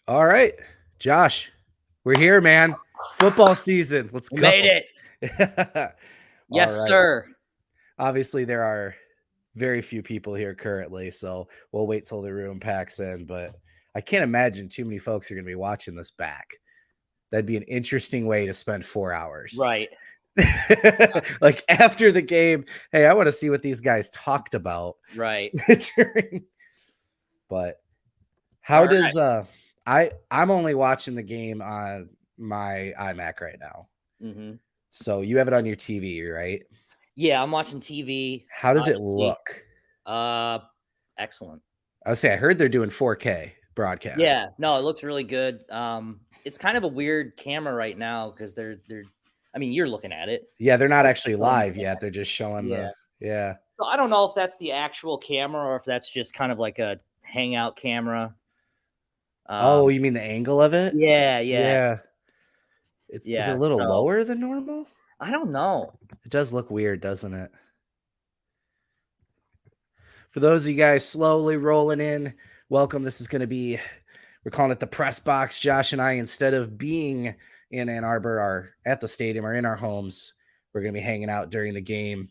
All right, Josh, we're here, man. Football season. Let's We go. made it. Yes, All right. sir. Obviously, there are very few people here currently, so we'll wait till the room packs in. But I can't imagine too many folks are going to be watching this back. That'd be an interesting way to spend 4 hours. Right. Like after the game, hey, I want to see what these guys talked about. Right. But how All does right. I'm only watching the game on my iMac right now. Mm-hmm. So you have it on your TV, right? Yeah, I'm watching TV. How does it Obviously. look? Excellent. I would say I heard they're doing 4K broadcast. Yeah, no, it looks really good. It's kind of a weird camera right now because they're. I mean, you're looking at it. Yeah, they're not actually live yet. They're just showing Yeah. yeah. So I don't know if that's the actual camera or if that's just kind of like a Hangout camera. Oh, you mean the angle of it? Yeah. Is it a little so, lower than normal? I don't know. It does look weird, doesn't it? For those of you guys slowly rolling in, welcome. This is going to be, we're calling it the press box. Josh and I, instead of being in Ann Arbor, are at the stadium or in our homes. We're going to be hanging out during the game,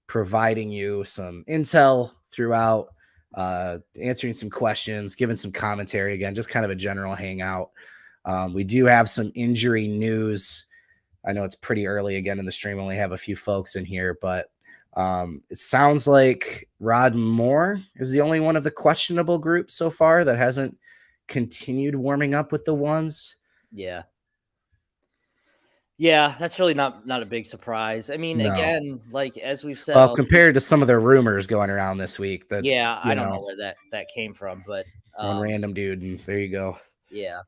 providing you some intel throughout, answering some questions, giving some commentary. Again, just kind of a general hangout. We do have some injury news. I know it's pretty early again in the stream. We only have a few folks in here, but it sounds like Rod Moore is the only one of the questionable group so far that hasn't continued warming up with the ones. Yeah, that's really not a big surprise. I mean, again, like as we've said, well, compared to some of the rumors going around this week, that I don't know where that came from, but one random dude, and there you go. Yeah.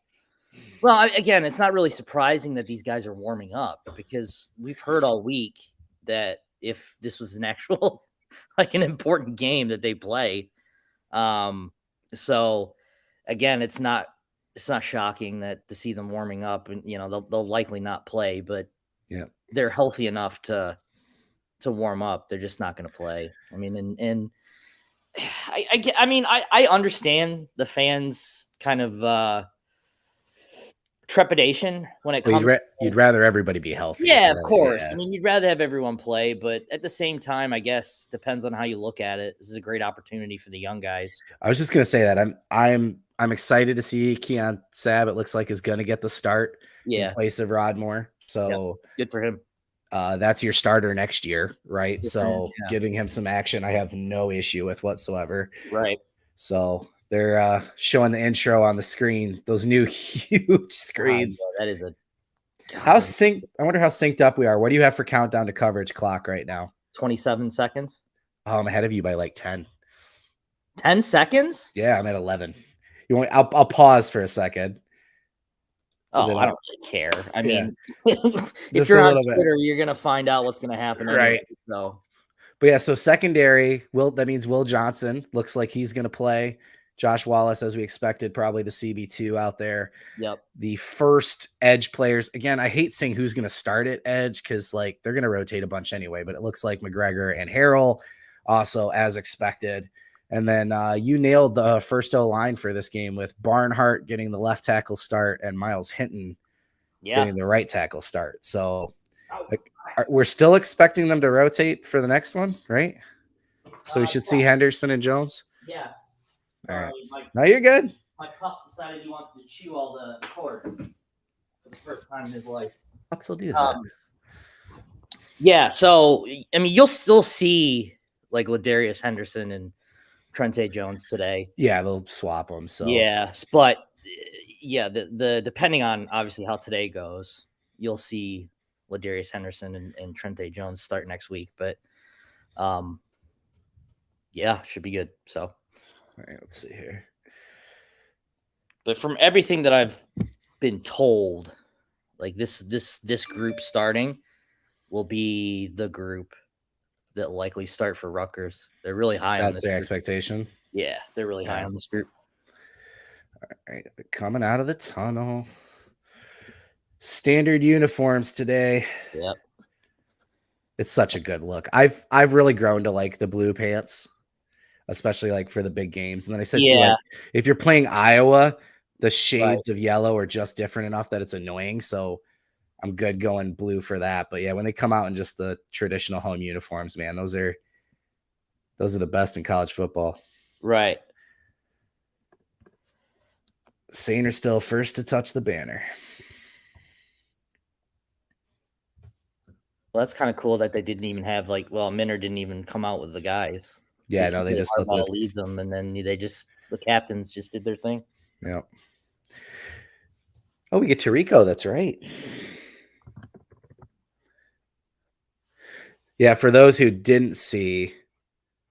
Well, again, it's not really surprising that these guys are warming up because we've heard all week that if this was an actual, like an important game that they play, so again, it's not shocking that to see them warming up, and they'll likely not play, but yeah, they're healthy enough to warm up. They're just not going to play. I mean, and I understand the fans kind of trepidation when it comes. You'd rather everybody be healthy. Yeah, of course. Yeah. I mean, you'd rather have everyone play, but at the same time, I guess depends on how you look at it. This is a great opportunity for the young guys. I was just gonna say that I'm excited to see Keon Sabb. It looks like is going to get the start in place of Rod Moore. So good for him. That's your starter next year, right? So giving him some action, I have no issue with whatsoever. Right. So they're showing the intro on the screen, those new huge screens. That is I wonder how synced up we are. What do you have for countdown to coverage clock right now? 27 seconds. Oh, I'm ahead of you by like 10. 10 seconds? Yeah, I'm at 11. I'll pause for a second. Oh, I don't really care. I mean, if you're on Twitter, you're gonna find out what's gonna happen, right? So, but yeah, so secondary, that means Will Johnson looks like he's gonna play. Josh Wallace, as we expected, probably the CB2 out there. Yep. The first edge players. Again, I hate saying who's gonna start at edge because like they're gonna rotate a bunch anyway. But it looks like McGregor and Harrell, also as expected. And then you nailed the first O line for this game with Barnhart getting the left tackle start and Miles Hinton getting the right tackle start. So we're still expecting them to rotate for the next one, right? So we should see Henderson and Jones. Yes. All right. Now you're good. My pup decided he wanted to chew all the cords for the first time in his life. Pups will do that. Yeah. So I mean, you'll still see like Ladarius Henderson and Trente Jones today. Yeah, they'll swap them. So yeah, but the depending on obviously how today goes, you'll see Ladarius Henderson and Trente Jones start next week. But should be good. So all right, let's see here. But from everything that I've been told, like this group starting will be the group that likely start for Rutgers. They're really high on this. That's their expectation. Yeah, they're really high on this group. All right, coming out of the tunnel. Standard uniforms today. Yep. It's such a good look. I've really grown to like the blue pants, especially like for the big games. And then I said, like, if you're playing Iowa, the shades of yellow are just different enough that it's annoying. So I'm good going blue for that. But yeah, when they come out in just the traditional home uniforms, man, those are the best in college football. Right. Saints are still first to touch the banner. Well, that's kind of cool that they didn't even have Minner didn't even come out with the guys. Yeah, no, they just let to lead them, and then the captains just did their thing. Yeah. Oh, we get Tirico. That's right. Yeah, for those who didn't see,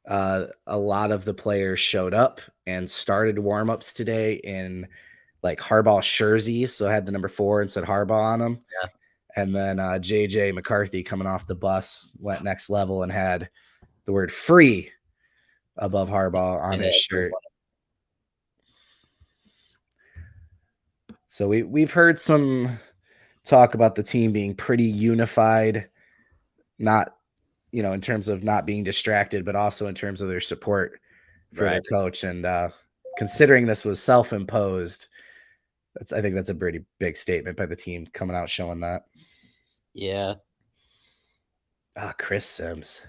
a lot of the players showed up and started warm-ups today in like Harbaugh jerseys, so had the number 4 and said Harbaugh on them. Yeah. And then JJ McCarthy coming off the bus went next level and had the word free above Harbaugh on his shirt. So we've heard some talk about the team being pretty unified, not in terms of not being distracted, but also in terms of their support for their coach. And considering this was self-imposed, I think that's a pretty big statement by the team coming out showing that. Yeah. Chris Sims.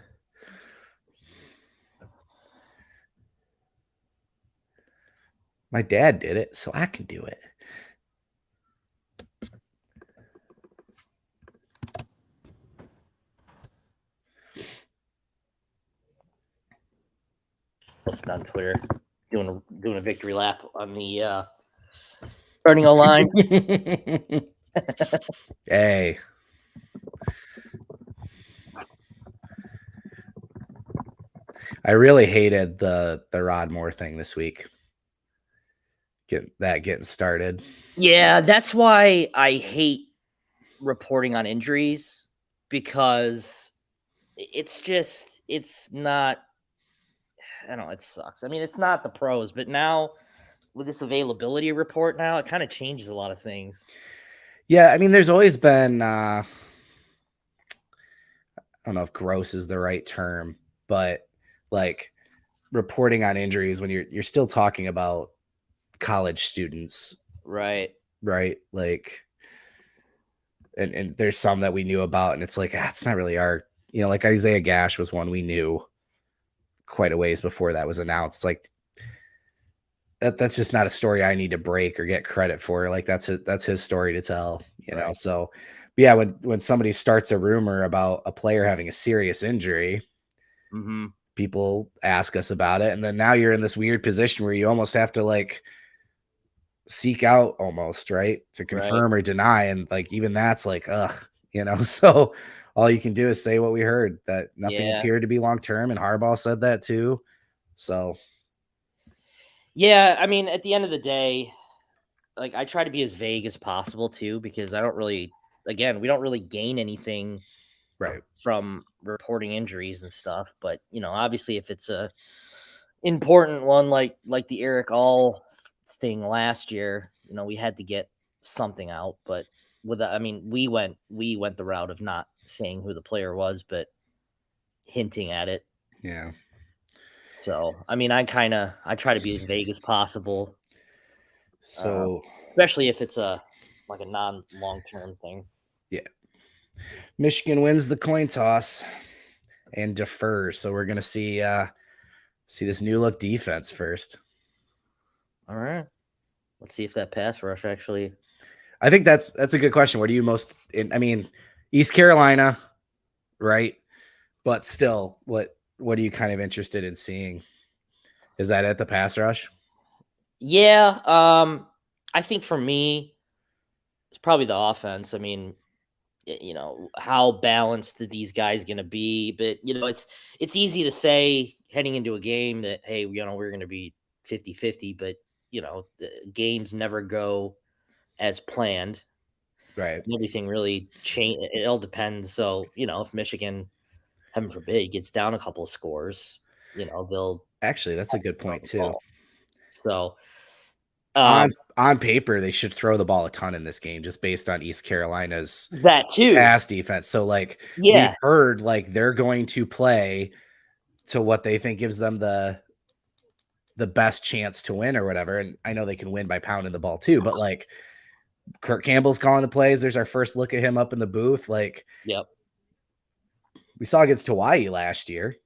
My dad did it, so I can do it. Posted on Twitter, doing a victory lap on the starting line. Hey. I really hated the Rod Moore thing this week. Getting started. Yeah, that's why I hate reporting on injuries, because it's not, I don't know, it sucks. I mean, it's not the pros, but now with this availability report now, it kind of changes a lot of things. Yeah, I mean, there's always been I don't know if gross is the right term, but like reporting on injuries when you're still talking about college students. Right. Like, and there's some that we knew about, and it's like, it's not really our, like Isaiah Gash was one we knew quite a ways before that was announced. Like that's just not a story I need to break or get credit for. Like that's his story to tell, know? So yeah, when somebody starts a rumor about a player having a serious injury, people ask us about it. And then now you're in this weird position where you almost have to like seek out almost, right, to confirm or deny. And like, even that's like, so all you can do is say what we heard, that nothing appeared to be long-term. And Harbaugh said that too. So. Yeah. I mean, at the end of the day, like I try to be as vague as possible too, because we don't really gain anything from reporting injuries and stuff. But, obviously if it's a important one, like the Eric All thing last year, we had to get something out, but we went the route of not saying who the player was, but hinting at it. Yeah. So, I mean, I try to be as vague as possible. So, especially if it's a non-long-term thing. Yeah. Michigan wins the coin toss and defers. So we're going to see this new look defense first. All right. Let's see if that pass rush actually. I think that's a good question. What are you most I mean, East Carolina, right? But still, what are you kind of interested in seeing? Is that at the pass rush? Yeah. I think for me, it's probably the offense. I mean, how balanced are these guys going to be? But, it's easy to say heading into a game that, hey, we're going to be 50-50, but, games never go as planned. Right. And everything really change. It all depends. So, if Michigan, heaven forbid, gets down a couple of scores, they'll actually, that's a good point too. So on paper, they should throw the ball a ton in this game, just based on East Carolina's that too pass defense. So like, we've heard like they're going to play to what they think gives them the the best chance to win or whatever. And I know they can win by pounding the ball too, but like Kurt Campbell's calling the plays. There's our first look at him up in the booth. Like, Yep. we saw against Hawaii last year.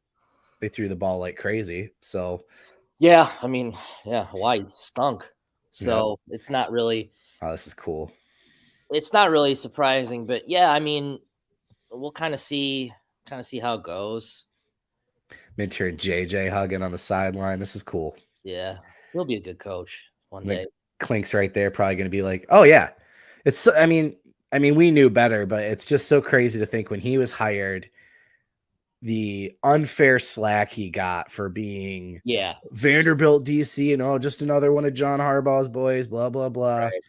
They threw the ball like crazy. So yeah, I mean, yeah, Hawaii stunk. So it's not really. Oh, this is cool. It's not really surprising, but yeah, I mean, we'll kind of see how it goes. Mid-tier JJ hugging on the sideline. This is cool. Yeah, he'll be a good coach one day. Clink's right there, probably going to be like, oh yeah. It's, I mean, we knew better, but it's just so crazy to think when he was hired, the unfair slack he got for being Vanderbilt DC and just another one of John Harbaugh's boys, blah, blah, blah. Right.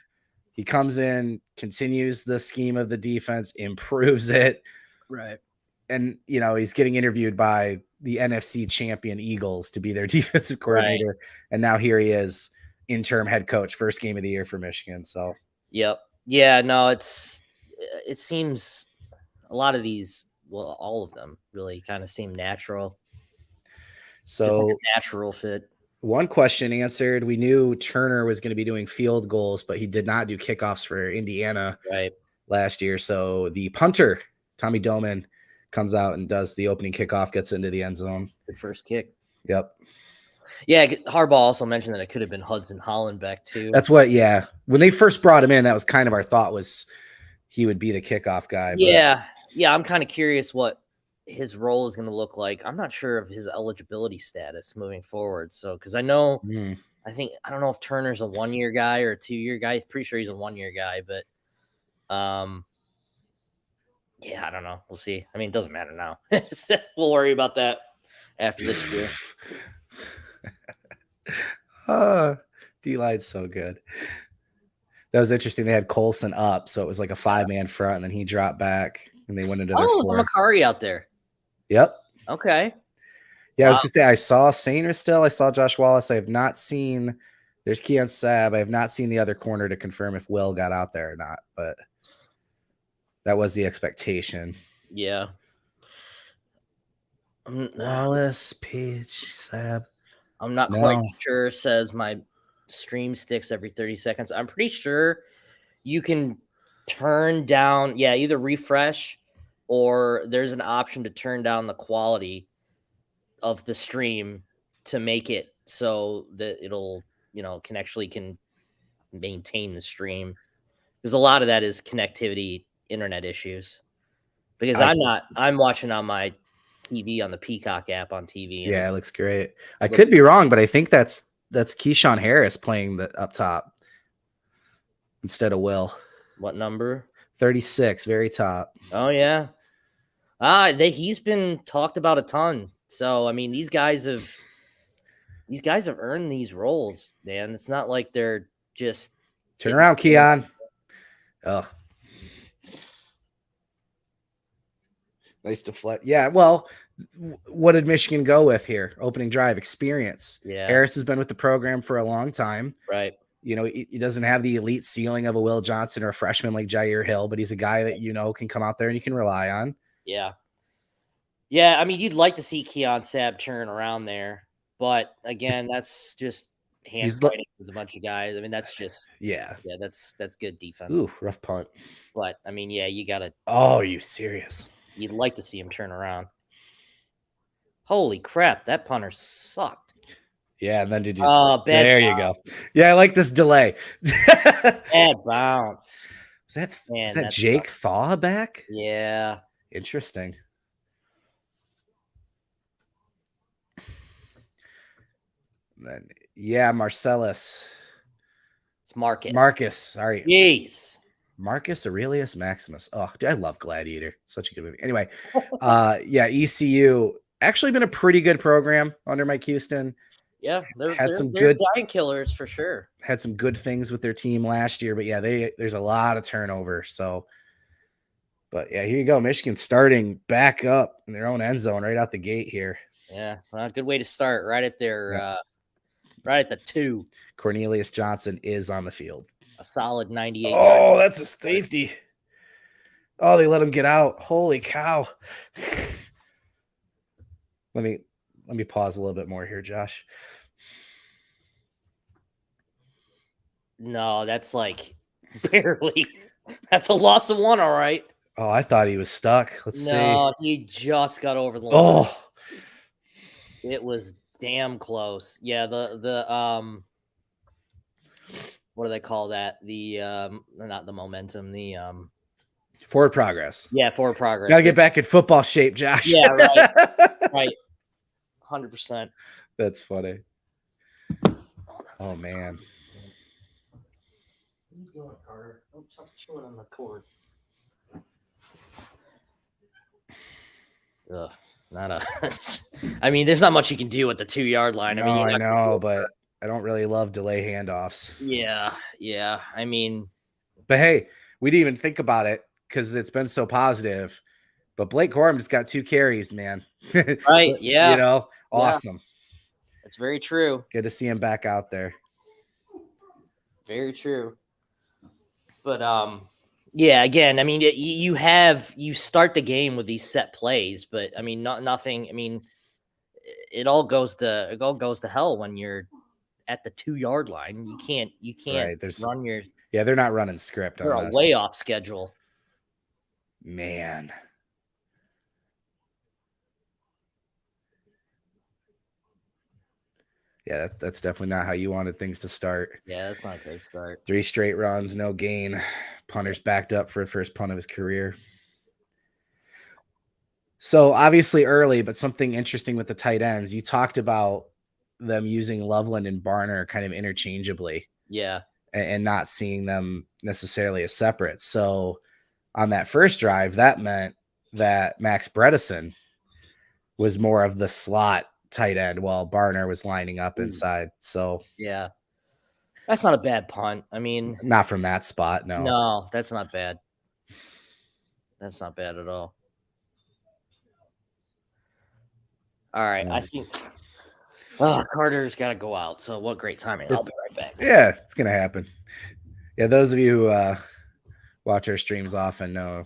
He comes in, continues the scheme of the defense, improves it. Right. And, he's getting interviewed by the NFC champion Eagles to be their defensive coordinator. Right. And now here he is, interim head coach, first game of the year for Michigan. So, yep. Yeah, no, it seems a lot of these, well, all of them really kind of seem natural. So like a natural fit. One question answered. We knew Turner was going to be doing field goals, but he did not do kickoffs for Indiana last year. So the punter, Tommy Doman, comes out and does the opening kickoff, gets into the end zone. Good first kick. Yep. Yeah, Harbaugh also mentioned that it could have been Hudson Hollenbeck too. That's what, yeah. When they first brought him in, that was kind of our thought, was he would be the kickoff guy. Yeah. Yeah, I'm kind of curious what his role is going to look like. I'm not sure of his eligibility status moving forward. So, because I know, I don't know if Turner's a 1-year guy or a 2-year guy. I'm pretty sure he's a 1-year guy, but yeah, I don't know. We'll see. I mean, it doesn't matter now. We'll worry about that after this year. D-line's so good. That was interesting. They had Colson up, so it was like a 5-man front, and then he dropped back, and they went into their 4. McCarthy out there. Yep. Okay. Yeah, I was going to say, I saw Sainer still. I saw Josh Wallace. I have not seen – there's Keon Sabb. I have not seen the other corner to confirm if Will got out there or not, but that was the expectation. Yeah. Wallace, Page, Sabb. I'm not quite sure. Says my stream sticks every 30 seconds. I'm pretty sure you can turn down, either refresh or there's an option to turn down the quality of the stream to make it so that it'll, can maintain the stream. Because a lot of that is connectivity, internet issues. Because I'm watching on my TV on the Peacock app on TV. Yeah, it looks great. I could be wrong, but I think that's Keyshawn Harris playing the up top instead of Will. What number? 36, very top. Oh yeah. He's been talked about a ton. So I mean, these guys have earned these roles, man. It's not like they're just turn around, Keon. Oh. Nice deflect. Yeah, well, what did Michigan go with here? Opening drive experience. Yeah. Harris has been with the program for a long time. Right. He doesn't have the elite ceiling of a Will Johnson or a freshman like Jair Hill, but he's a guy that, can come out there and you can rely on. Yeah. Yeah, I mean, you'd like to see Keon Sabb turn around there. But, again, that's just hand fighting with a bunch of guys. I mean, that's just – yeah, that's good defense. Ooh, rough punt. But, I mean, yeah, you got to – oh, are you serious? You'd like to see him turn around. Holy crap, that punter sucked. Yeah, and then did you? Bad there bounce. You go. Yeah, I like this delay. Bad bounce. Was that Jake Thaw back? Yeah. Interesting. And then Marcellus. It's Marcus. Marcus, sorry. Jeez. Marcus Aurelius Maximus. Oh, dude, I love Gladiator. Such a good movie. Anyway, ECU actually been a pretty good program under Mike Houston. Yeah, they're good giant killers for sure. Had some good things with their team last year, but yeah, there's a lot of turnover. So, but yeah, here you go. Michigan starting back up in their own end zone right out the gate here. Yeah, well, good way to start right at their right at the 2. Cornelius Johnson is on the field. A solid 98. Oh, that's a safety. Oh, they let him get out. Holy cow. Let me pause a little bit more here, Josh. No, that's like barely. That's a loss of 1, all right. Oh, I thought he was stuck. Let's see. No, he just got over the line. Oh, It was damn close. Yeah, what do they call that? Not the momentum, forward progress. yeah, forward progress. Gotta get back in football shape, Josh. Yeah, right. Right. 100%. That's funny. Oh, man. What are you doing, Carter? Don't stop chewing on the cords. Ugh, not a. I mean, there's not much you can do at the 2-yard line. No, I mean, I know, but I don't really love delay handoffs. yeah. I mean, but hey, we didn't even think about it because it's been so positive. But Blake Corum just got 2 carries, man. right? Yeah, You know, awesome. It's very true. Good to see him back out there. Very true. But yeah, again, I mean, you start the game with these set plays, but I mean, nothing. I mean, it all goes to hell when you're at the 2-yard line. You can't Right, run your. Yeah, they're not running script They're on a this. way off schedule. Man. Yeah, that's definitely not how you wanted things to start. Yeah, that's not a great start. 3 straight runs, no gain. Punter's backed up for the first punt of his career. So obviously early, but something interesting with the tight ends. You talked about them using Loveland and Barner kind of interchangeably. Yeah. And not seeing them necessarily as separate. So on that first drive, that meant that Max Bredesen was more of the slot tight end while Barner was lining up inside. So yeah, that's not a bad punt. I mean, not from that spot. No, that's not bad. That's not bad at all. All right, I think Carter's got to go out. So what great timing. I'll be right back. Yeah, it's going to happen. Yeah, those of you who watch our streams often know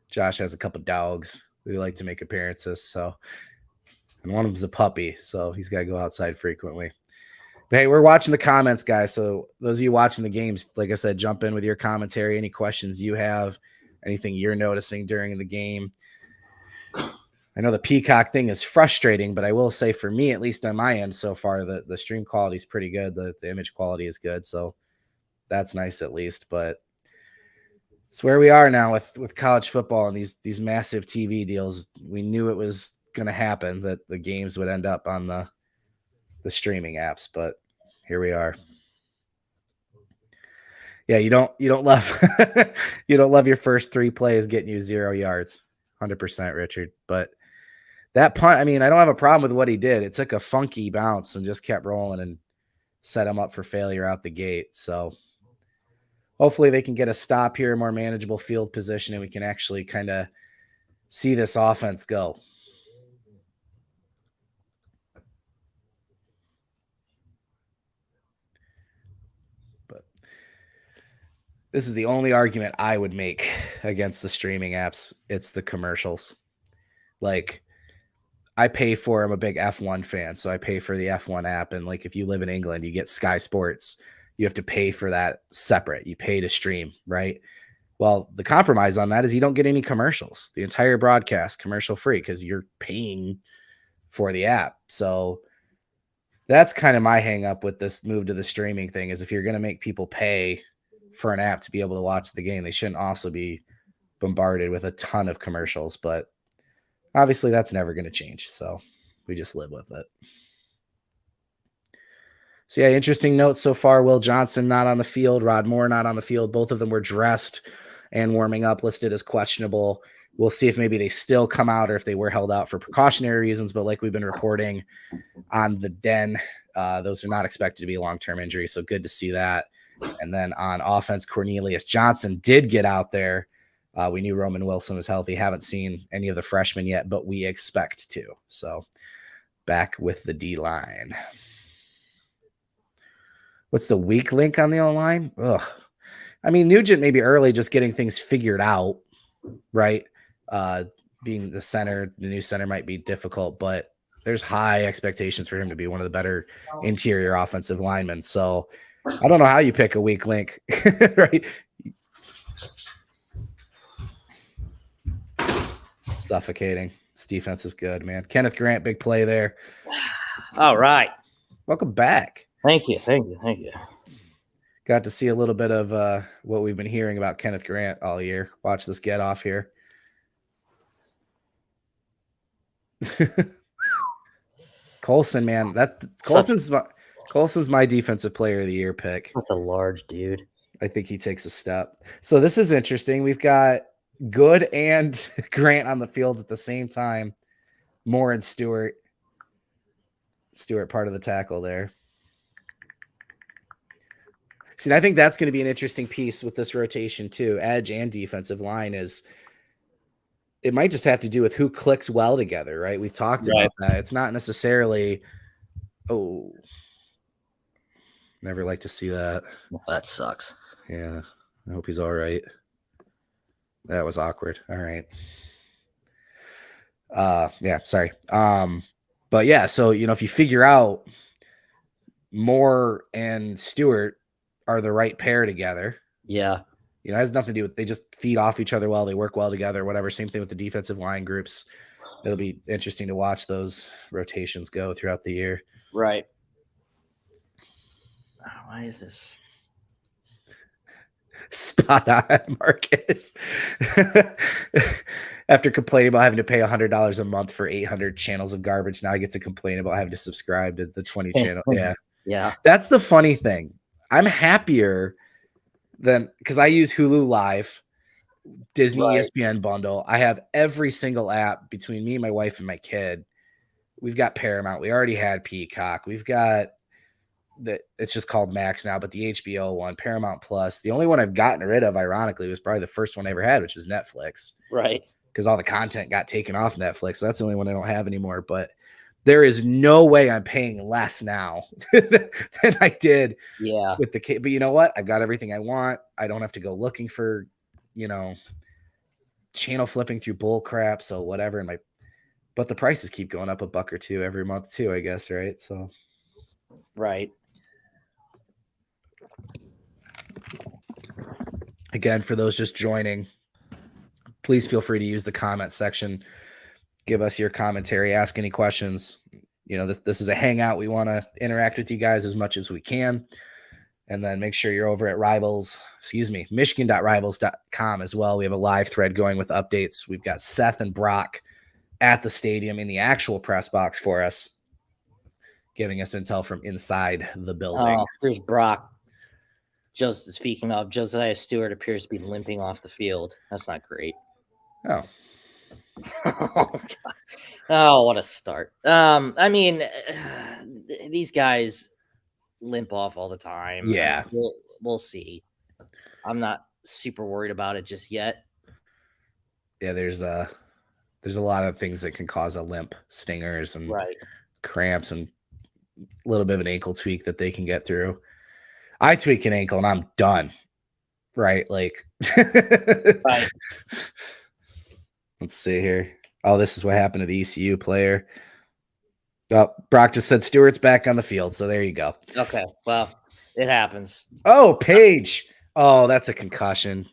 Josh has a couple dogs who like to make appearances. So, and one of them's a puppy, so he's got to go outside frequently. But hey, we're watching the comments, guys. So those of you watching the games, like I said, jump in with your commentary, any questions you have, anything you're noticing during the game. I know the Peacock thing is frustrating, but I will say for me, at least on my end so far, the stream quality is pretty good. The image quality is good. So that's nice at least. But it's where we are now with college football and these massive TV deals. We knew it was going to happen, that the games would end up on the streaming apps, but here we are. Yeah, you don't love you don't love your first 3 plays getting you 0 yards. 100%, Richard. But that punt, I mean, I don't have a problem with what he did. It took a funky bounce and just kept rolling and set him up for failure out the gate. So hopefully they can get a stop here, a more manageable field position, and we can actually kind of see this offense go. But this is the only argument I would make against the streaming apps. It's the commercials. Like, I pay for, I'm a big F1 fan, so I pay for the F1 app. And like, if you live in England, you get Sky Sports. You have to pay for that separate. You pay to stream, right? Well, the compromise on that is you don't get any commercials. The entire broadcast commercial free because you're paying for the app. So that's kind of my hang up with this move to the streaming thing, is if you're going to make people pay for an app to be able to watch the game, they shouldn't also be bombarded with a ton of commercials. But obviously that's never going to change. So we just live with it. So yeah, interesting notes so far. Will Johnson not on the field, Rod Moore not on the field. Both of them were dressed and warming up, listed as questionable. We'll see if maybe they still come out or if they were held out for precautionary reasons. But like we've been reporting on the Den, those are not expected to be long-term injuries. So good to see that. And then on offense, Cornelius Johnson did get out there. We knew Roman Wilson was healthy. Haven't seen any of the freshmen yet, but we expect to. So back with the D-line. What's the weak link on the O-line? Ugh. I mean, Nugent may be early, just getting things figured out, right? Being the center, the new center might be difficult, but there's high expectations for him to be one of the better interior offensive linemen. So I don't know how you pick a weak link, right? Suffocating. This defense is good, man. Kenneth Grant, big play there. All right. Welcome back. Thank you. Thank you. Thank you. Got to see a little bit of what we've been hearing about Kenneth Grant all year. Watch this get off here. Colson, man, Colson's my defensive player of the year pick. That's a large dude. I think he takes a step. So this is interesting. We've got Good and Grant on the field at the same time. Moore and Stewart. Stewart part of the tackle there. See, I think that's going to be an interesting piece with this rotation too. Edge and defensive line is. It might just have to do with who clicks well together, right? We've talked about that. It's not necessarily. Oh, never like to see that. Well, that sucks. Yeah, I hope he's all right. That was awkward. All right. Yeah, sorry. But yeah, so if you figure out Moore and Stewart are the right pair together. Yeah. It has nothing to do with they just feed off each other well, they work well together, whatever. Same thing with the defensive line groups. It'll be interesting to watch those rotations go throughout the year. Right. Why is this spot on, Marcus? After complaining about having to pay $100 a month for 800 channels of garbage, now I get to complain about having to subscribe to the 20 channel. Yeah. That's the funny thing. I'm happier than because I use Hulu Live, Disney ESPN bundle. I have every single app between me, my wife, and my kid. We've got Paramount. We already had Peacock. We've got it's just called Max now, but the HBO one, Paramount Plus. The only one I've gotten rid of, ironically, was probably the first one I ever had, which was Netflix. Right. Because all the content got taken off Netflix. So that's the only one I don't have anymore. But there is no way I'm paying less now than I did with the kid. But you know what? I've got everything I want. I don't have to go looking for, channel flipping through bull crap. So whatever. But the prices keep going up $1 or $2 every month too, I guess. Right. So. Right. Again, for those just joining, please feel free to use the comment section. Give us your commentary, ask any questions. This is a hangout. We want to interact with you guys as much as we can. And then make sure you're over at Michigan.rivals.com as well. We have a live thread going with updates. We've got Seth and Brock at the stadium in the actual press box for us, giving us intel from inside the building. Oh, there's Brock. Just speaking of, Josiah Stewart appears to be limping off the field. That's not great. Oh. Oh, what a start. I mean, these guys limp off all the time. Yeah. We'll see. I'm not super worried about it just yet. Yeah, there's a lot of things that can cause a limp, stingers and cramps and a little bit of an ankle tweak that they can get through. I tweak an ankle and I'm done. Right? Like right. Let's see here. Oh, this is what happened to the ECU player. Oh, Brock just said Stewart's back on the field, so there you go. Okay, well, it happens. Oh, Paige. Oh, that's a concussion.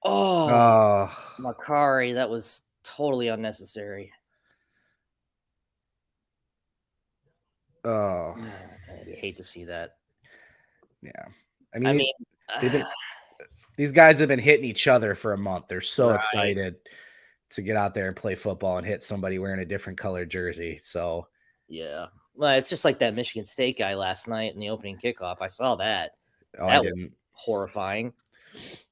Oh. McCarthy, that was totally unnecessary. Oh. I hate to see that. Yeah. I mean these guys have been hitting each other for a month. They're so excited to get out there and play football and hit somebody wearing a different colored jersey. So yeah, well, it's just like that Michigan State guy last night in the opening kickoff. I saw that. Oh, that was horrifying.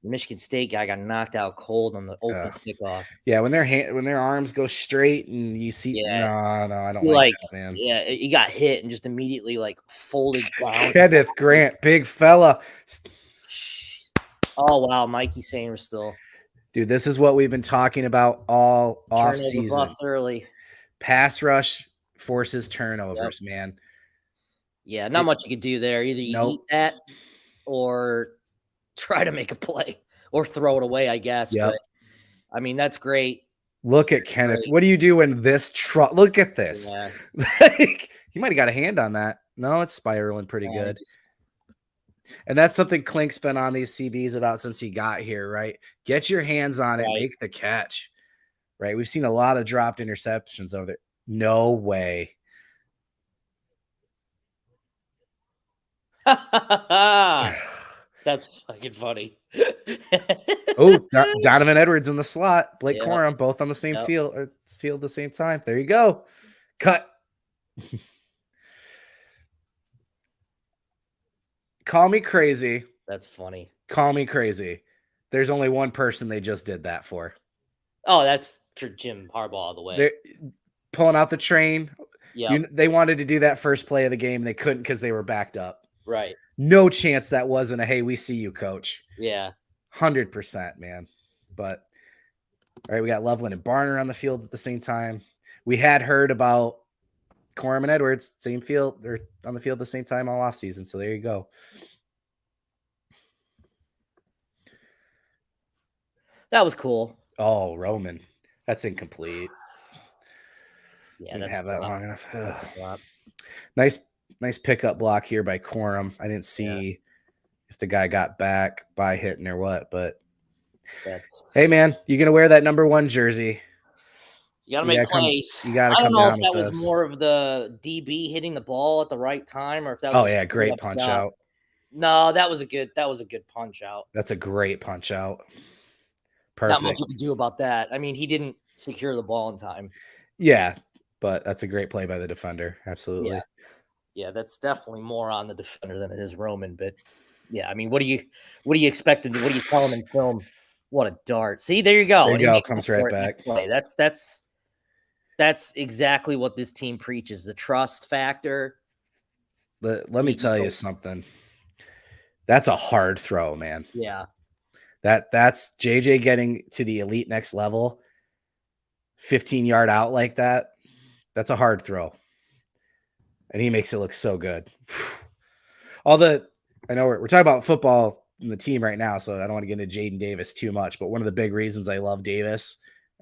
The Michigan State guy got knocked out cold on the open kickoff. Yeah, when their arms go straight and you see, no, I don't like that, man. Yeah, he got hit and just immediately folded down. Kenneth Grant, big fella. Oh wow, Mikey Samer still. Dude, this is what we've been talking about all off season. Early. Pass rush forces turnovers, man. Yeah, not much you could do there. Either you eat that or try to make a play or throw it away, I guess. Yep. But I mean, that's great. Look at Kenneth. What do you do when this truck? Look at this. Yeah. He might have got a hand on that. No, it's spiraling pretty good. And that's something Clink's been on these CBs about since he got here, right? Get your hands on it, make the catch, right? We've seen a lot of dropped interceptions over there. No way. That's fucking funny. Oh, Donovan Edwards in the slot, Blake Yep. Corum, both on the same field or field at the same time. There you go. Cut. Call me crazy. That's funny. Call me crazy. There's only one person they just did that for. Oh, that's for Jim Harbaugh all the way. They're pulling out the train. Yeah. They wanted to do that first play of the game. They couldn't because they were backed up. Right. No chance that wasn't a, hey, we see you, coach. Yeah. 100%, man. But, all right, we got Loveland and Barner on the field at the same time. We had heard about Corum and Edwards, same field. They're on the field at the same time all offseason. So there you go. That was cool. Oh, Roman. That's incomplete. Yeah, didn't have that long enough. Nice pickup block here by Corum. I didn't see if the guy got back by hitting or what, but hey, man, you gonna wear that number 1 jersey? You gotta make plays. You gotta I don't come know down if that with was this. more of the DB hitting the ball at the right time, or if that was great punch out. No, that was a good punch out. That's a great punch out. Perfect. Not much you can do about that. I mean, he didn't secure the ball in time. Yeah, but that's a great play by the defender. Absolutely. Yeah, that's definitely more on the defender than it is Roman. But yeah, I mean, what do you expect? What do you tell him in film? What a dart! See, there you go. There you go. Comes right back. Play. That's exactly what this team preaches: the trust factor. Let me tell you something. That's a hard throw, man. Yeah. That's JJ getting to the elite next level. 15-yard out like that. That's a hard throw. And he makes it look so good. I know we're talking about football in the team right now, so I don't want to get into Jaden Davis too much, but one of the big reasons I love Davis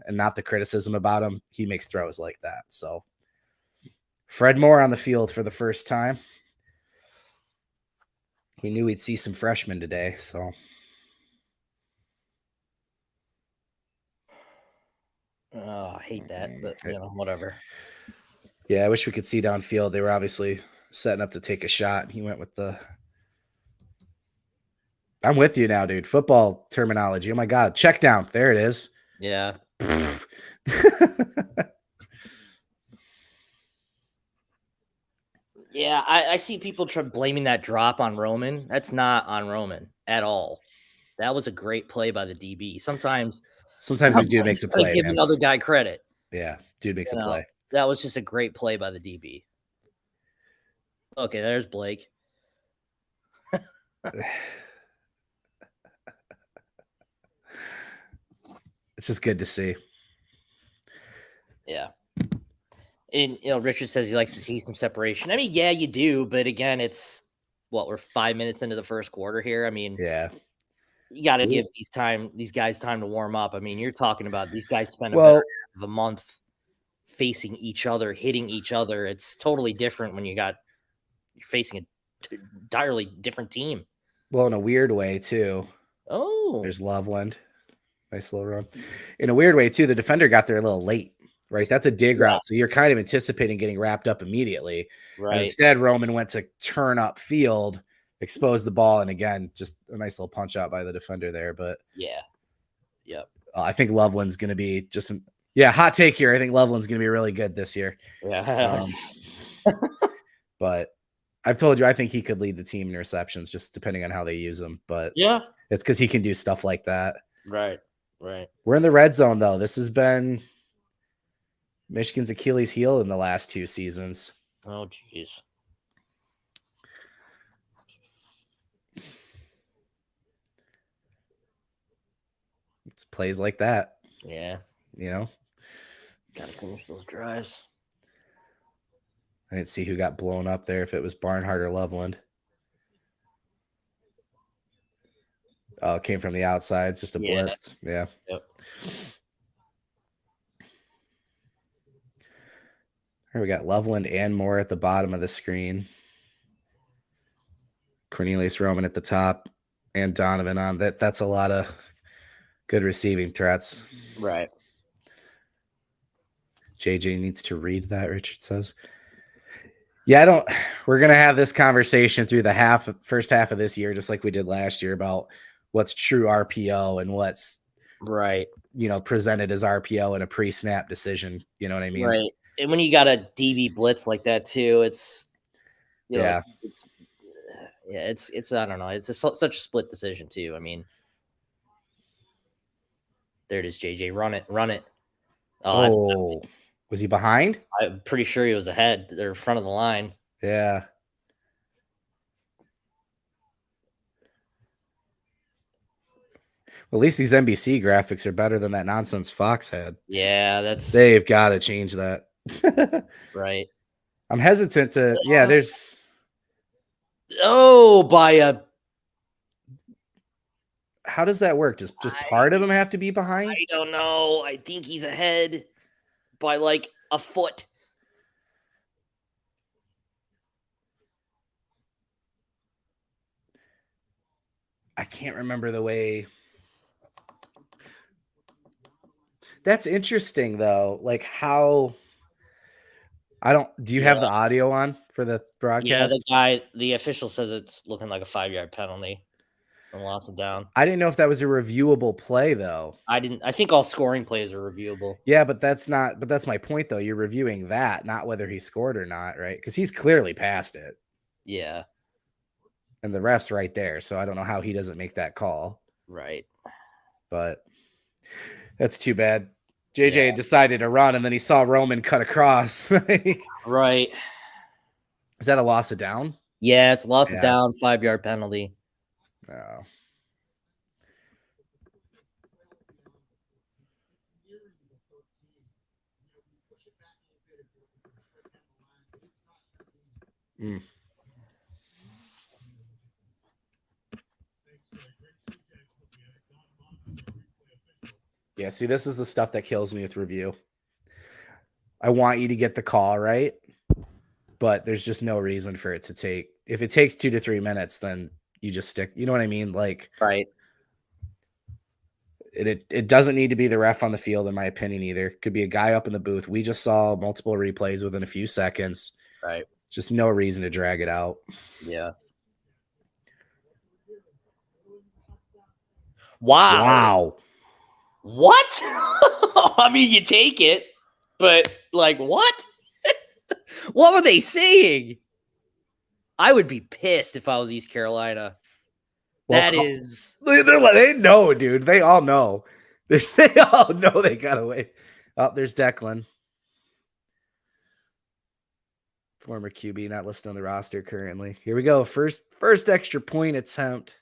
and not the criticism about him, he makes throws like that. So Fred Moore on the field for the first time. We knew we'd see some freshmen today, so. Oh, I hate that, but whatever. Yeah, I wish we could see downfield. They were obviously setting up to take a shot. He went with the. I'm with you now, dude. Football terminology. Oh my God. Check down. There it is. Yeah. Yeah, I see people blaming that drop on Roman. That's not on Roman at all. That was a great play by the DB. Sometimes the dude makes a play. Give the other guy credit. Yeah, dude makes a play. That was just a great play by the DB. Okay, there's Blake. It's just good to see. Yeah. And Richard says he likes to see some separation. I mean, yeah, you do, but again, it's we're 5 minutes into the first quarter here. I mean, yeah, you got to give these guys time to warm up. I mean, you're talking about these guys spend a month facing each other, hitting each other. It's totally different when you're facing an entirely different team. Well, in a weird way too. Oh, there's Loveland. Nice little run. In a weird way too, the defender got there a little late. Right, that's a dig route, so you're kind of anticipating getting wrapped up immediately. Right. And instead, Roman went to turn up field, expose the ball, and again, just a nice little punch out by the defender there. But I think Loveland's going to be hot take here. I think Loveland's going to be really good this year. Yeah. But I've told you I think he could lead the team in receptions, just depending on how they use him. But it's because he can do stuff like that. Right. We're in the red zone though. This has been Michigan's Achilles heel in the last 2 seasons. Oh, jeez. It's plays like that. Yeah. Got to finish those drives. I didn't see who got blown up there, if it was Barnhart or Loveland. Oh, it came from the outside, just a blitz. Yeah. Yep. Here we got Loveland and Moore at the bottom of the screen. Cornelius Roman at the top and Donovan on that. That's a lot of good receiving threats. Right. JJ needs to read that, Richard says. Yeah, we're going to have this conversation through the first half of this year, just like we did last year, about what's true RPO and what's right, presented as RPO in a pre-snap decision. You know what I mean? Right. And when you got a DB blitz like that too, it's, it's I don't know. It's such a split decision too. I mean, there it is, JJ. Run it. Oh, was he behind? I'm pretty sure he was ahead. They're front of the line. Yeah. Well, at least these NBC graphics are better than that nonsense Fox had. Yeah, they've got to change that. Right. I'm hesitant to. Yeah, there's. Oh, by a. How does that work? Just part of them have to be behind? I don't know. I think he's ahead by like a foot. I can't remember the way. That's interesting though. Like how. Do you have the audio on for the broadcast? Yeah, the official says it's looking like a 5-yard penalty and lost it down. I didn't know if that was a reviewable play though. I think all scoring plays are reviewable. Yeah, but that's my point though. You're reviewing that, not whether he scored or not, right? Because he's clearly passed it. Yeah. And the ref's right there, so I don't know how he doesn't make that call. Right. But that's too bad. JJ decided to run, and then he saw Roman cut across. Right. Is that a loss of down? Yeah, it's a loss of down, 5-yard penalty. Oh. Mm. Yeah, see, this is the stuff that kills me with review. I want you to get the call right, but there's just no reason for it to take. If it takes 2 to 3 minutes, then you just stick. You know what I mean? Like, right. It doesn't need to be the ref on the field, in my opinion, either. It could be a guy up in the booth. We just saw multiple replays within a few seconds. Right. Just no reason to drag it out. Yeah. Wow. What? I mean, you take it, but like, what? What were they saying? I would be pissed if I was East Carolina. Well, they know, dude. They all know. They all know they got away. Oh, there's Declan. Former QB, not listed on the roster currently. Here we go. First extra point attempt.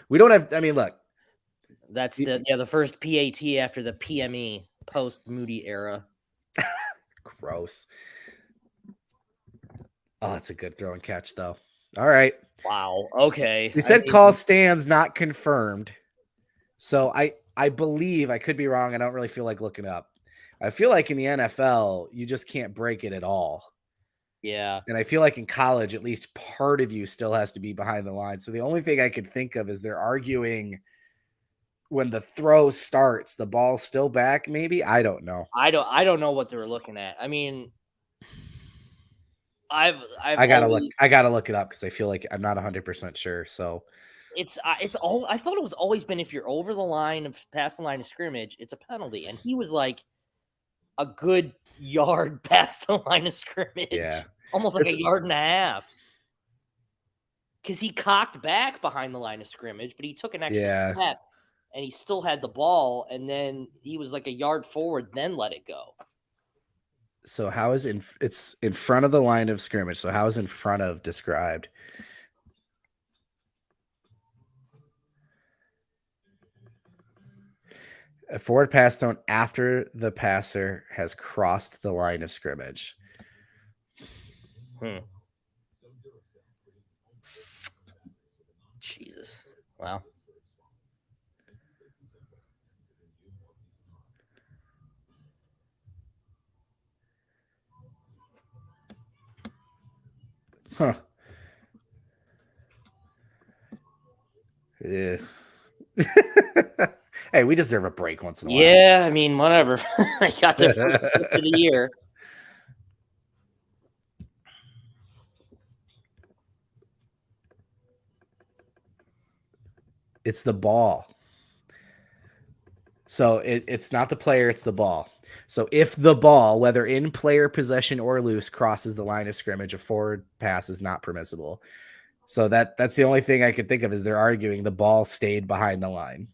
We don't have. I mean, look. That's the first PAT after the PME post Moody era. Gross. Oh, that's a good throw and catch, though. All right. Wow. Okay. They said call stands, not confirmed. So I believe, I could be wrong. I don't really feel like looking up. I feel like in the NFL, you just can't break it at all. Yeah. And I feel like in college, at least part of you still has to be behind the line. So the only thing I could think of is they're arguing when the throw starts, the ball's still back, maybe? I don't know. I don't know what they were looking at. I mean, I gotta look it up because I feel like I'm not 100% sure. So it's all I thought it was always been if you're over the line of past the line of scrimmage, it's a penalty. And he was like a good yard past the line of scrimmage. Yeah. Almost like a yard and a half. Because he cocked back behind the line of scrimmage, but he took an extra step and he still had the ball, and then he was like a yard forward, then let it go. So how is it's in front of the line of scrimmage. So how is in front of described? A forward pass thrown after the passer has crossed the line of scrimmage. Jesus. Wow. Huh. Yeah. Hey, we deserve a break once in a while. Yeah, I mean, whatever. I got the first gift of the year. It's the ball. So it's not the player, it's the ball. So if the ball, whether in player possession or loose, crosses the line of scrimmage, a forward pass is not permissible. So that's the only thing I could think of is they're arguing the ball stayed behind the line.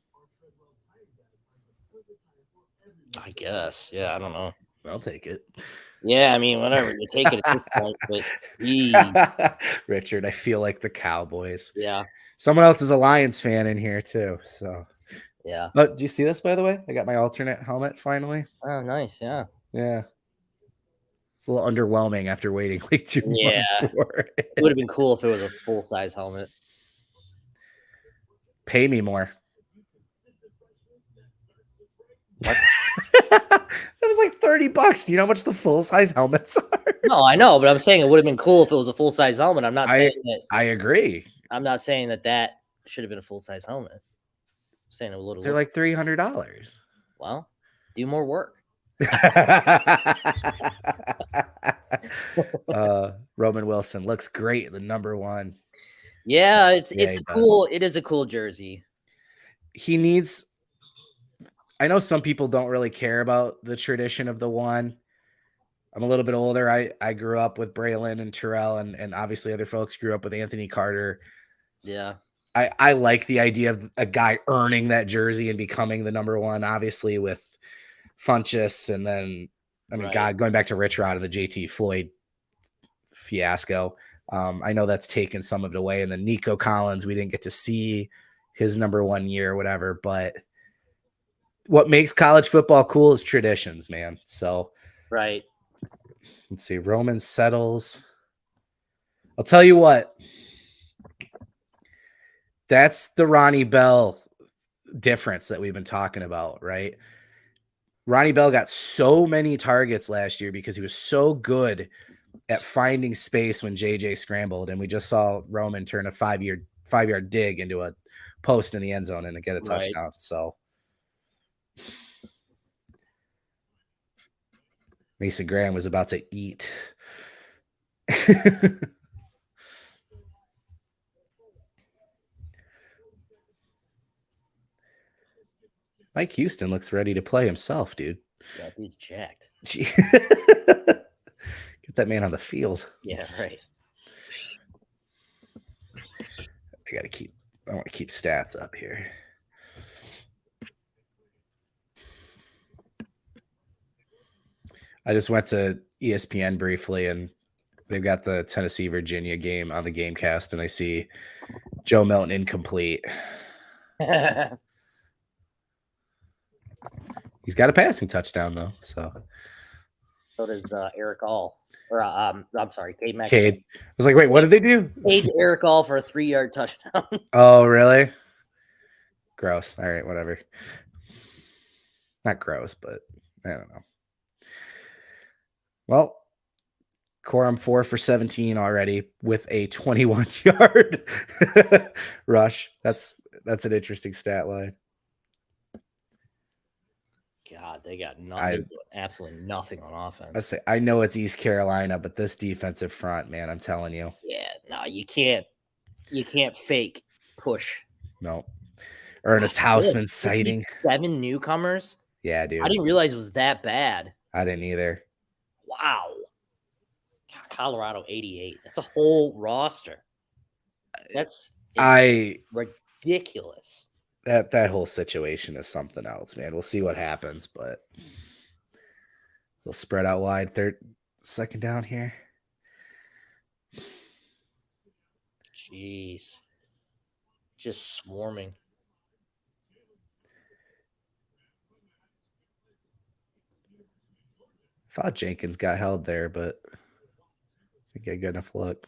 I guess. Yeah, I don't know. I'll take it. Yeah, I mean, whatever. You take it at this point, but Richard, I feel like the Cowboys. Yeah. Someone else is a Lions fan in here too. So Yeah. But do you see this, by the way? I got my alternate helmet finally. Oh, nice. Yeah. Yeah. It's a little underwhelming after waiting like 2 months for it. It would have been cool if it was a full-size helmet. Pay me more. What? That was like $30. Do you know how much the full-size helmets are? No, I know, but I'm saying it would have been cool if it was a full-size helmet. I'm not saying that. I agree. I'm not saying that should have been a full-size helmet. I'm saying it would have. They're like $300. Well, do more work. Roman Wilson looks great. The number 1. Yeah, it is a cool jersey. He needs. I know some people don't really care about the tradition of the 1. I'm a little bit older. I grew up with Braylon and Terrell, and obviously other folks grew up with Anthony Carter. Yeah. I like the idea of a guy earning that jersey and becoming the number 1, obviously with Funchess, and then God, going back to Rich Rod and the JT Floyd fiasco. I know that's taken some of it away. And then Nico Collins, we didn't get to see his number 1 year or whatever, but what makes college football cool is traditions, man. So right. Let's see. Roman settles. I'll tell you what. That's the Ronnie Bell difference that we've been talking about, right? Ronnie Bell got so many targets last year because he was so good at finding space when JJ scrambled, and we just saw Roman turn a 5-yard dig into a post in the end zone and get a touchdown. So Mason Graham was about to eat. Mike Houston looks ready to play himself, dude. Yeah, dude's jacked. Get that man on the field. Yeah, right. I want to keep stats up here. I just went to ESPN briefly, and they've got the Tennessee-Virginia game on the Gamecast, and I see Joe Milton incomplete. He's got a passing touchdown, though. So does Eric All. Or I'm sorry, Cade McNamara. Cade. I was like, wait, what did they do? Cade Eric All for a 3-yard touchdown. Oh, really? Gross. All right, whatever. Not gross, but I don't know. Well, Corum 4 for 17 already with a 21-yard rush. That's an interesting stat line. God, they got nothing, absolutely nothing on offense. I know it's East Carolina, but this defensive front, man, I'm telling you. Yeah, no, you can't fake push. No. Ernest Hausman sighting. 7 newcomers? Yeah, dude. I didn't realize it was that bad. I didn't either. Wow. Colorado 88. That's a whole roster. That's ridiculous. That whole situation is something else, man. We'll see what happens, but they'll spread out wide. Second down here. Jeez. Just swarming. I thought Jenkins got held there, but I think I got a good enough look.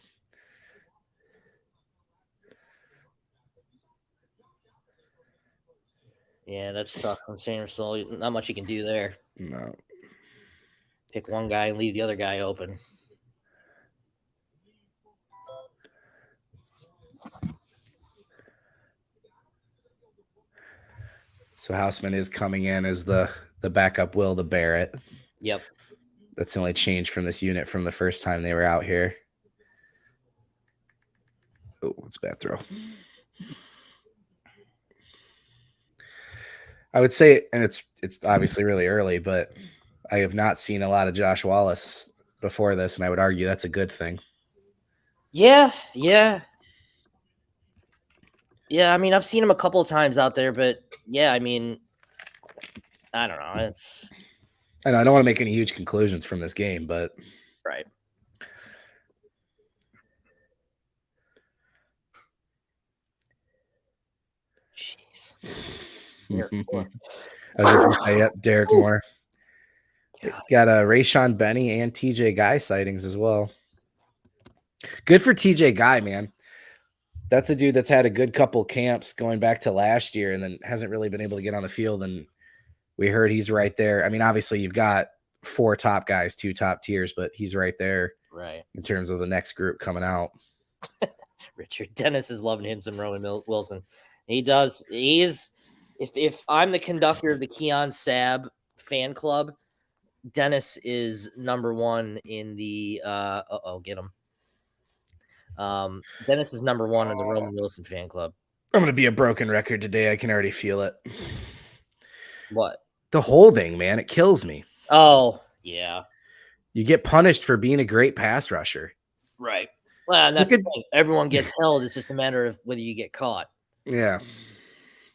Yeah, that's tough from Sanderson. Not much you can do there. No. Pick one guy and leave the other guy open. So Houseman is coming in as the backup Will the Barrett. Yep. That's the only change from this unit from the first time they were out here. Oh, it's a bad throw. I would say, and it's obviously really early, but I have not seen a lot of Josh Wallace before this, and I would argue that's a good thing. Yeah. I mean, I've seen him a couple of times out there, but yeah, I mean, I don't know. And I don't want to make any huge conclusions from this game, but right. Jeez. I was just gonna say, yep, Derek Moore. Got a Rayshon Benny and TJ Guy sightings as well. Good for TJ Guy, man. That's a dude that's had a good couple camps going back to last year and then hasn't really been able to get on the field. And we heard he's right there. I mean, obviously you've got 4 top guys, 2 top tiers, but he's right there. Right. In terms of the next group coming out. Richard Dennis is loving him some Roman Wilson. He does. He is. If I'm the conductor of the Keon Sab fan club, Dennis is number 1 in the get him. Dennis is number 1 in the Roman Wilson fan club. I'm gonna be a broken record today. I can already feel it. What? The holding, man, it kills me. Oh, yeah. You get punished for being a great pass rusher. Right. Well, and that's the thing. Everyone gets held. It's just a matter of whether you get caught. Yeah.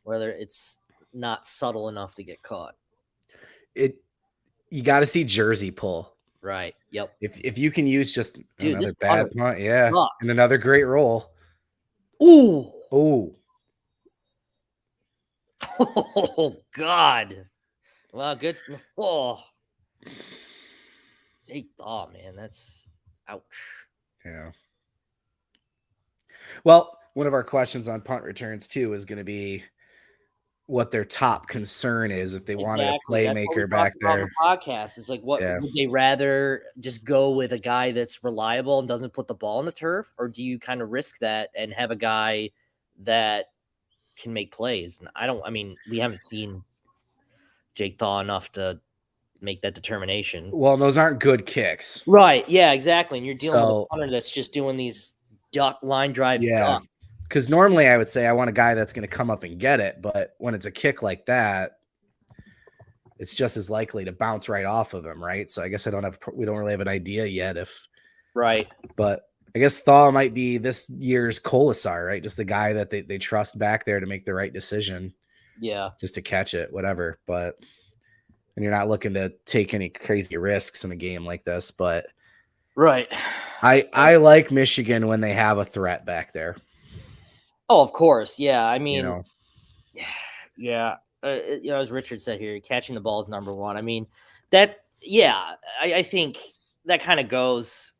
Whether it's not subtle enough to get caught. You got to see Jersey pull. Right. Yep. If you can use just Dude, another bad punt, yeah, sucks. and another great roll. Ooh. Oh, God. Well, good. Oh, man, that's ouch. Yeah. Well, one of our questions on punt returns too is going to be what their top concern is if they wanted a playmaker back there. The podcast. It's like, what would they rather just go with a guy that's reliable and doesn't put the ball on the turf, or do you kind of risk that and have a guy that can make plays? And we haven't seen Jake Thaw enough to make that determination. Well, those aren't good kicks. Right. Yeah, exactly. And you're dealing with a punter that's just doing these line drive. Yeah. Because normally I would say I want a guy that's going to come up and get it. But when it's a kick like that, it's just as likely to bounce right off of him. Right. So I guess we don't really have an idea yet if. Right. But I guess Thaw might be this year's Colasar, right? Just the guy that they trust back there to make the right decision. Yeah. Just to catch it, whatever. But, and you're not looking to take any crazy risks in a game like this. But. Right. I like Michigan when they have a threat back there. Oh, of course. Yeah. I mean, yeah. As Richard said here, catching the ball is number 1. I mean, I think that kind of goes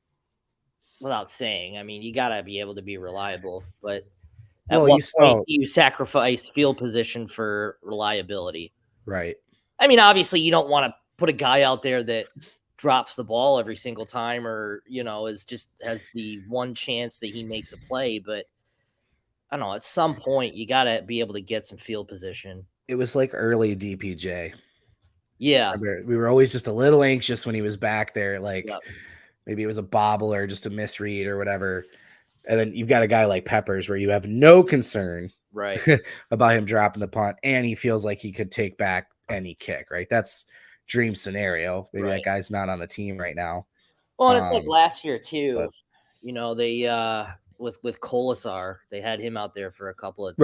without saying. I mean, you got to be able to be reliable, but at what point do you sacrifice field position for reliability? Right. I mean, obviously you don't want to put a guy out there that drops the ball every single time or, has the one chance that he makes a play, but I don't know, at some point you got to be able to get some field position. It was like early DPJ. Yeah. We were always just a little anxious when he was back there. Like maybe it was a bobble or just a misread or whatever. And then you've got a guy like Peppers where you have no concern about him dropping the punt. And he feels like he could take back any kick, right? That's dream scenario. Maybe that guy's not on the team right now. Well, and it's like last year too, they, with Colasar, they had him out there for a couple of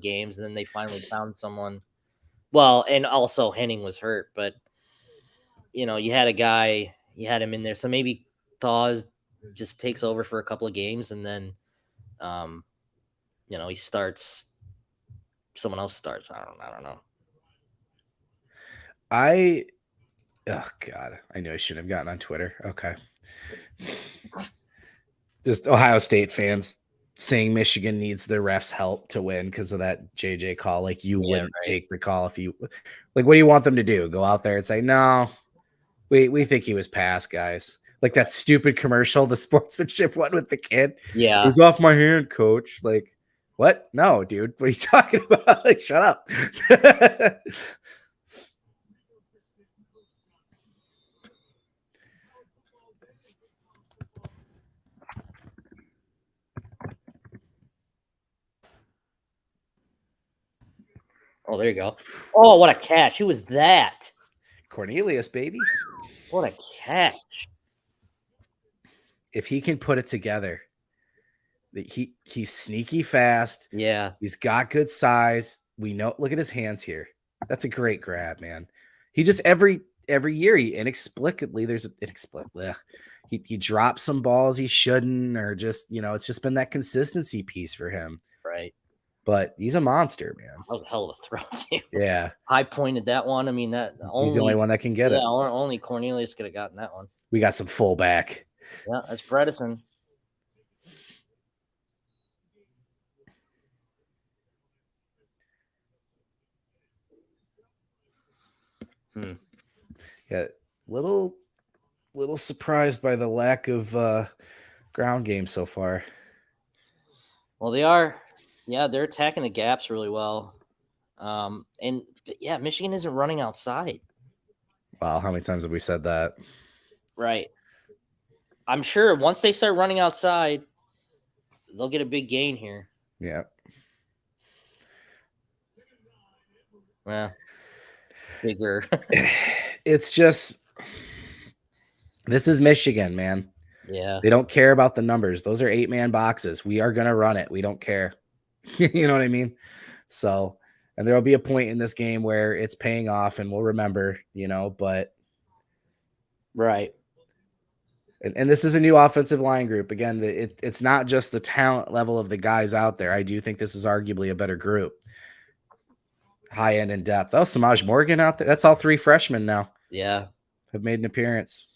games, and then they finally found someone. Well, and also Henning was hurt, but you had a guy, you had him in there, so maybe Thaw just takes over for a couple of games, and then, he starts. Someone else starts. I don't know. Oh God, I knew I shouldn't have gotten on Twitter. Okay. Just Ohio State fans saying Michigan needs the refs' help to win because of that JJ call. Like you wouldn't take the call if you like. What do you want them to do? Go out there and say, no, we think he was passed, guys. Like that stupid commercial, the sportsmanship one with the kid. Yeah. It was off my hand, coach. Like, What? No, dude. What are you talking about? Like, shut up. Oh, there you go. Oh, what a catch. Who was that? Cornelius, baby. What a catch. If he can put it together, he's sneaky fast. Yeah. He's got good size. We know, look at his hands here. That's a great grab, man. He just every year he inexplicably he drops some balls he shouldn't, or just, it's just been that consistency piece for him. Right. But he's a monster, man. That was a hell of a throw, too. Yeah. High pointed that one. I mean, He's the only one that can get it. Yeah, only Cornelius could have gotten that one. We got some fullback. Yeah, that's Bredesen. Yeah, little surprised by the lack of ground game so far. Well, they are. Yeah, they're attacking the gaps really well. And yeah, Michigan isn't running outside. Wow, how many times have we said that? Right. I'm sure once they start running outside, they'll get a big gain here. Yeah. Yeah. Bigger. It's just, this is Michigan, man. Yeah. They don't care about the numbers. Those are 8-man boxes. We are going to run it. We don't care. You know what I mean? So, and there'll be a point in this game where it's paying off and we'll remember, but. Right. And this is a new offensive line group. Again, it's not just the talent level of the guys out there. I do think this is arguably a better group. High end in depth. Oh, Samaj Morgan out there. That's all 3 freshmen now. Yeah. Have made an appearance.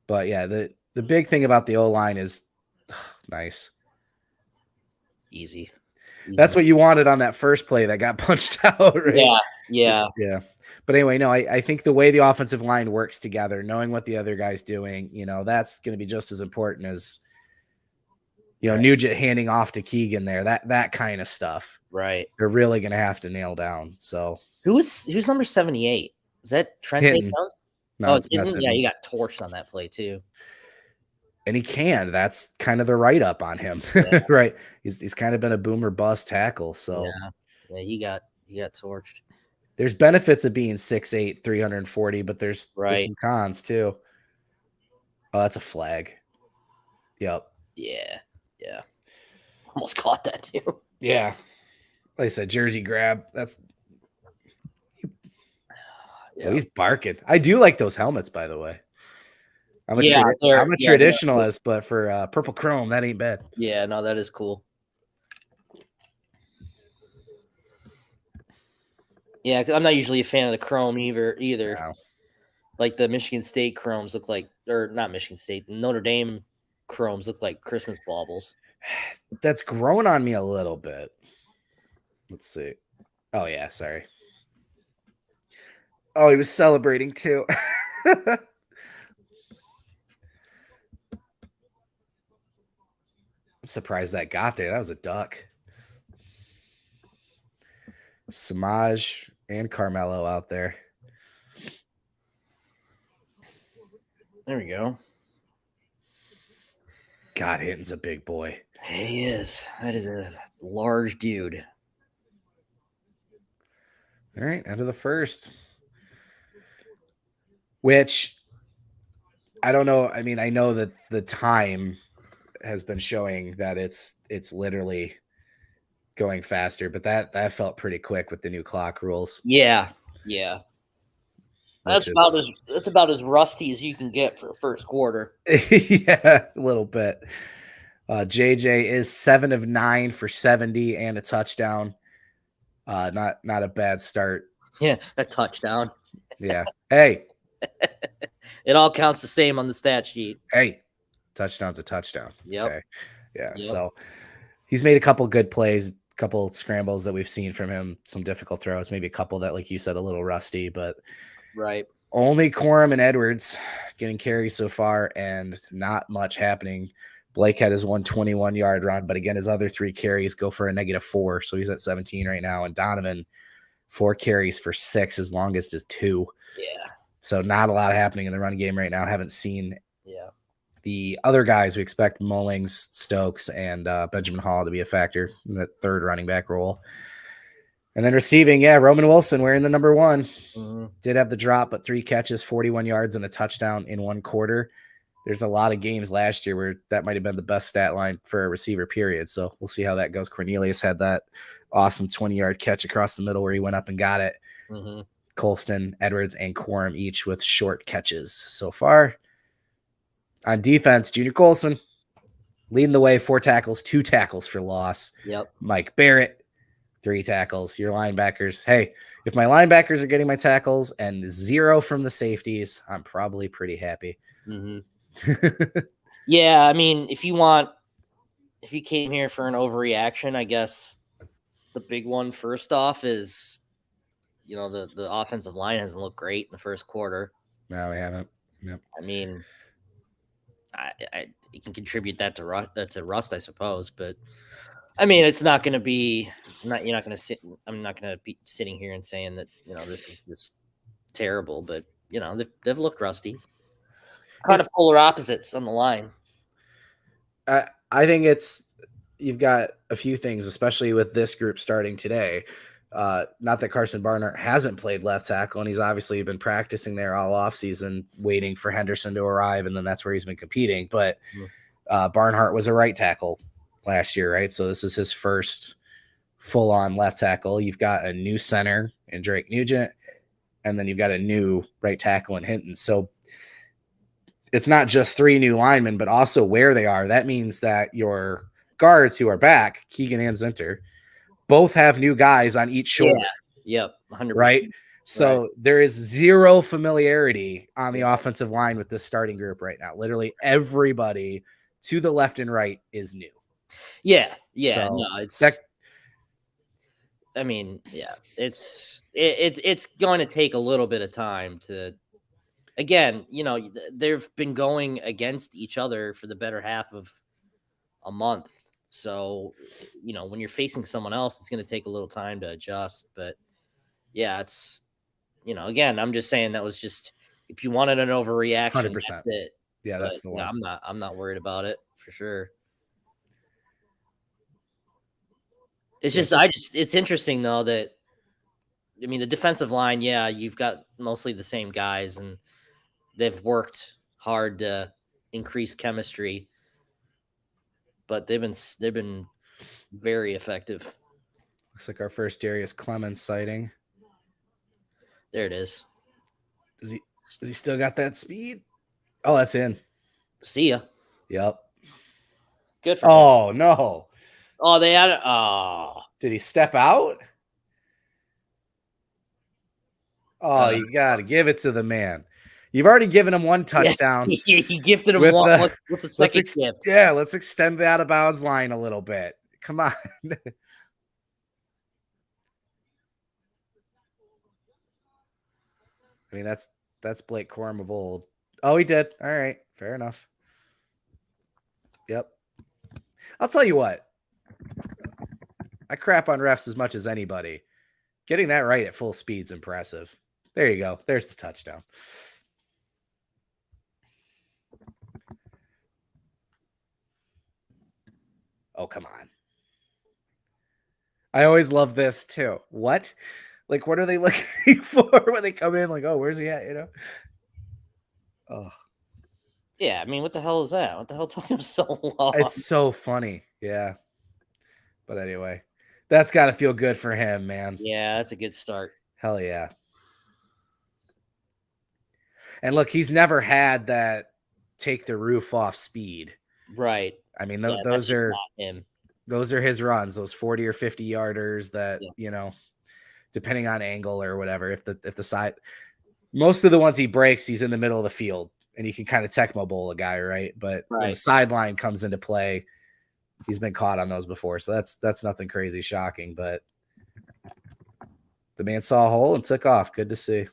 But yeah, the big thing about the O-line is nice. Easy. That's what you wanted on that first play that got punched out, right? Yeah. Yeah. Yeah. But anyway, no, I think the way the offensive line works together, knowing what the other guy's doing, that's going to be just as important as, right. Nugent handing off to Keegan there, that kind of stuff. Right. They're really going to have to nail down. So who's number 78? Was that Trent Jones? No, it's yeah, he got torched on that play too. And he can. That's kind of the write-up on him. Yeah. Right. He's kind of been a boomer bust tackle. So yeah, he got torched. There's benefits of being 6'8", 340, but there's some cons too. Oh, that's a flag. Yep. Yeah. Yeah. Almost caught that too. Yeah. Like I said, jersey grab. That's. Yeah. Oh, he's barking. I do like those helmets, by the way. I'm a traditionalist, but for purple chrome, that ain't bad. Yeah, no, that is cool. Yeah, because I'm not usually a fan of the chrome either. No. Like the Michigan State chromes look like, or not Michigan State, Notre Dame chromes look like Christmas baubles. That's grown on me a little bit. Let's see. Oh, yeah, sorry. Oh, he was celebrating too. I'm surprised that got there. That was a duck. Samaj and Carmelo out there. There we go. God, Hinton's a big boy. He is. That is a large dude. All right, end of the first. Which, I don't know. I mean, I know that the time has been showing that it's literally going faster, but that felt pretty quick with the new clock rules. Yeah. Yeah. That's about as rusty as you can get for a first quarter. Yeah, a little bit. JJ is 7 of 9 for 70 and a touchdown. Not a bad start. Yeah, a touchdown. Yeah. Hey. It all counts the same on the stat sheet. Hey, touchdown's a touchdown. Yep. Okay. Yeah. Yep. So he's made a couple good plays, a couple scrambles that we've seen from him, some difficult throws, maybe a couple that, like you said, a little rusty, but right. Only Corum and Edwards getting carries so far and not much happening Blake had his 121-yard run, but again, his other 3 carries go for a -4, so he's at 17 right now. And Donovan, 4 carries for 6, his longest is 2. Yeah. So not a lot happening in the run game right now. Haven't seen the other guys. We expect Mullings, Stokes, and Benjamin Hall to be a factor in that third running back role. And then receiving, Roman Wilson wearing the number 1. Mm-hmm. Did have the drop, but 3 catches, 41 yards, and a touchdown in 1 quarter. There's a lot of games last year where that might have been the best stat line for a receiver, period. So we'll see how that goes. Cornelius had that awesome 20-yard catch across the middle where he went up and got it. Mm-hmm. Colston, Edwards, and Quorum each with short catches so far. On defense, Junior Colson leading the way, 4 tackles, 2 tackles for loss. Yep. Mike Barrett, 3 tackles. Your linebackers, hey, if my linebackers are getting my tackles and 0 from the safeties, I'm probably pretty happy. Mm-hmm. Yeah, I mean, if you came here for an overreaction, I guess the big one first off is, the offensive line hasn't looked great in the first quarter. No, we haven't. Yep. I mean, you can contribute that to rust, I suppose, but I mean, it's not going to be. You're not going to sit. I'm not going to be sitting here and saying that this is just terrible, but they've looked rusty. Kind of polar opposites on the line. I think you've got a few things, especially with this group starting today. Not that Carson Barnhart hasn't played left tackle, and he's obviously been practicing there all offseason, waiting for Henderson to arrive, and then that's where he's been competing. But Barnhart was a right tackle last year, right? So this is his first full-on left tackle. You've got a new center in Drake Nugent, and then you've got a new right tackle in Hinton. So it's not just 3 new linemen, but also where they are. That means that your guards who are back, Keegan and Zinter, both have new guys on each shoulder. Yeah. Yep. 100%. Right. So there is 0 familiarity on the offensive line with this starting group right now. Literally everybody to the left and right is new. Yeah. Yeah. So no, it's that. I mean, yeah, it's going to take a little bit of time to. Again, they've been going against each other for the better half of a month. So, when you're facing someone else, it's going to take a little time to adjust. But yeah, it's, again, I'm just saying that was just, if you wanted an overreaction, 100%. That's it. Yeah, that's the one. I'm not worried about it for sure. It's it's interesting though that, I mean, the defensive line, you've got mostly the same guys and they've worked hard to increase chemistry, but they've been very effective. Looks like our first Darius Clemens sighting. There it is. Does he still got that speed? Oh, that's in. See ya. Yep. Good for him. No. Oh, they had it. Oh. Did he step out? Oh, you got to give it to the man. You've already given him 1 touchdown. Yeah, he gifted him one. What's the second gift? Yeah, let's extend the out of bounds line a little bit. Come on. I mean, that's Blake Corum of old. Oh, he did. All right. Fair enough. Yep. I'll tell you what. I crap on refs as much as anybody. Getting that right at full speed is impressive. There you go. There's the touchdown. Oh, come on. I always love this too. What? Like, what are they looking for when they come in? Like, oh, where's he at? Oh. Yeah, I mean, what the hell is that? What the hell took him so long? It's so funny. Yeah. But anyway, that's got to feel good for him, man. Yeah, that's a good start. Hell yeah. And look, he's never had that take the roof off speed. Right. I mean, those are him. Those are his runs, those 40 or 50 yarders that, depending on angle or whatever, if the side, most of the ones he breaks, he's in the middle of the field and you can kind of Tecmo Bowl a guy, right? But when the sideline comes into play, he's been caught on those before. So that's nothing crazy shocking, but the man saw a hole and took off. Good to see.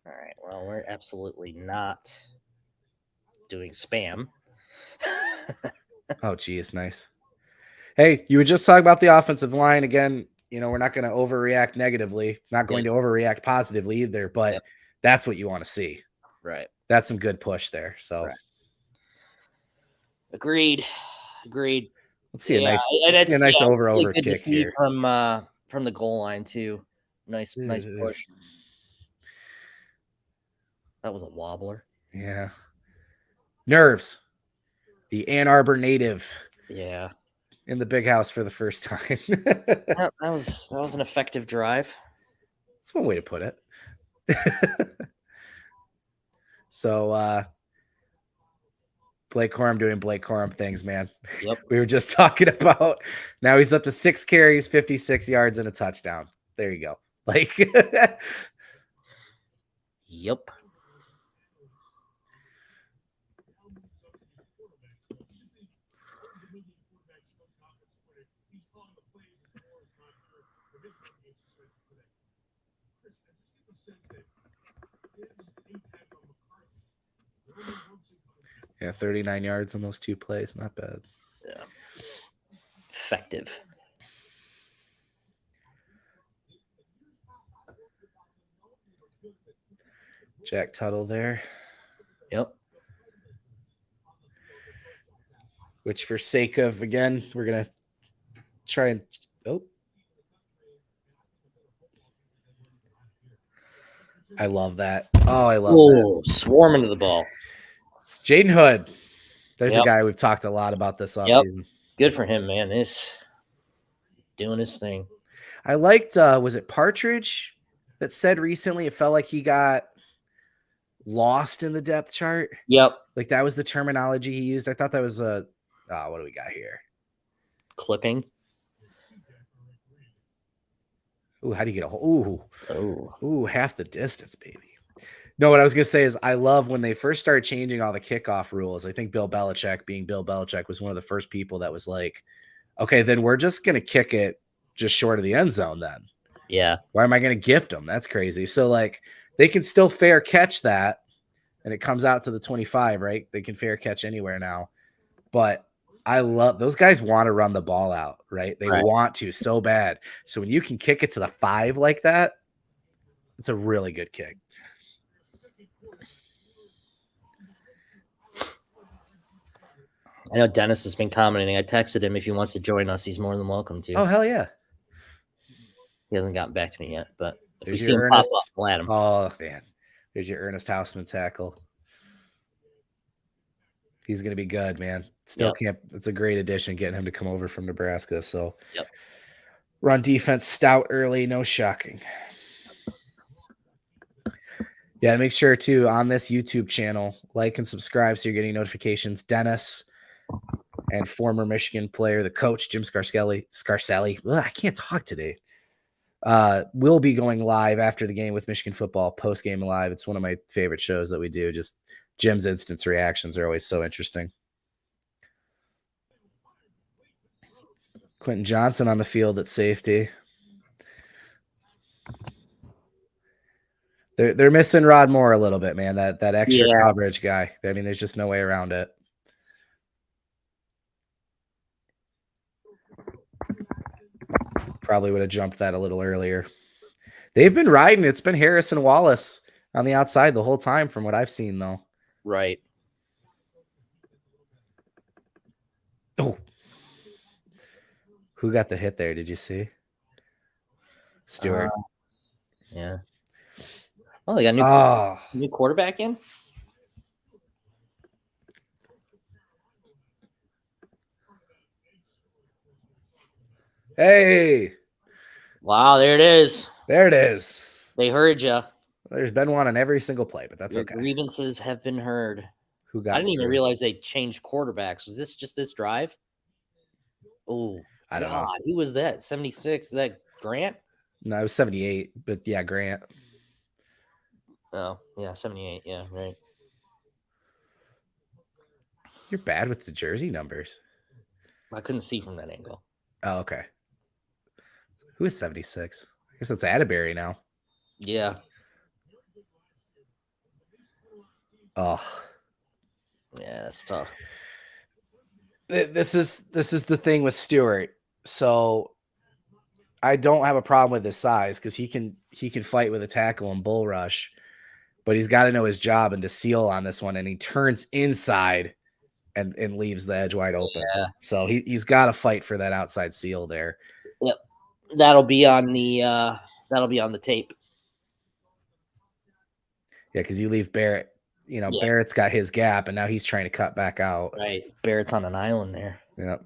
All right. Well, we're absolutely not doing spam. Oh, geez, nice. Hey, you were just talking about the offensive line again. You know, we're not going to overreact negatively, not going to overreact positively either, but that's what you want to see. Right. That's some good push there. So, Agreed. let's see a Yeah, nice, and it's over really good to kick see here from the goal line too. Nice push. That was a wobbler. Yeah. Nerves. The Ann Arbor native. Yeah. In the big house for the first time. that was an effective drive. That's one way to put it. So Blake Corum doing Blake Corum things, man. Yep. We were just talking about now he's up to 6 carries, 56 yards, and a touchdown. There you go. Like Yep. Yeah, 39 yards on those 2 plays. Not bad. Yeah. Effective. Jack Tuttle there. Yep. Which for sake of, again, we're going to try and I love that. Oh, I love that. Swarming to the ball. Jaden Hood. There's a guy we've talked a lot about this offseason. Good for him, man. This doing his thing. I liked, was it Partridge that said recently it felt like he got lost in the depth chart? Yep. Like that was the terminology he used. I thought that was what do we got here? Clipping. Ooh, how do you get a hold? Ooh, half the distance, baby. No, what I was going to say is I love when they first started changing all the kickoff rules. I think Bill Belichick, being Bill Belichick, was one of the first people that was like, okay, then we're just going to kick it just short of the end zone then. Yeah. Why am I going to gift them? That's crazy. So, like, they can still fair catch that, and it comes out to the 25, right? They can fair catch anywhere now. But I love those guys want to run the ball out, right? They want to so bad. So when you can kick it to the 5 like that, it's a really good kick. I know Dennis has been commenting. I texted him if he wants to join us. He's more than welcome to. Oh, hell yeah. He hasn't gotten back to me yet, but if There's we see him Ernest. pop up, we'll add him. Oh, man. There's your Ernest Hausman tackle. He's going to be good, man. Still can't. It's a great addition getting him to come over from Nebraska. So run defense stout early. No shocking. Yeah, make sure to on this YouTube channel, like and subscribe so you're getting notifications. Dennis and former Michigan player, the coach, Jim Scarcelli. Ugh, I can't talk today. Will be going live after the game with Michigan football, post-game live. It's one of my favorite shows that we do. Just Jim's instant reactions are always so interesting. Quentin Johnson on the field at safety. They're missing Rod Moore a little bit, man. That extra coverage guy. I mean, there's just no way around it. Probably would have jumped that a little earlier. They've been riding. It's been Harrison Wallace on the outside the whole time from what I've seen, though. Right. Oh. Who got the hit there? Did you see? Stewart. Yeah. Oh, they got a new quarterback in? Hey. Wow, there it is. There it is. They heard you. There's been one on every single play, but that's okay. Grievances have been heard. Who got I didn't even realize they changed quarterbacks. Was this just this drive? Oh, I don't know. Who was that? 76? Is that Grant? No, it was 78, but yeah, Grant. Oh, yeah, 78. Yeah, right. You're bad with the jersey numbers. I couldn't see from that angle. Oh, okay. Who is 76? I guess it's Atterbury now. Yeah. Oh. Yeah, that's tough. This is the thing with Stewart. So I don't have a problem with his size because he can fight with a tackle and bull rush, but he's got to know his job and to seal on this one. And he turns inside and leaves the edge wide open. Yeah. So he's got to fight for that outside seal there. Yep. That'll be on the tape. Yeah, because you leave Barrett. Barrett's got his gap, and now he's trying to cut back out. Right. Barrett's on an island there. Yep.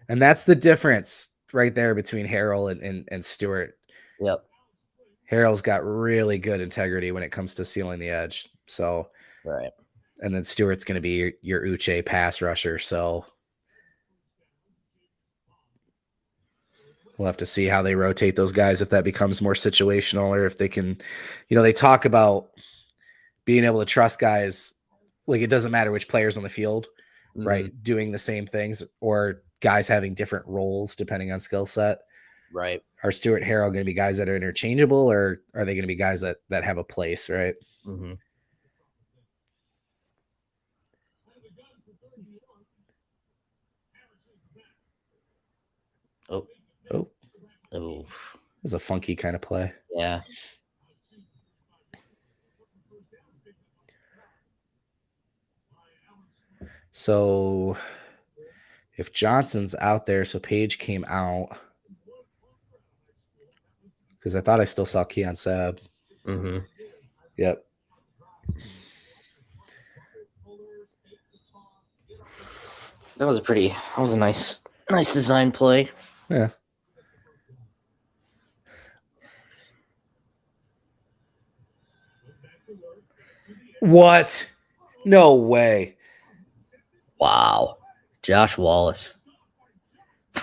And that's the difference right there between Harrell and Stewart. Yep. Harrell's got really good integrity when it comes to sealing the edge. So, right. And then Stewart's going to be your Uche pass rusher. So we'll have to see how they rotate those guys, if that becomes more situational or if they can, they talk about being able to trust guys. Like, it doesn't matter which player's on the field, right? Doing the same things, or guys having different roles depending on skill set. Right. Are Stewart, Harrell going to be guys that are interchangeable, or are they going to be guys that have a place, right? Mm-hmm. Oh. It's a funky kind of play. Yeah. So if Johnson's out there, so Page came out, because I thought I still saw Keon Sabb. Mm-hmm. Yep. That was a nice design play. Yeah. What? No way. Wow. Josh Wallace.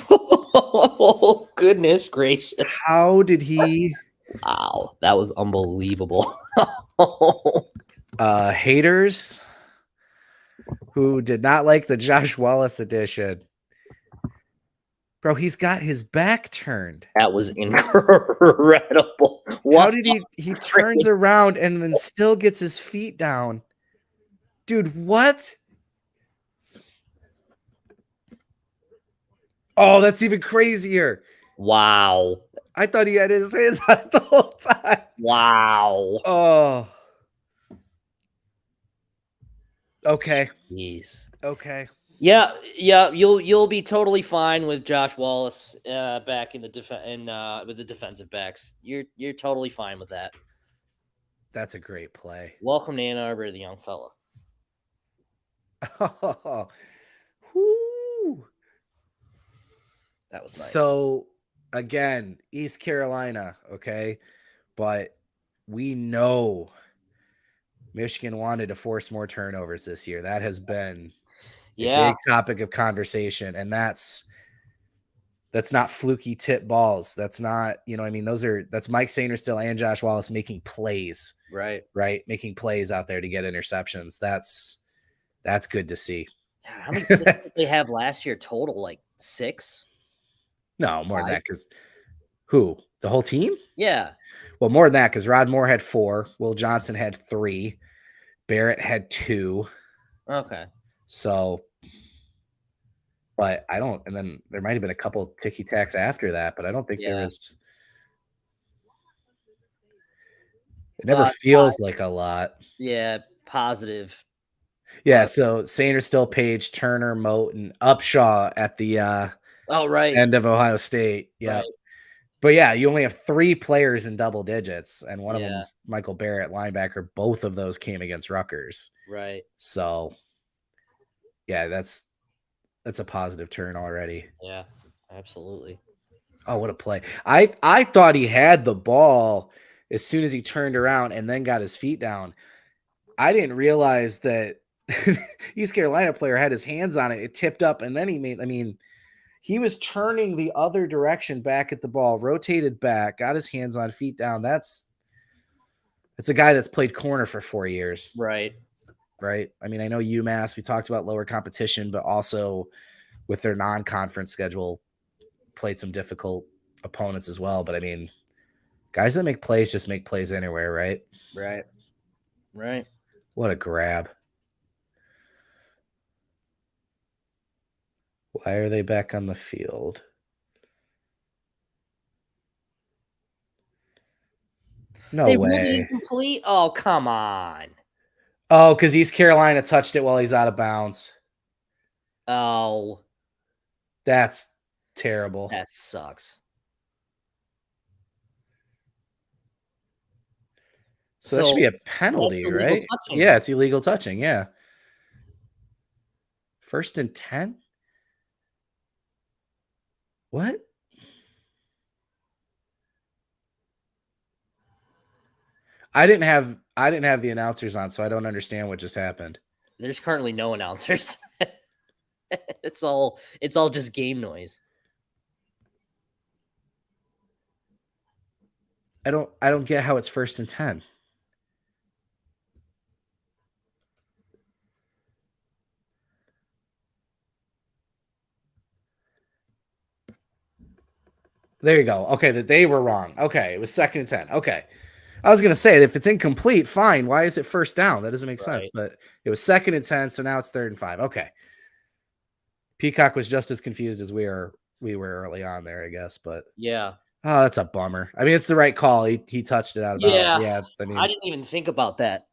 Oh, goodness gracious. How did he? Wow. That was unbelievable. Haters who did not like the Josh Wallace edition. Bro, he's got his back turned. That was incredible. How did he turns around and then still gets his feet down? Dude, what? Oh, that's even crazier. Wow. I thought he had his hands out the whole time. Wow. Oh. Okay. Jeez. Okay. Yeah. You'll be totally fine with Josh Wallace back in the with the defensive backs. You're totally fine with that. That's a great play. Welcome to Ann Arbor, the young fella. Oh. Whoo. That was nice. So again, East Carolina, okay, but we know Michigan wanted to force more turnovers this year. That has been a big topic of conversation, and that's not fluky tip balls. That's not, that's Mike Sainristil and Josh Wallace making plays. Right. Making plays out there to get interceptions. That's good to see. How many did they have last year total? Like 6? No, more than that, because who? The whole team? Yeah. Well, more than that, because Rod Moore had 4, Will Johnson had 3, Barrett had 2. Okay. So, but I don't, and then there might have been a couple ticky tacks after that, but I don't think there was. It never feels like a lot. Yeah, positive. Yeah, so Sainristil, Page, Turner, Moat, and Upshaw at the end of Ohio State. Yeah. Right. But yeah, you only have 3 players in double digits, and one of them's Michael Barrett, linebacker. Both of those came against Rutgers. Right. So yeah, that's a positive turn already. Yeah, absolutely. Oh, what a play. I thought he had the ball as soon as he turned around and then got his feet down. I didn't realize that East Carolina player had his hands on it. It tipped up, and then he was turning the other direction back at the ball, rotated back, got his hands on, feet down. That's a guy that's played corner for 4 years. Right. Right. I mean, I know UMass, we talked about lower competition, but also with their non-conference schedule, played some difficult opponents as well. But I mean, guys that make plays just make plays anywhere, right? Right. Right. What a grab. Why are they back on the field? No They ruled it way. incomplete? Oh, come on. Oh, because East Carolina touched it while he's out of bounds. Oh, That's terrible. that sucks. So that should be a That's penalty, illegal right? touching. Yeah, it's illegal touching. Yeah. 1st and 10? What? I didn't have the announcers on, so I don't understand what just happened. There's currently no announcers. It's all just game noise. I don't get how it's 1st and 10. There you go. Okay, that they were wrong. Okay, it was 2nd and 10. Okay. I was going to say, if it's incomplete, fine. Why is it 1st down? That doesn't make sense. But it was 2nd and 10, so now it's 3rd and 5. Okay. Peacock was just as confused as we were early on there, I guess. But yeah. Oh, that's a bummer. I mean, it's the right call. He touched it out of bounds. Yeah, I mean, I didn't even think about that.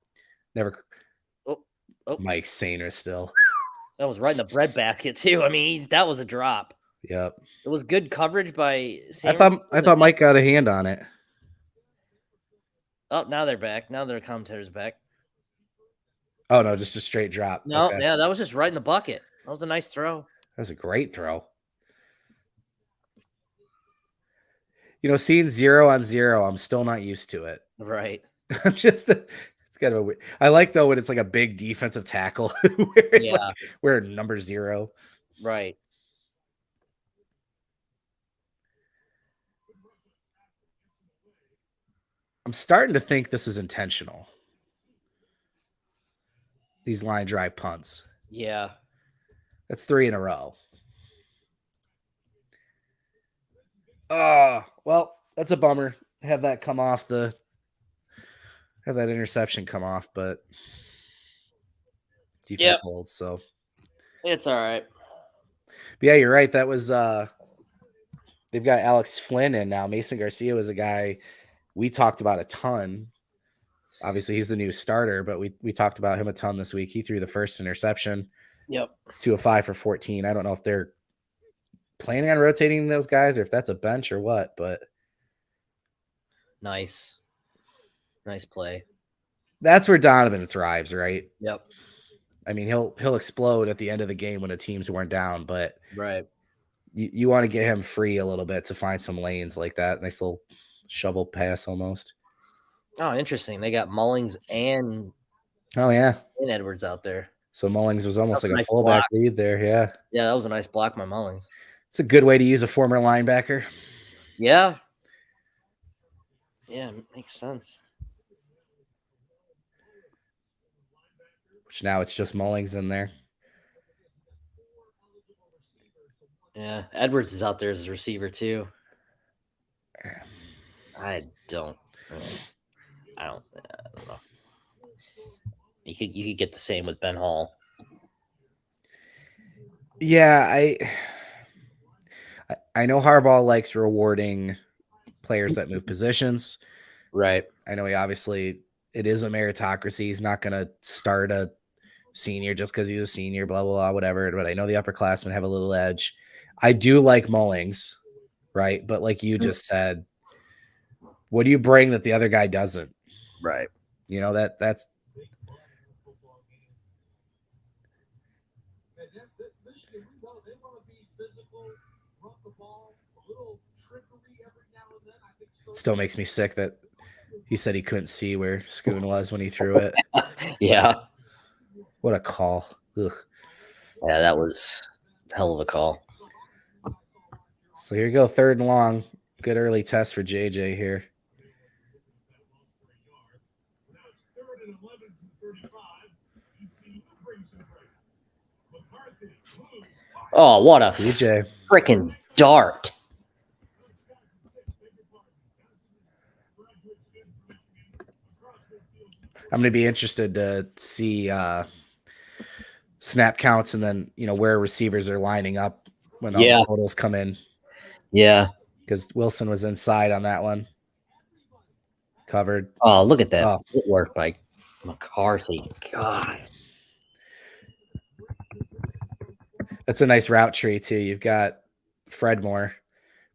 Never. Oh. Mike Sainer still. That was right in the breadbasket too. I mean, that was a drop. Yep. It was good coverage by Sainer. I thought Mike got a hand on it. Oh, now they're back. Now their commentator's back. Oh no, just a straight drop. No, okay. Yeah, that was just right in the bucket. That was a nice throw. That was a great throw. You know, seeing 0 on 0, I'm still not used to it. Right. I'm just it's kind of a weird. I like though when it's like a big defensive tackle where number 0. Right. I'm starting to think this is intentional. These line drive punts. Yeah. That's 3 in a row. Oh, well, that's a bummer. Have that interception come off, but defense holds, so it's all right. But yeah, you're right. That was they've got Alex Flynn in now. Mason Garcia was a guy we talked about a ton. Obviously, he's the new starter, but we talked about him a ton this week. He threw the first interception. Yep. 2 of 5 for 14. I don't know if they're planning on rotating those guys or if that's a bench or what, but nice play. That's where Donovan thrives, right? Yep. I mean, he'll explode at the end of the game when a team's worn down, but right. You want to get him free a little bit to find some lanes like that. Nice little shovel pass almost. Oh, interesting. They got Mullings and Edwards out there. So Mullings was almost like a fullback lead there. Yeah. Yeah, that was a nice block by Mullings. It's a good way to use a former linebacker. Yeah. Yeah, makes sense. Which now it's just Mullings in there. Yeah, Edwards is out there as a receiver too. I don't know. You could get the same with Ben Hall. Yeah, I know Harbaugh likes rewarding players that move positions. Right. I know it is a meritocracy. He's not going to start a senior just because he's a senior, blah, blah, blah, whatever. But I know the upperclassmen have a little edge. I do like Mullings, right? But like you just said, what do you bring that the other guy doesn't? Right. You know, that's still makes me sick that he said he couldn't see where Schoon was when he threw it. Yeah. What a call. Ugh. Yeah, that was a hell of a call. So here you go, 3rd and long. Good early test for JJ here. Oh, what a DJ freaking dart. I'm going to be interested to see snap counts and then, where receivers are lining up when all the totals come in. Yeah. Because Wilson was inside on that one. Covered. Oh, look at that footwork by McCarthy. God. That's a nice route tree, too. You've got Fredmore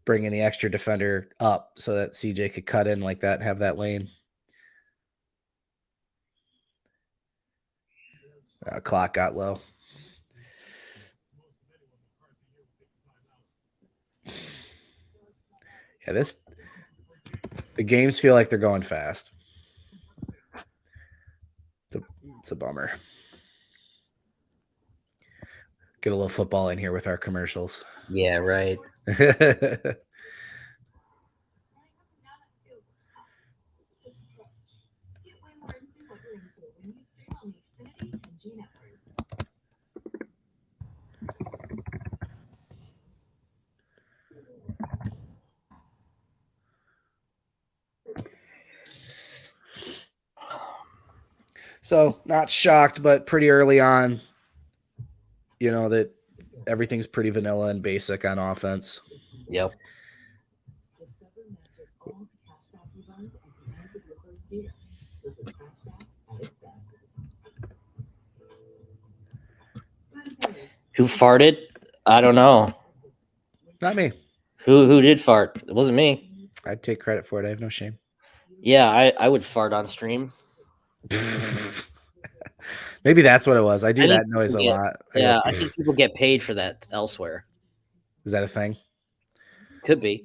bringing the extra defender up so that CJ could cut in like that and have that lane. Clock got low. Yeah, the games feel like they're going fast. It's a bummer. Get a little football in here with our commercials. Yeah, right. So not shocked, but pretty early on, that everything's pretty vanilla and basic on offense. Yep. Who farted? I don't know. Not me. Who did fart? It wasn't me. I'd take credit for it. I have no shame. Yeah, I would fart on stream. Maybe that's what it was. I do that noise a lot. Yeah, I think people get paid for that elsewhere. Is that a thing? Could be.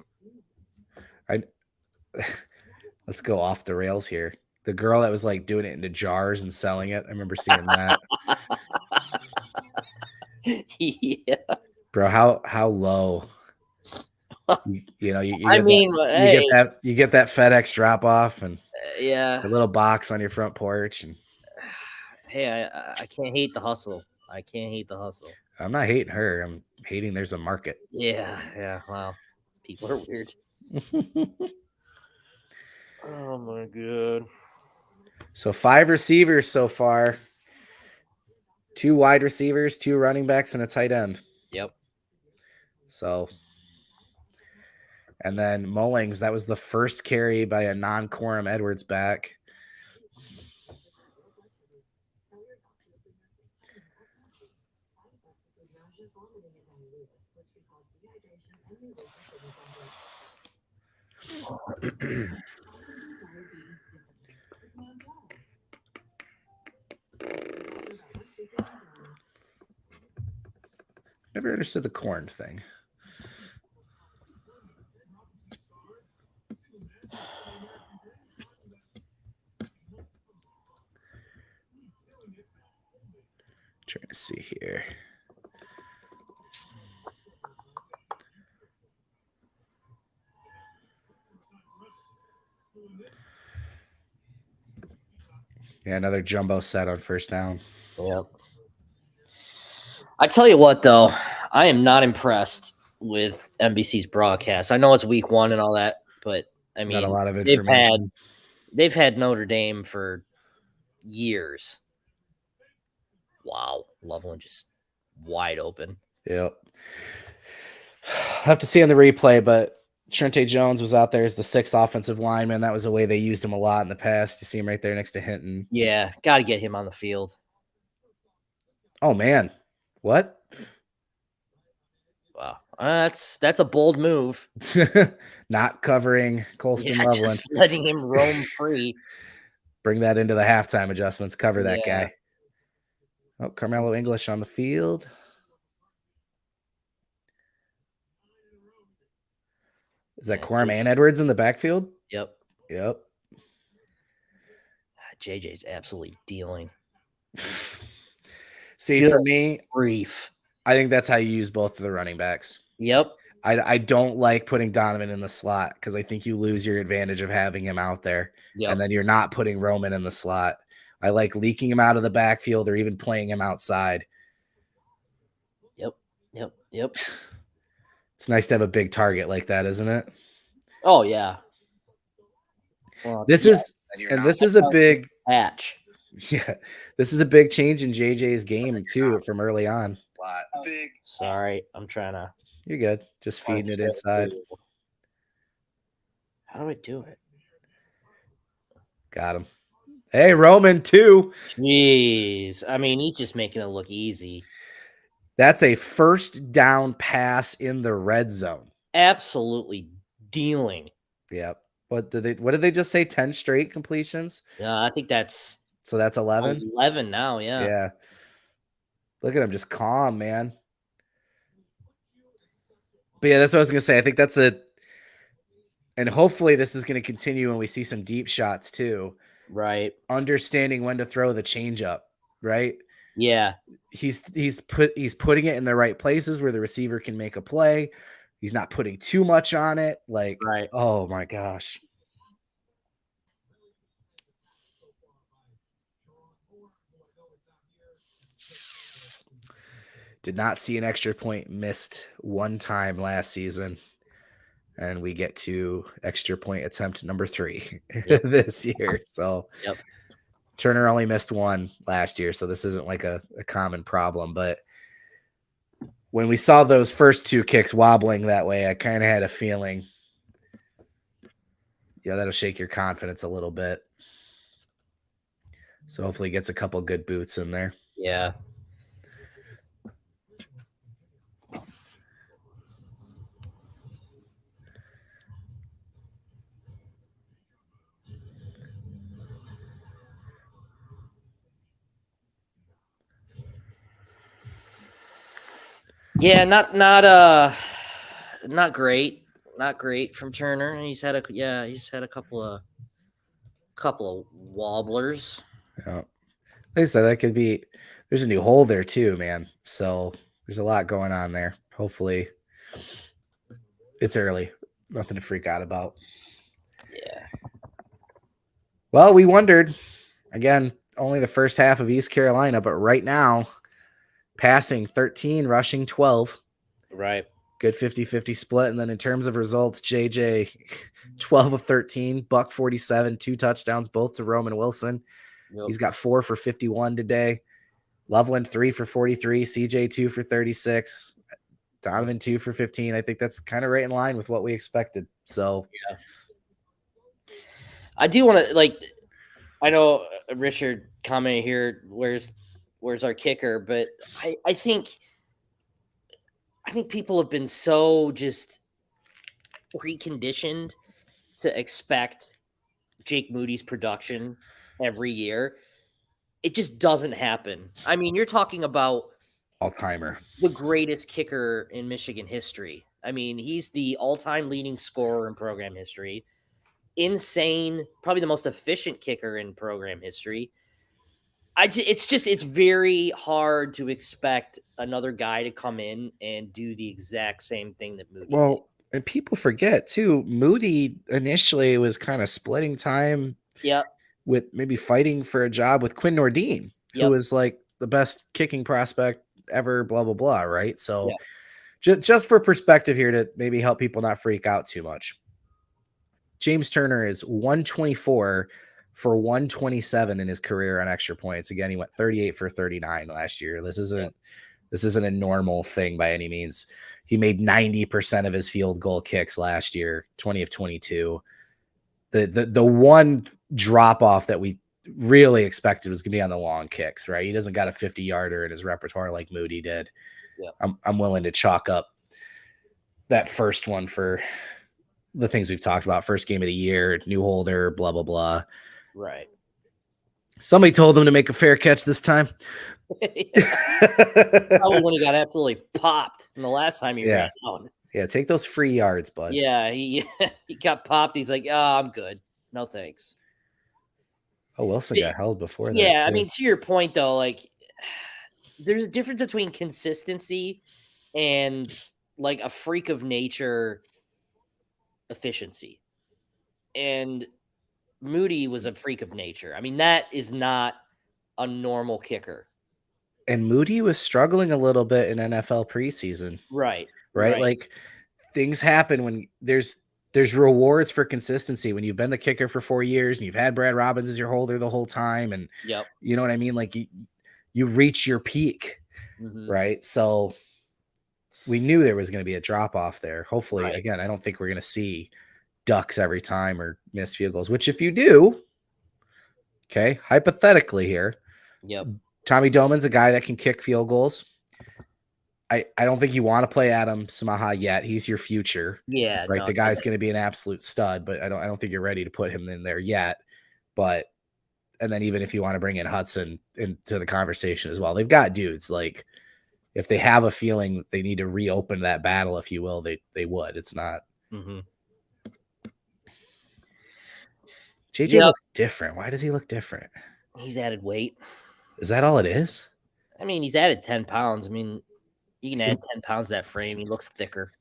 Let's go off the rails here. The girl that was like doing it into jars and selling it. I remember seeing that. Yeah. Bro, how low? You get that FedEx drop off and yeah, a little box on your front porch and hey, I can't hate the hustle. I'm not hating her. I'm hating there's a market. Yeah. Wow. People are weird. Oh my god. So 5 receivers so far. 2 wide receivers, 2 running backs, and a tight end. Yep. So, and then Mullings, that was the first carry by a non-quorum Edwards back. Never understood the corn thing. Trying to see here. Yeah, another jumbo set on first down. Yep. I tell you what, though, I am not impressed with NBC's broadcast. I know it's week 1 and all that, but I mean, not a lot of information. They've had Notre Dame for years. Wow, Loveland just wide open. Yep. Have to see on the replay, but Trente Jones was out there as the 6th offensive lineman. That was the way they used him a lot in the past. You see him right there next to Hinton. Yeah, got to get him on the field. Oh man, what? Wow, that's a bold move. Not covering Colston Loveland, just letting him roam free. Bring that into the halftime adjustments. Cover that guy. Oh, Carmelo English on the field. Is that Quorum and Edwards in the backfield? Yep. JJ's absolutely dealing. See, for me, brief. I think that's how you use both of the running backs. Yep. I don't like putting Donovan in the slot because I think you lose your advantage of having him out there. Yep. And then you're not putting Roman in the slot. I like leaking him out of the backfield or even playing him outside. Yep. It's nice to have a big target like that, isn't it? Oh, yeah. Well, this is a big patch. Yeah, this is a big change in JJ's game too from early on. Sorry, I'm trying to You're good. Just feeding it inside. How do I do it? Got him. Hey, Roman, 2. Jeez. I mean, he's just making it look easy. That's a first down pass in the red zone. Absolutely dealing. Yep. What did they just say? 10 straight completions? Yeah, I think that's 11? 11 now, yeah. Yeah. Look at him, just calm, man. But yeah, that's what I was gonna say. I think that's and hopefully this is gonna continue when we see some deep shots too. Right. Understanding when to throw the changeup, right? Yeah. He's putting it in the right places where the receiver can make a play. He's not putting too much on it. Like, right. Oh my gosh. Did not see an extra point missed one time last season. And we get to extra point attempt number 3 this year. So Yep. Turner only missed one last year. So this isn't like a common problem. But when we saw those first 2 kicks wobbling that way, I kind of had a feeling, that'll shake your confidence a little bit. So hopefully he gets a couple good boots in there. Yeah. Yeah, not great. Not great from Turner. He's had a couple of wobblers. Yeah. Like I said, that could be, there's a new hole there too, man. So there's a lot going on there. Hopefully it's early. Nothing to freak out about. Yeah. Well, we wondered, again, only the first half of East Carolina, but right now, passing 13, rushing 12. Right. Good 50-50 split. And then in terms of results, JJ 12 of 13, buck 47, 2 touchdowns, both to Roman Wilson. Yep. He's got 4 for 51 today. Loveland 3 for 43, CJ 2 for 36, Donovan 2 for 15. I think that's kind of right in line with what we expected. So yeah. I do want to, I know Richard commented here, where's our kicker, but I think people have been so just preconditioned to expect Jake Moody's production every year. It just doesn't happen. I mean, you're talking about all-timer, the greatest kicker in Michigan history. I mean, he's the all-time leading scorer in program history. Insane, probably the most efficient kicker in program history. It's very hard to expect another guy to come in and do the exact same thing that Moody did. And people forget too, Moody initially was kind of splitting time with maybe fighting for a job with Quinn Nordine, who was like the best kicking prospect ever, blah, blah, blah, right? So just for perspective here to maybe help people not freak out too much. James Turner is 124 for 127 in his career on extra points. Again, he went 38 for 39 last year. This isn't a normal thing by any means. He made 90% of his field goal kicks last year, 20 of 22. The one drop off that we really expected was going to be on the long kicks, right? He doesn't got a 50-yarder in his repertoire like Moody did. Yeah. I'm willing to chalk up that first one for the things we've talked about. First game of the year, new holder, blah, blah, blah. Right. Somebody told him to make a fair catch this time. Probably when he got absolutely popped in the last time he ran down. Yeah, take those free yards, bud. Yeah, he got popped. He's like, oh, I'm good. No thanks. Oh, Wilson got held before that. Yeah, I mean, to your point, though, like, there's a difference between consistency and, like, a freak of nature efficiency. And Moody was a freak of nature. I mean, that is not a normal kicker. And Moody was struggling a little bit in NFL preseason. Right. Like, things happen when there's rewards for consistency when you've been the kicker for 4 years and you've had Brad Robbins as your holder the whole time. And you know what I mean? Like you reach your peak, right? So we knew there was going to be a drop off there. Hopefully, Right. again, I don't think we're going to see ducks every time or missed field goals, which if you do, okay, hypothetically here, Yep. Tommy Doman's a guy that can kick field goals. I don't think you want to play Adam Samaha yet. He's your future. Yeah. Right. No, The guy's going to be an absolute stud, but I don't think you're ready to put him in there yet. But and then even if you want to bring in Hudson into the conversation as well, they've got dudes. Like if they have a feeling they need to reopen that battle, if you will, they would. It's not. Mm-hmm. JJ looks different. Why does he look different? He's added weight. Is that all it is? I mean, he's added 10 pounds. I mean, you can add 10 pounds to that frame. He looks thicker.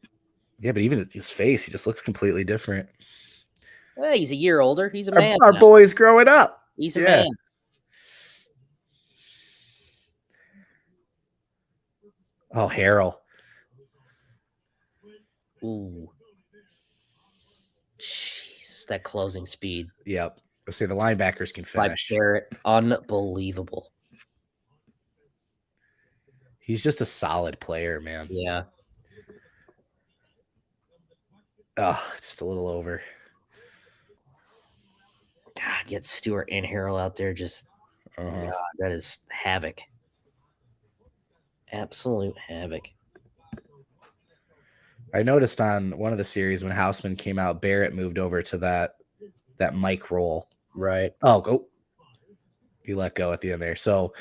Yeah, but even his face, he just looks completely different. Hey, he's a year older. He's a man. Our boy's growing up. He's a man. Oh, Harrell. Ooh. Jesus, that closing speed. Yep. Let's say the linebackers can finish. Barrett, unbelievable. He's just a solid player, man. Yeah. Oh, just a little over. God, get Stewart and Harrell out there. Just God, that is havoc. Absolute havoc. I noticed on one of the series when Houseman came out, Barrett moved over to that Mike role. Right. Oh, go. He let go at the end there. So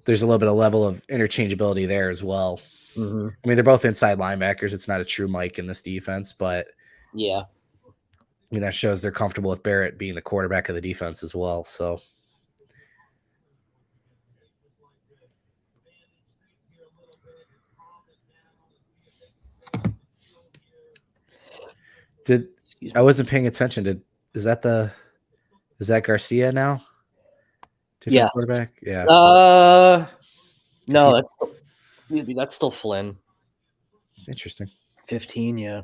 there's a little bit of level of interchangeability there as well. Mm-hmm. I mean, they're both inside linebackers. It's not a true Mike in this defense, but yeah. I mean, that shows they're comfortable with Barrett being the quarterback of the defense as well. So I wasn't paying attention. Is that Garcia now? Yeah. Quarterback? Yeah. No, that's still Flynn. It's interesting. 15, yeah.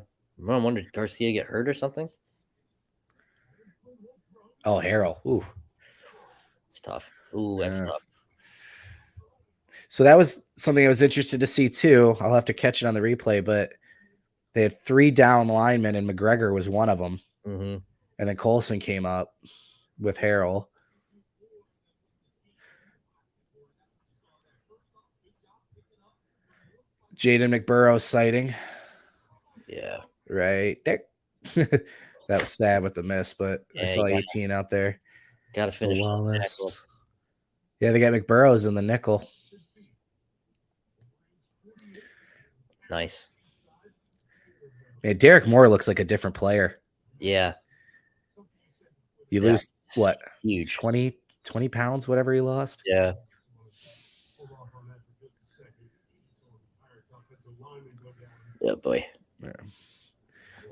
I wonder, did Garcia get hurt or something? Oh, Harrell. Ooh. It's tough. Ooh, that's tough. So that was something I was interested to see too. I'll have to catch it on the replay, but they had 3 down linemen and McGregor was one of them. Mm-hmm. And then Colson came up with Harrell. Jaden McBurrow sighting. Yeah. Right there. That was sad with the miss, but I saw 18 out there. Got to finish. Yeah, they got McBurrows in the nickel. Nice. Man, Derek Moore looks like a different player. Yeah. You lose what? Huge. 20 pounds, whatever he lost. Yeah. Yeah, boy. Yeah.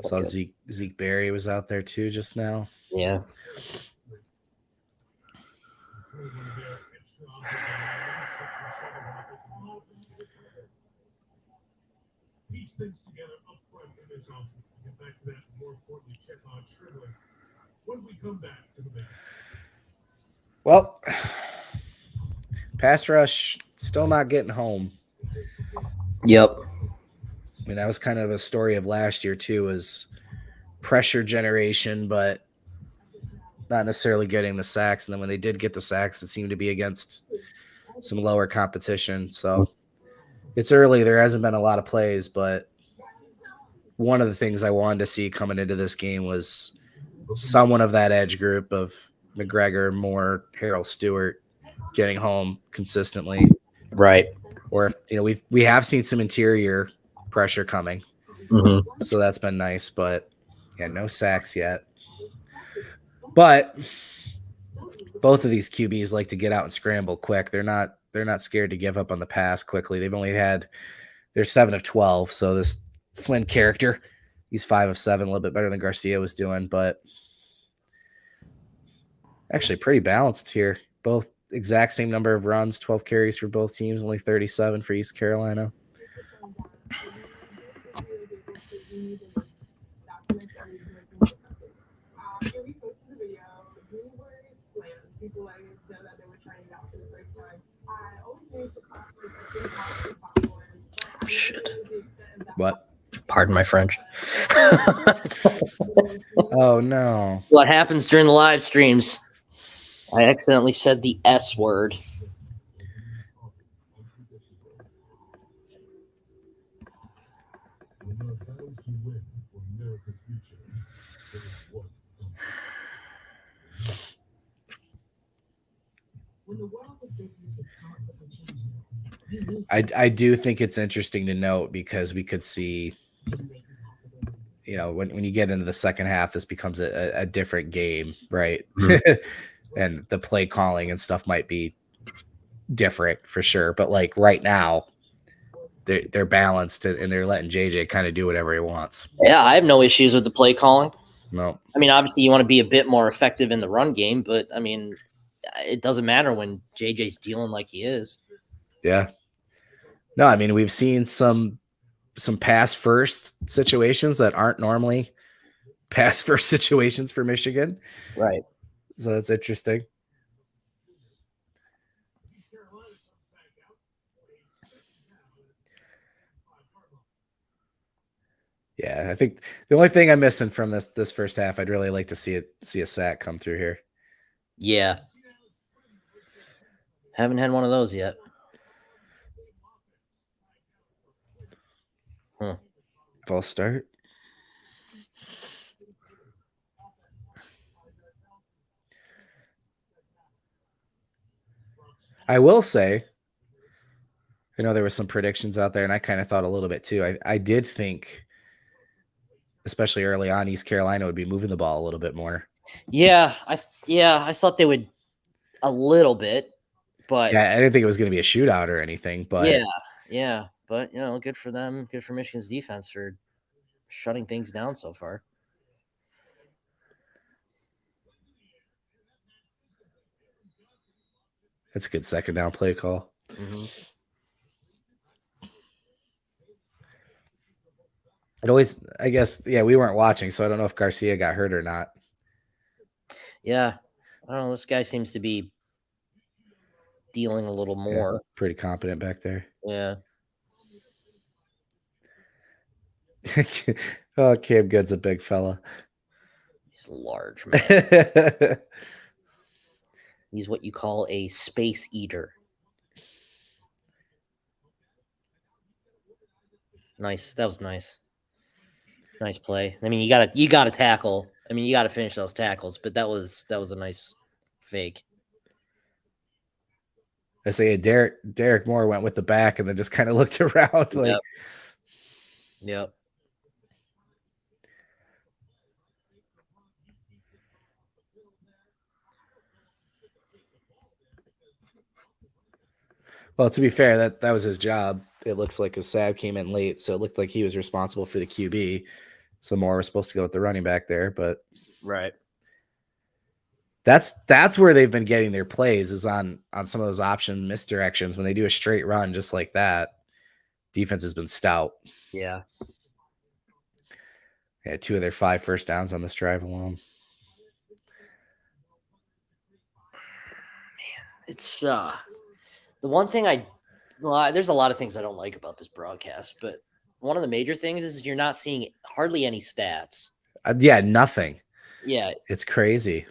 Saw Zeke Berry was out there too just now. Yeah. Piece things together up front in this offseason. Get back to that, more importantly, check on Trevor when we come back to the bench. Well, pass rush still not getting home. Yep. I mean, that was kind of a story of last year too, was pressure generation, but not necessarily getting the sacks. And then when they did get the sacks, it seemed to be against some lower competition. So it's early. There hasn't been a lot of plays, but one of the things I wanted to see coming into this game was someone of that edge group of McGregor, Moore, Harrell, Stewart getting home consistently. Right. Or if, we have seen some interior pressure coming. Mm-hmm. So that's been nice, but yeah, no sacks yet. But both of these QBs like to get out and scramble quick. They're not scared to give up on the pass quickly. They've only they're 7 of 12. So this Flynn character, he's 5 of 7, a little bit better than Garcia was doing, but actually pretty balanced here. Both exact same number of runs, 12 carries for both teams, only 37 for East Carolina. shit. What? Pardon my French. Oh no. What happens during the live streams? I accidentally said the S word. When there are battles to win for America's future, there is one comfort. When the world of business is constantly changing, you need I do think it's interesting to note because we could see, you know, when you get into the second half, this becomes a different game, right? And the play calling and stuff might be different for sure. But like right now, they're balanced and they're letting JJ kind of do whatever he wants. Yeah, I have no issues with the play calling. No. I mean, obviously, you want to be a bit more effective in the run game, but I mean, it doesn't matter when JJ's dealing like he is. Yeah. No, I mean, we've seen some pass first situations that aren't normally pass first situations for Michigan. Right. So that's interesting. Yeah, I think the only thing I'm missing from this first half, I'd really like to see a sack come through here. Yeah. Haven't had one of those yet. False start. I will say, I know there were some predictions out there, and I kind of thought a little bit too. I did think, especially early on, East Carolina would be moving the ball a little bit more. Yeah, I thought they would a little bit, but yeah, I didn't think it was going to be a shootout or anything. But yeah, but you know, good for them, good for Michigan's defense for shutting things down so far. That's a good second down play call. Mm-hmm. It always, I guess, yeah, we weren't watching, so I don't know if Garcia got hurt or not. Yeah, I don't know. This guy seems to be dealing a little more. Yeah, pretty competent back there. Yeah. Oh, Cam Good's a big fella. He's large, man. He's what you call a space eater. Nice. That was nice. Nice play. I mean, you gotta tackle. I mean, you gotta finish those tackles, but that was a nice fake. I say Derek Moore went with the back and then just kind of looked around like. Yep. Well, to be fair, that was his job. It looks like Sab came in late, so it looked like he was responsible for the QB. So Moore was supposed to go with the running back there, but right. That's where they've been getting their plays is on some of those option misdirections when they do a straight run just like that. Defense has been stout. Yeah. Yeah, 2 of their 5 first downs on this drive alone. Man, it's the one thing there's a lot of things I don't like about this broadcast, but one of the major things is you're not seeing hardly any stats. Yeah, nothing. Yeah. It's crazy.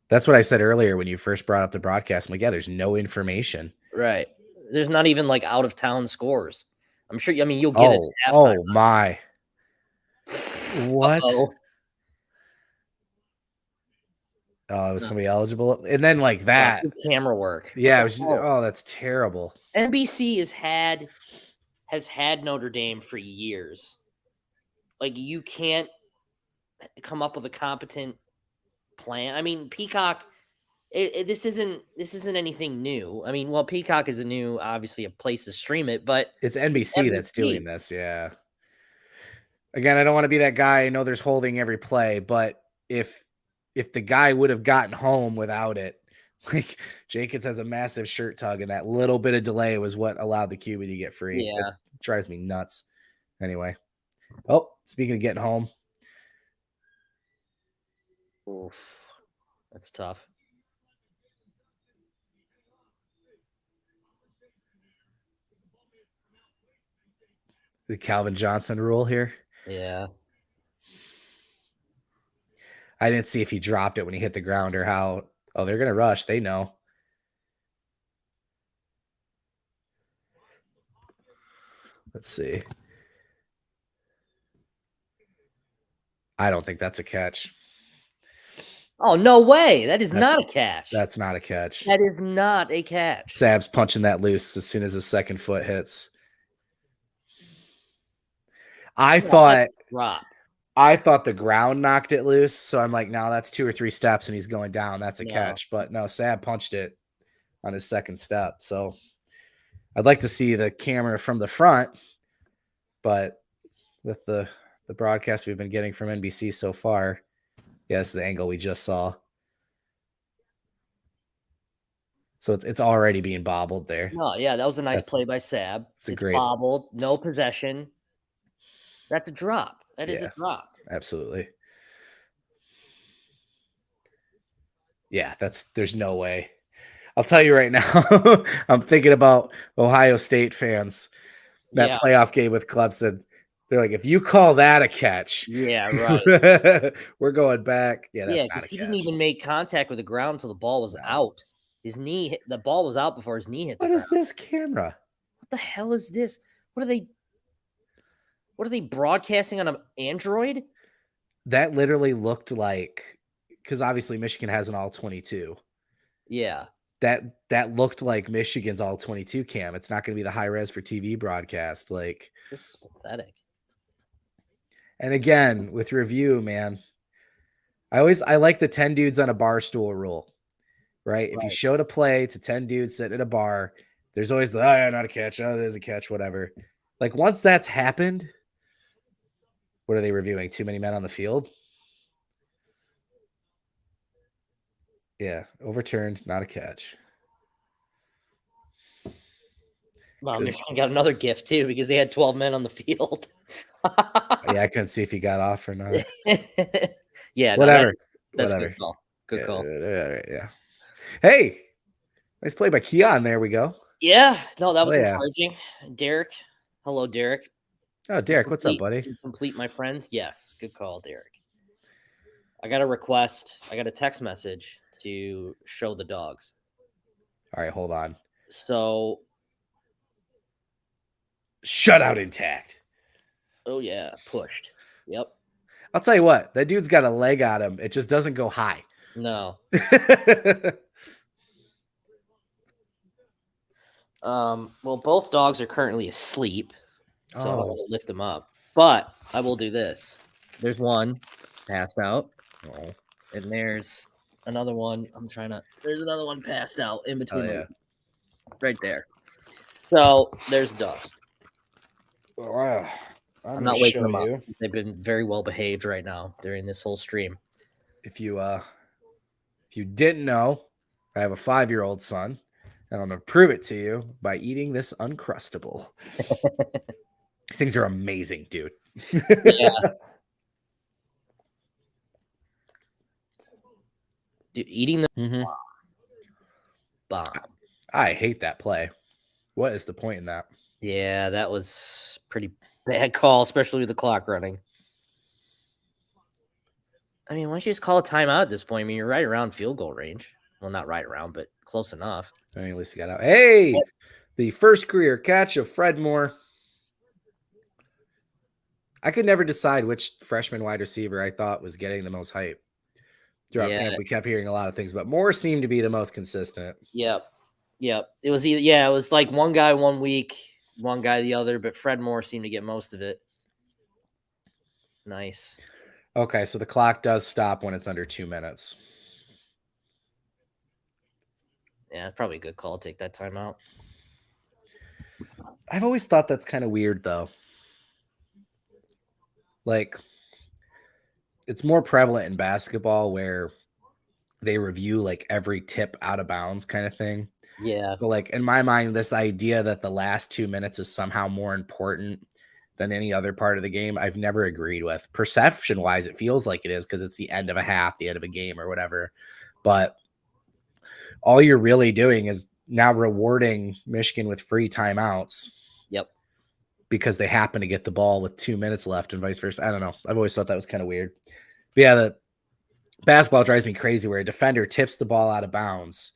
That's what I said earlier when you first brought up the broadcast. I'm like, yeah, there's no information. Right. There's not even like out of town scores. I'm sure. I mean, you'll get it. Oh my! What? Uh-oh. Oh, was somebody eligible? And then like that camera work. Yeah, it was just, that's terrible. NBC has had Notre Dame for years. Like you can't come up with a competent plan. I mean, Peacock. This isn't anything new. I mean, well, Peacock is obviously a place to stream it, but it's NBC that's doing this. Yeah. Again, I don't want to be that guy. I know there's holding every play, but if the guy would have gotten home without it, like Jenkins has a massive shirt tug, and that little bit of delay was what allowed the QB to get free. Yeah, it drives me nuts. Anyway, oh, speaking of getting home, oof, that's tough. The Calvin Johnson rule here. Yeah. I didn't see if he dropped it when he hit the ground or how. Oh, they're going to rush. They know. Let's see. I don't think that's a catch. Oh, no way. That is not a catch. That's not a catch. That is not a catch. Sab's punching that loose as soon as his second foot hits. I thought the ground knocked it loose. So I'm like, no, that's 2 or 3 steps and he's going down. That's a catch. But no, Sab punched it on his second step. So I'd like to see the camera from the front, but with the broadcast we've been getting from NBC so far, yes, the angle we just saw. So it's already being bobbled there. No, yeah, that was a nice play by Sab. It's a great bobbled, no possession. That's a drop. That is a drop. Absolutely. Yeah, there's no way. I'll tell you right now, I'm thinking about Ohio State fans. That playoff game with Clemson. They're like, if you call that a catch, right. We're going back. Yeah, that's not a catch. He didn't even make contact with the ground until the ball was out. His knee, the ball was out before his knee hit the ground. What is this camera? What the hell is this? What are they broadcasting on an Android? That literally looked like, because obviously Michigan has an all-22. Yeah. That looked like Michigan's all-22 cam. It's not going to be the high res for TV broadcast. Like, this is pathetic. And again, with review, man, I like the 10 dudes on a bar stool rule, right? If you showed a play to 10 dudes sitting at a bar, there's always the, oh, yeah, not a catch. Oh, it is a catch, whatever. Like, once that's happened, what are they reviewing? Too many men on the field? Yeah, overturned, not a catch. Well, Michigan got another gift, too, because they had 12 men on the field. Yeah, I couldn't see if he got off or not. Yeah, whatever. No, that's whatever. Good call. Good call. Yeah. Hey, nice play by Keon. There we go. Yeah, no, that was encouraging. Derek. Hello, Derek. Oh, Derek, what's up, buddy? Complete, my friends. Yes, good call, Derek. I got a request. I got a text message to show the dogs. All right, hold on. So, shutout intact. Oh, yeah, pushed. Yep. I'll tell you what, that dude's got a leg on him. It just doesn't go high. No. Well, both dogs are currently asleep, so I will lift them up. But I will do this. There's one passed out. Oh. And there's another one. There's another one passed out in between them. Right there. So there's the dogs. Well, I'm not waking them up. They've been very well behaved right now during this whole stream. If you didn't know, I have a 5-year-old son, and I'm going to prove it to you by eating this Uncrustable. These things are amazing, dude. Yeah. Dude, eating them. Bomb. I hate that play. What is the point in that? Yeah, that was pretty bad call, especially with the clock running. I mean, why don't you just call a timeout at this point? I mean, you're right around field goal range. Well, not right around, but close enough. I mean, at least you got out. Hey, the first career catch of Fred Moore. I could never decide which freshman wide receiver I thought was getting the most hype. Throughout camp, we kept hearing a lot of things, but Moore seemed to be the most consistent. Yep. It was it was like one guy 1 week, one guy the other, but Fred Moore seemed to get most of it. Nice. Okay, so the clock does stop when it's under 2 minutes. Yeah, it's probably a good call to take that time out. I've always thought that's kind of weird, though. Like, it's more prevalent in basketball where they review like every tip out of bounds kind of thing. Yeah. But like in my mind, this idea that the last 2 minutes is somehow more important than any other part of the game, I've never agreed with. Perception wise, it feels like it is because it's the end of a half, the end of a game or whatever. But all you're really doing is now rewarding Michigan with free timeouts. Yep. because they happen to get the ball with 2 minutes left and vice versa. I don't know. I've always thought that was kind of weird. But yeah, the basketball drives me crazy where a defender tips the ball out of bounds.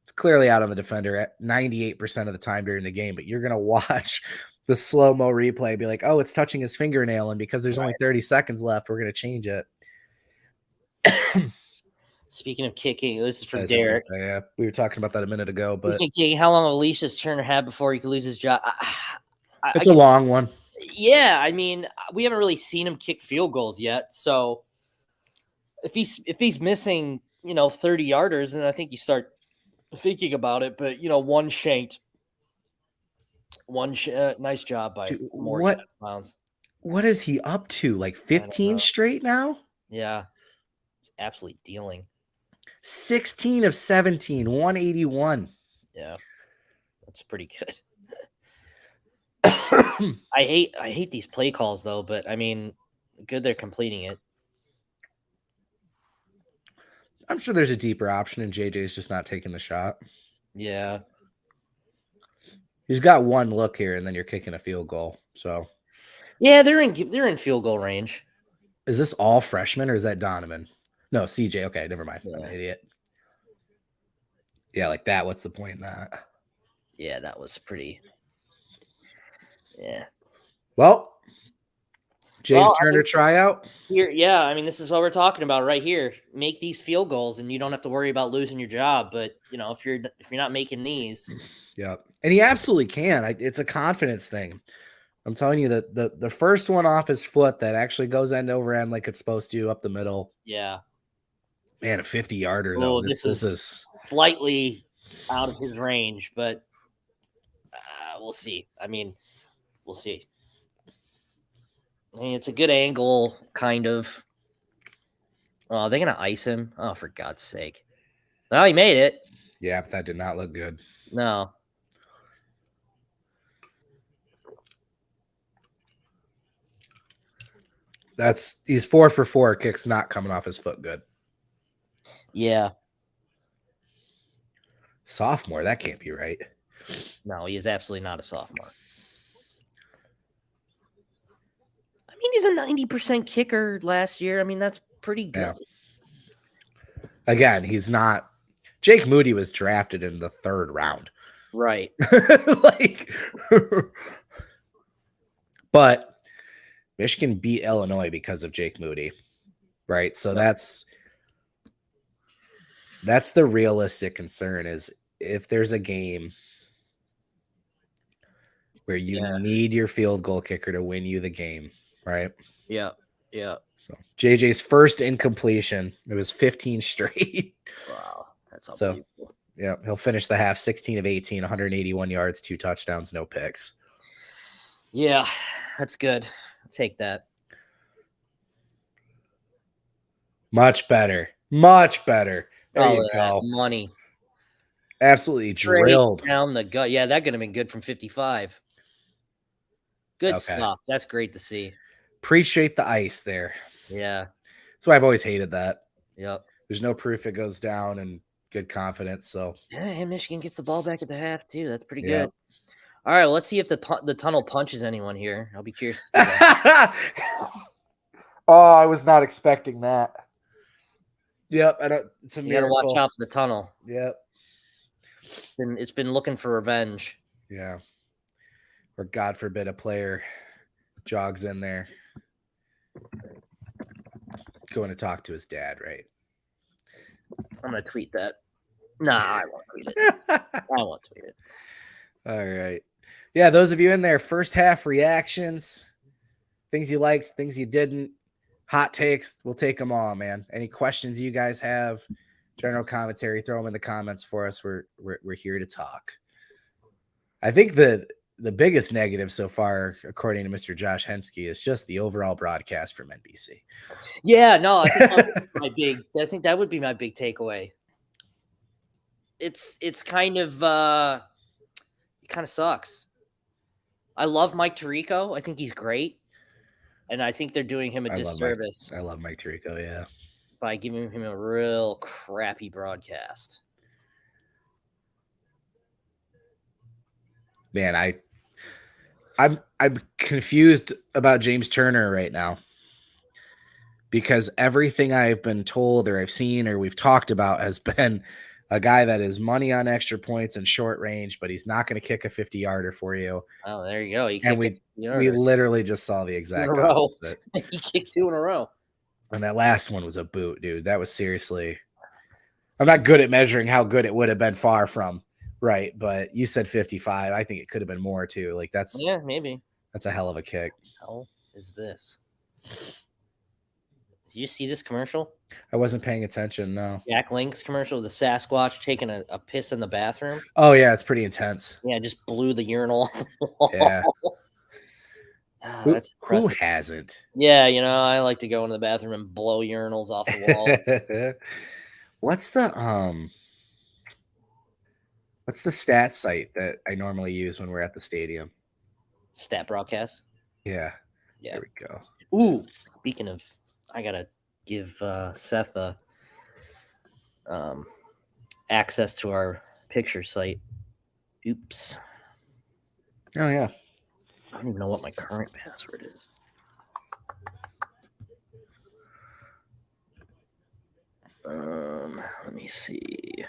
It's clearly out on the defender at 98% of the time during the game, but you're going to watch the slow-mo replay and be like, oh, it's touching his fingernail, and because there's only 30 seconds left, we're going to change it. Speaking of kicking, this is from Derek. Yeah, we were talking about that a minute ago, but how long will Alicia's Turner have before he could lose his job? it's a long one. Yeah, I mean, we haven't really seen him kick field goals yet, so if he's missing, 30-yarders, then I think you start thinking about it. But one shanked, nice job by Morgan. What is he up to? Like 15 straight now? Yeah, he's absolutely dealing. 16 of 17, 181. Yeah, that's pretty good. I hate these play calls though, but I mean, good they're completing it. I'm sure there's a deeper option, and JJ's just not taking the shot. Yeah, he's got one look here, and then you're kicking a field goal. So, yeah, they're in field goal range. Is this all freshmen or is that Donovan? No, CJ. Okay, never mind. Yeah. I'm an idiot. Yeah, like that. What's the point in that? Yeah, that was pretty. Yeah. Well, James Turner tryout. Here, yeah, I mean, this is what we're talking about right here. Make these field goals, and you don't have to worry about losing your job. But if you're not making these, yeah, and he absolutely can. It's a confidence thing. I'm telling you that the first one off his foot that actually goes end over end like it's supposed to up the middle. Yeah, man, a 50-yarder though. This is slightly out of his range, but we'll see. I mean, we'll see. I mean, it's a good angle, kind of. Oh, they're gonna ice him. Oh, for God's sake! Well, he made it. Yeah, but that did not look good. No. He's 4 for 4. Kicks not coming off his foot good. Yeah. Sophomore, that can't be right. No, he is absolutely not a sophomore. I mean, he's a 90% kicker last year. I mean, that's pretty good. Yeah. Again, he's not. Jake Moody was drafted in the 3rd round. Right. But Michigan beat Illinois because of Jake Moody. Right. So that's the realistic concern is if there's a game where you need your field goal kicker to win you the game. Right. Yeah. Yeah. So JJ's first incompletion. It was 15 straight. Wow. That's unbelievable. So, yeah, he'll finish the half 16 of 18, 181 yards, 2 touchdowns, no picks. Yeah, that's good. I'll take that. Much better. Much better. There you go. Money. Absolutely drilled. Down the gut. Yeah, that could have been good from 55. Good stuff. That's great to see. Appreciate the ice there. Yeah. That's why I've always hated that. Yep. There's no proof it goes down and good confidence. So yeah, and Michigan gets the ball back at the half too. That's pretty good. All right, well, let's see if the tunnel punches anyone here. I'll be curious. Oh, I was not expecting that. Yep, it's a miracle. You gotta watch out for the tunnel. Yep. It's been looking for revenge. Yeah. Or God forbid a player jogs in there going to talk to his dad, right? I'm gonna tweet that. Nah, I won't tweet it. I won't tweet it. All right. Yeah, those of you in there, first half reactions, things you liked, things you didn't, hot takes, we'll take them all, man. Any questions you guys have, general commentary, throw them in the comments for us. We're here to talk. I think the biggest negative so far, according to Mr. Josh Henschke, is just the overall broadcast from NBC. Yeah, no, I think that would be my big takeaway. It's kind of it kind of sucks. I love Mike Tirico. I think he's great. And I think they're doing him a disservice. I love Mike Tirico, yeah. By giving him a real crappy broadcast. Man, I'm confused about James Turner right now because everything I've been told or I've seen or we've talked about has been a guy that is money on extra points and short range, but he's not going to kick a 50-yarder for you. Oh, there you go. He And kicked we literally just saw the in a exact row. opposite. He kicked 2 in a row. And that last one was a boot, dude. That was seriously. I'm not good at measuring how good it would have been, far from right, but you said 55. I think it could have been more too. Like that's maybe. That's a hell of a kick. How is this? Did you see this commercial? I wasn't paying attention. No. Jack Link's commercial, the Sasquatch taking a piss in the bathroom. Oh yeah, it's pretty intense. Yeah, just blew the urinal off the wall. Yeah. That's who hasn't? Yeah, I like to go into the bathroom and blow urinals off the wall. What's the stat site that I normally use when we're at the stadium? Stat broadcast. Yeah. Yeah. There we go. Ooh, speaking of, I gotta give Seth access to our picture site. Oops. Oh yeah. I don't even know what my current password is. Let me see.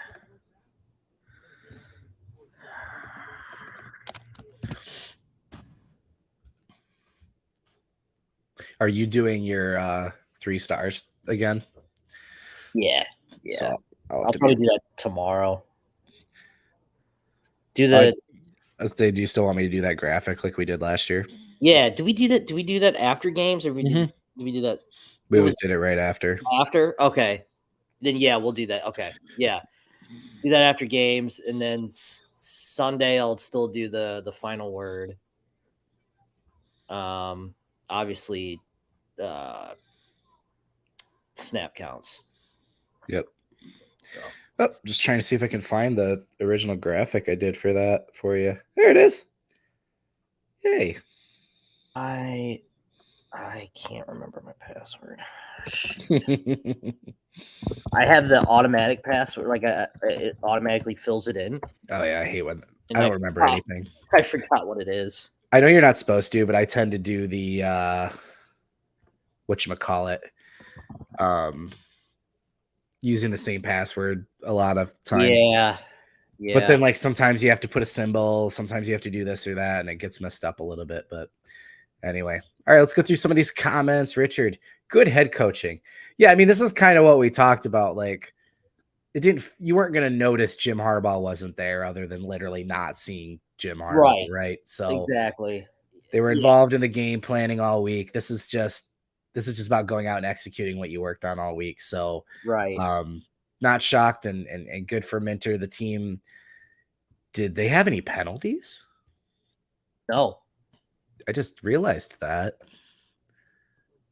Are you doing your 3 stars again? Yeah. So I'll probably do that tomorrow. Do Yeah. Do we do that? Do we do that after games, or did we do that? We always did it right after. After? Okay. Then yeah, we'll do that. Okay. Yeah. Do that after games, and then Sunday I'll still do the final word. Obviously, snap counts. Yep. Oh, just trying to see if I can find the original graphic I did for that for you. There it is. Yay. I can't remember my password. I have the automatic password, like it automatically fills it in. Oh yeah, I hate when I don't remember anything. I forgot what it is. I know you're not supposed to, but I tend to do the whatchamacallit, using the same password a lot of times. Yeah. But then like sometimes you have to put a symbol, sometimes you have to do this or that, and it gets messed up a little bit. But anyway, all right, let's go through some of these comments. Richard, good head coaching. Yeah, I mean, this is kind of what we talked about. Like, you weren't going to notice Jim Harbaugh wasn't there other than literally not seeing Jim Harbaugh, right? So exactly. They were involved in the game planning all week. This is just about going out and executing what you worked on all week. So right. Not shocked and good for Minter. The team, did they have any penalties? No. I just realized that.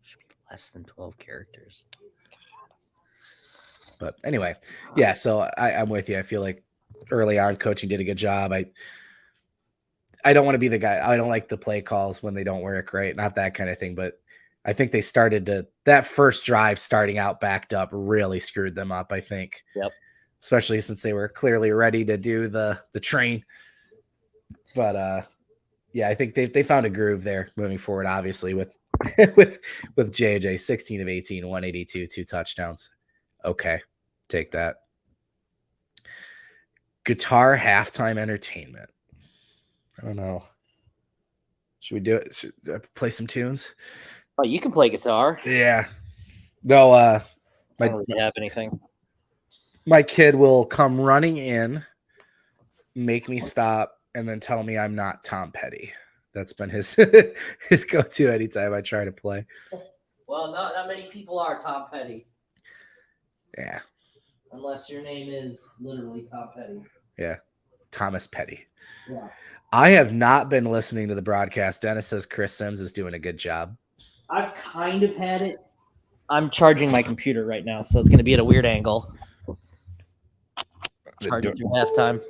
Should be less than 12 characters. But anyway, yeah, so I'm with you. I feel like early on coaching did a good job. I don't want to be the guy. I don't like the play calls when they don't work, right? Not that kind of thing. But I think they that first drive starting out backed up really screwed them up, I think. Yep. Especially since they were clearly ready to do the train. But yeah, I think they found a groove there moving forward, obviously, with JJ, 16 of 18, 182, 2 touchdowns. Okay, take that. Guitar halftime entertainment. I don't know. Should we do it? Should I play some tunes? Oh, you can play guitar. Yeah. No, I don't really have anything. My kid will come running in, make me stop, and then tell me I'm not Tom Petty. That's been his go-to anytime I try to play. Well, not that many people are Tom Petty. Yeah. Unless your name is literally Tom Petty. Yeah. Thomas Petty. Yeah. I have not been listening to the broadcast. Dennis says Chris Sims is doing a good job. I've kind of had it. I'm charging my computer right now, so it's going to be at a weird angle. Charge it through halftime.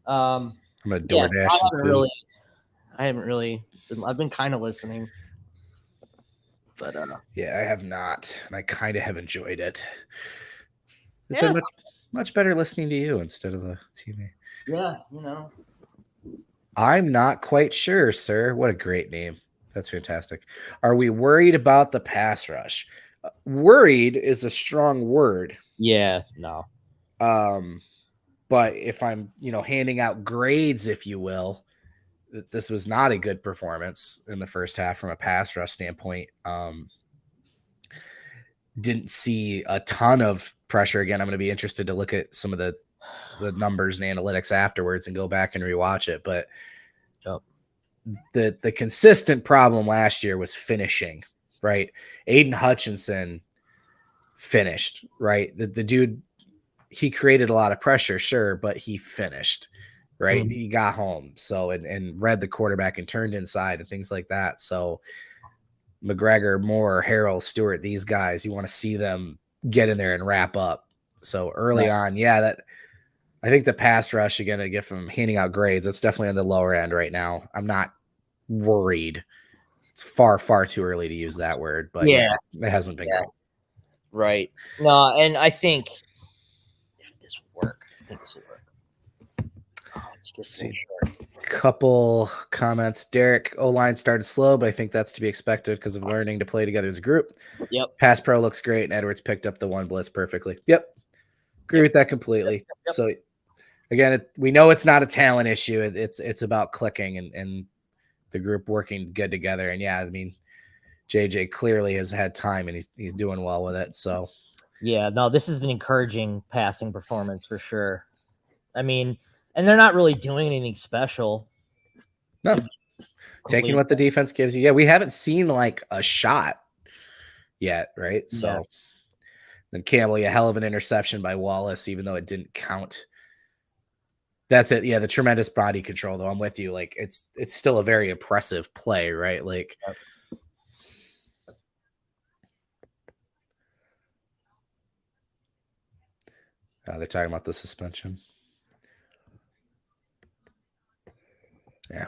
I'm a DoorDash. I haven't really. I've been kind of listening. But yeah, I have not, and I kind of have enjoyed it. It's been much better listening to you instead of the TV. Yeah, I'm not quite sure, sir. What a great name. That's fantastic. Are we worried about the pass rush? Worried is a strong word. Yeah, no. But if I'm, handing out grades, if you will, this was not a good performance in the first half from a pass rush standpoint. Didn't see a ton of pressure. Again, I'm going to be interested to look at some of the numbers and analytics afterwards and go back and rewatch it. But the consistent problem last year was finishing, right? Aiden Hutchinson finished, right? The dude, he created a lot of pressure, sure, but he finished, right? He got home. So, and read the quarterback and turned inside and things like that. So McGregor, Moore, Harrell, Stewart, these guys, you want to see them get in there and wrap up. So early on, I think the pass rush, again, to get from handing out grades, that's definitely on the lower end right now. I'm not worried. It's far, far too early to use that word, but it hasn't been great. Right. No, and I think if this will work, Oh, it's just so short. Couple comments. Derek, O-line started slow, but I think that's to be expected because of learning to play together as a group. Yep. Pass pro looks great, and Edwards picked up the one blitz perfectly. Yep. Agree with that completely. Yep. So, again, we know it's not a talent issue. It's about clicking and the group working good together. And, I mean, JJ clearly has had time, and he's doing well with it. So, yeah, no, this is an encouraging passing performance for sure. I mean, and they're not really doing anything special. No. Taking what the defense gives you. Yeah, we haven't seen like a shot yet, right? So then Campbell, a hell of an interception by Wallace, even though it didn't count. That's it. Yeah, the tremendous body control, though. I'm with you. Like it's still a very impressive play, right? Like they're talking about the suspension. Yeah.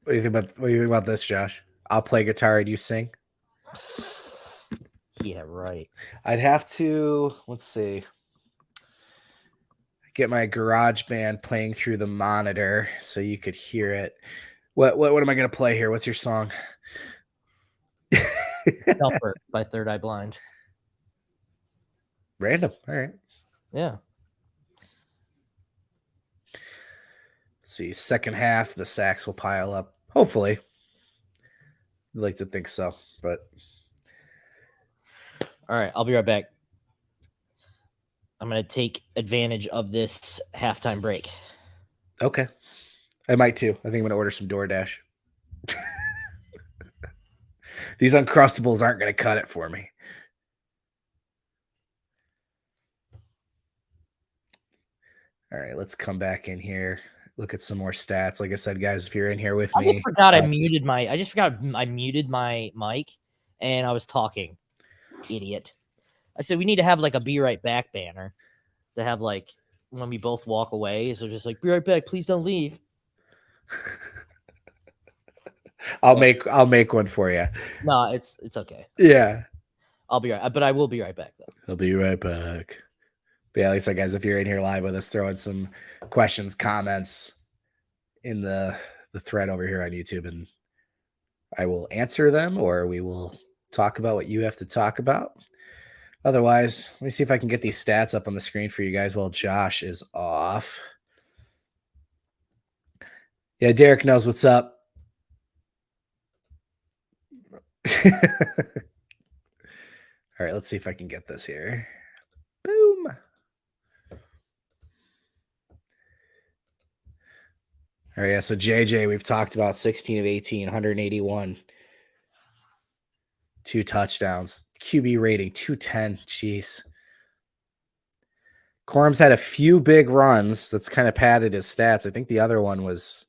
What do you think about this, Josh? I'll play guitar and you sing. Yeah, right. I'd have to, let's see, get my garage band playing through the monitor so you could hear it. What am I going to play here? What's your song? Comfort by Third Eye Blind. Random. All right. Yeah. Let's see. Second half, the sacks will pile up. Hopefully. I'd like to think so, but. All right. I'll be right back. I'm going to take advantage of this halftime break. Okay. I might too. I think I'm going to order some DoorDash. These Uncrustables aren't going to cut it for me. All right, let's come back in here. Look at some more stats. Like I said, guys, if you're in here with me. I just forgot I muted my mic and I was talking. Idiot. I said we need to have like a be right back banner to have like when we both walk away. So just like be right back, please don't leave. I'll make one for you. No, it's okay. Yeah. I'll be right, but I will be right back though. I'll be right back. But yeah, like I said, guys, if you're in here live with us, throw in some questions, comments in the thread over here on YouTube, and I will answer them, or we will talk about what you have to talk about. Otherwise, let me see if I can get these stats up on the screen for you guys while Josh is off. Yeah, Derek knows what's up. All right, let's see if I can get this here. Boom. All right, yeah, so JJ, we've talked about 16 of 18, 181. 2 touchdowns. QB rating, 210. Jeez. Corum's had a few big runs. That's kind of padded his stats. I think the other one was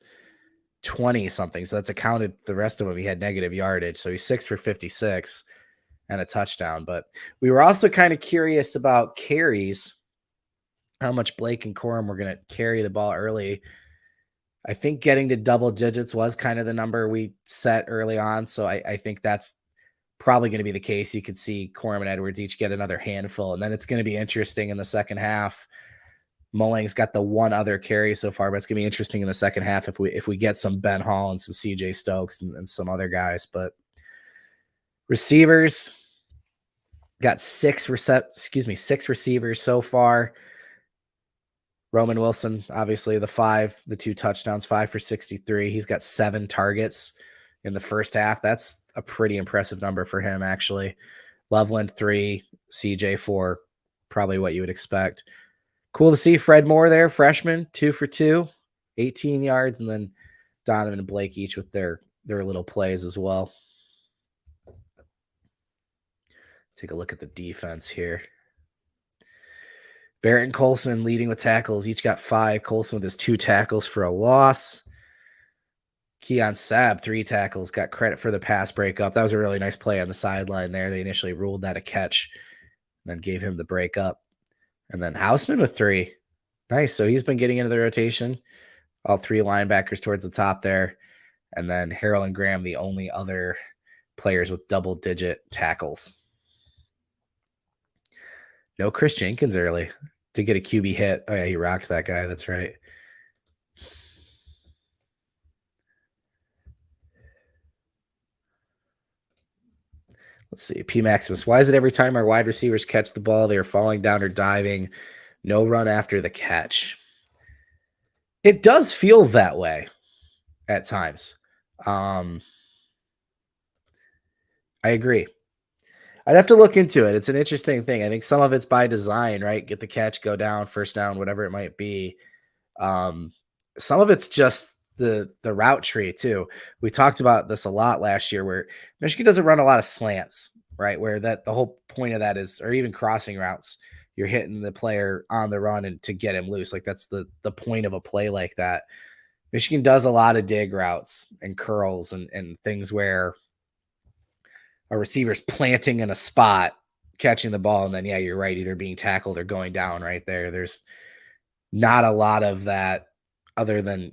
20-something, so that's accounted. The rest of them, he had negative yardage. So he's 6 for 56 and a touchdown. But we were also kind of curious about carries, how much Blake and Corum were going to carry the ball early. I think getting to double digits was kind of the number we set early on. So I think that's probably going to be the case. You could see Corum and Edwards each get another handful. And then it's going to be interesting in the second half Mulling's got the one other carry so far, but it's gonna be interesting in the second half if we get some Ben Hall and some CJ Stokes and some other guys. But receivers got six receivers so far. Roman Wilson, obviously the 2 touchdowns, 5 for 63. He's got 7 targets in the first half. That's a pretty impressive number for him, actually. Loveland 3, CJ 4, probably what you would expect. Cool to see Fred Moore there, freshman, 2 for 2, 18 yards, and then Donovan and Blake each with their little plays as well. Take a look at the defense here. Barrett and Colson leading with tackles. Each got 5. Colson with his 2 tackles for a loss. Keon Sabb, 3 tackles, got credit for the pass breakup. That was a really nice play on the sideline there. They initially ruled that a catch, then gave him the breakup. And then Houseman with 3. Nice. So he's been getting into the rotation. All 3 linebackers towards the top there. And then Harrell and Graham, the only other players with double-digit tackles. No Chris Jenkins early to get a QB hit. Oh, yeah, he rocked that guy. That's right. Let's see. P. Maximus. Why is it every time our wide receivers catch the ball, they are falling down or diving? No run after the catch. It does feel that way at times. I agree. I'd have to look into it. It's an interesting thing. I think some of it's by design, right? Get the catch, go down, first down, whatever it might be. Some of it's just the route tree too. We talked about this a lot last year where Michigan doesn't run a lot of slants, right? Where that the whole point of that is, or even crossing routes, you're hitting the player on the run and to get him loose. Like that's the point of a play like that. Michigan does a lot of dig routes and curls and things where a receiver's planting in a spot, catching the ball, and then, yeah, you're right, either being tackled or going down right there. There's not a lot of that other than,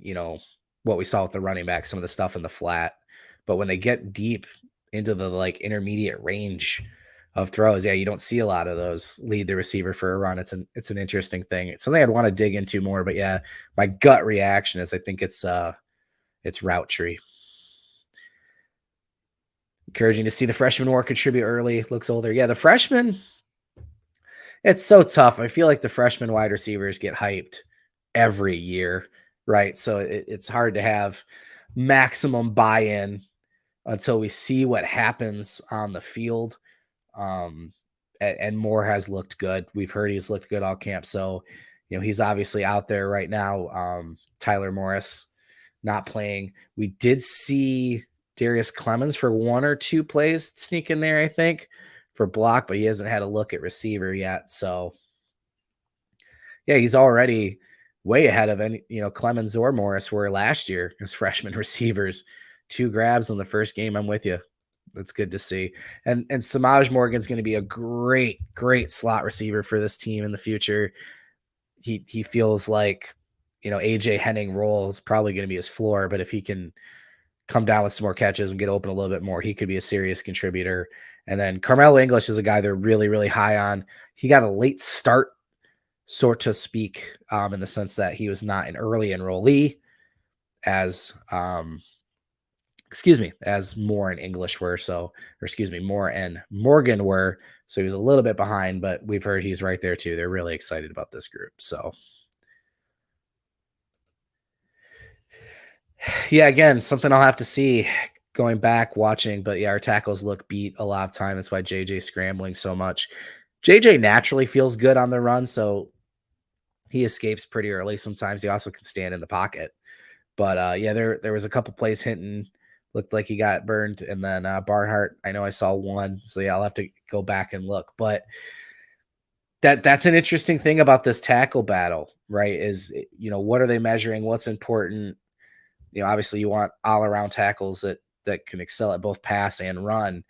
what we saw with the running back, some of the stuff in the flat. But when they get deep into the intermediate range of throws, yeah, you don't see a lot of those lead the receiver for a run. It's an interesting thing. It's something I'd want to dig into more, but yeah, my gut reaction is I think it's route tree. Encouraging to see the freshman more contribute early. Looks older. Yeah, the freshman, it's so tough. I feel like the freshman wide receivers get hyped every year, right? So it's hard to have maximum buy-in until we see what happens on the field. And Moore has looked good. We've heard he's looked good all camp. So, he's obviously out there right now. Tyler Morris not playing. We did see Darius Clemens for 1 or 2 plays sneak in there, I think, for block, but he hasn't had a look at receiver yet. So, yeah, he's already way ahead of any, Clemens or Morris were last year as freshman receivers. 2 grabs in the first game. I'm with you. That's good to see. And Samaj Morgan's going to be a great, great slot receiver for this team in the future. He feels like, AJ Henning role is probably going to be his floor, but if he can come down with some more catches and get open a little bit more, he could be a serious contributor. And then Carmelo English is a guy they're really, really high on. He got a late start, so to speak, in the sense that he was not an early enrollee as Moore and English were. Moore and Morgan were. So he was a little bit behind, but we've heard he's right there too. They're really excited about this group. So yeah, again, something I'll have to see going back watching, but yeah, our tackles look beat a lot of time. That's why JJ's scrambling so much. JJ naturally feels good on the run, so he escapes pretty early. Sometimes he also can stand in the pocket, but yeah, there was a couple plays Hinton looked like he got burned, and then Barnhart, I know I saw one, so yeah, I'll have to go back and look. But that's an interesting thing about this tackle battle, right? Is what are they measuring? What's important? Obviously you want all around tackles that can excel at both pass and run.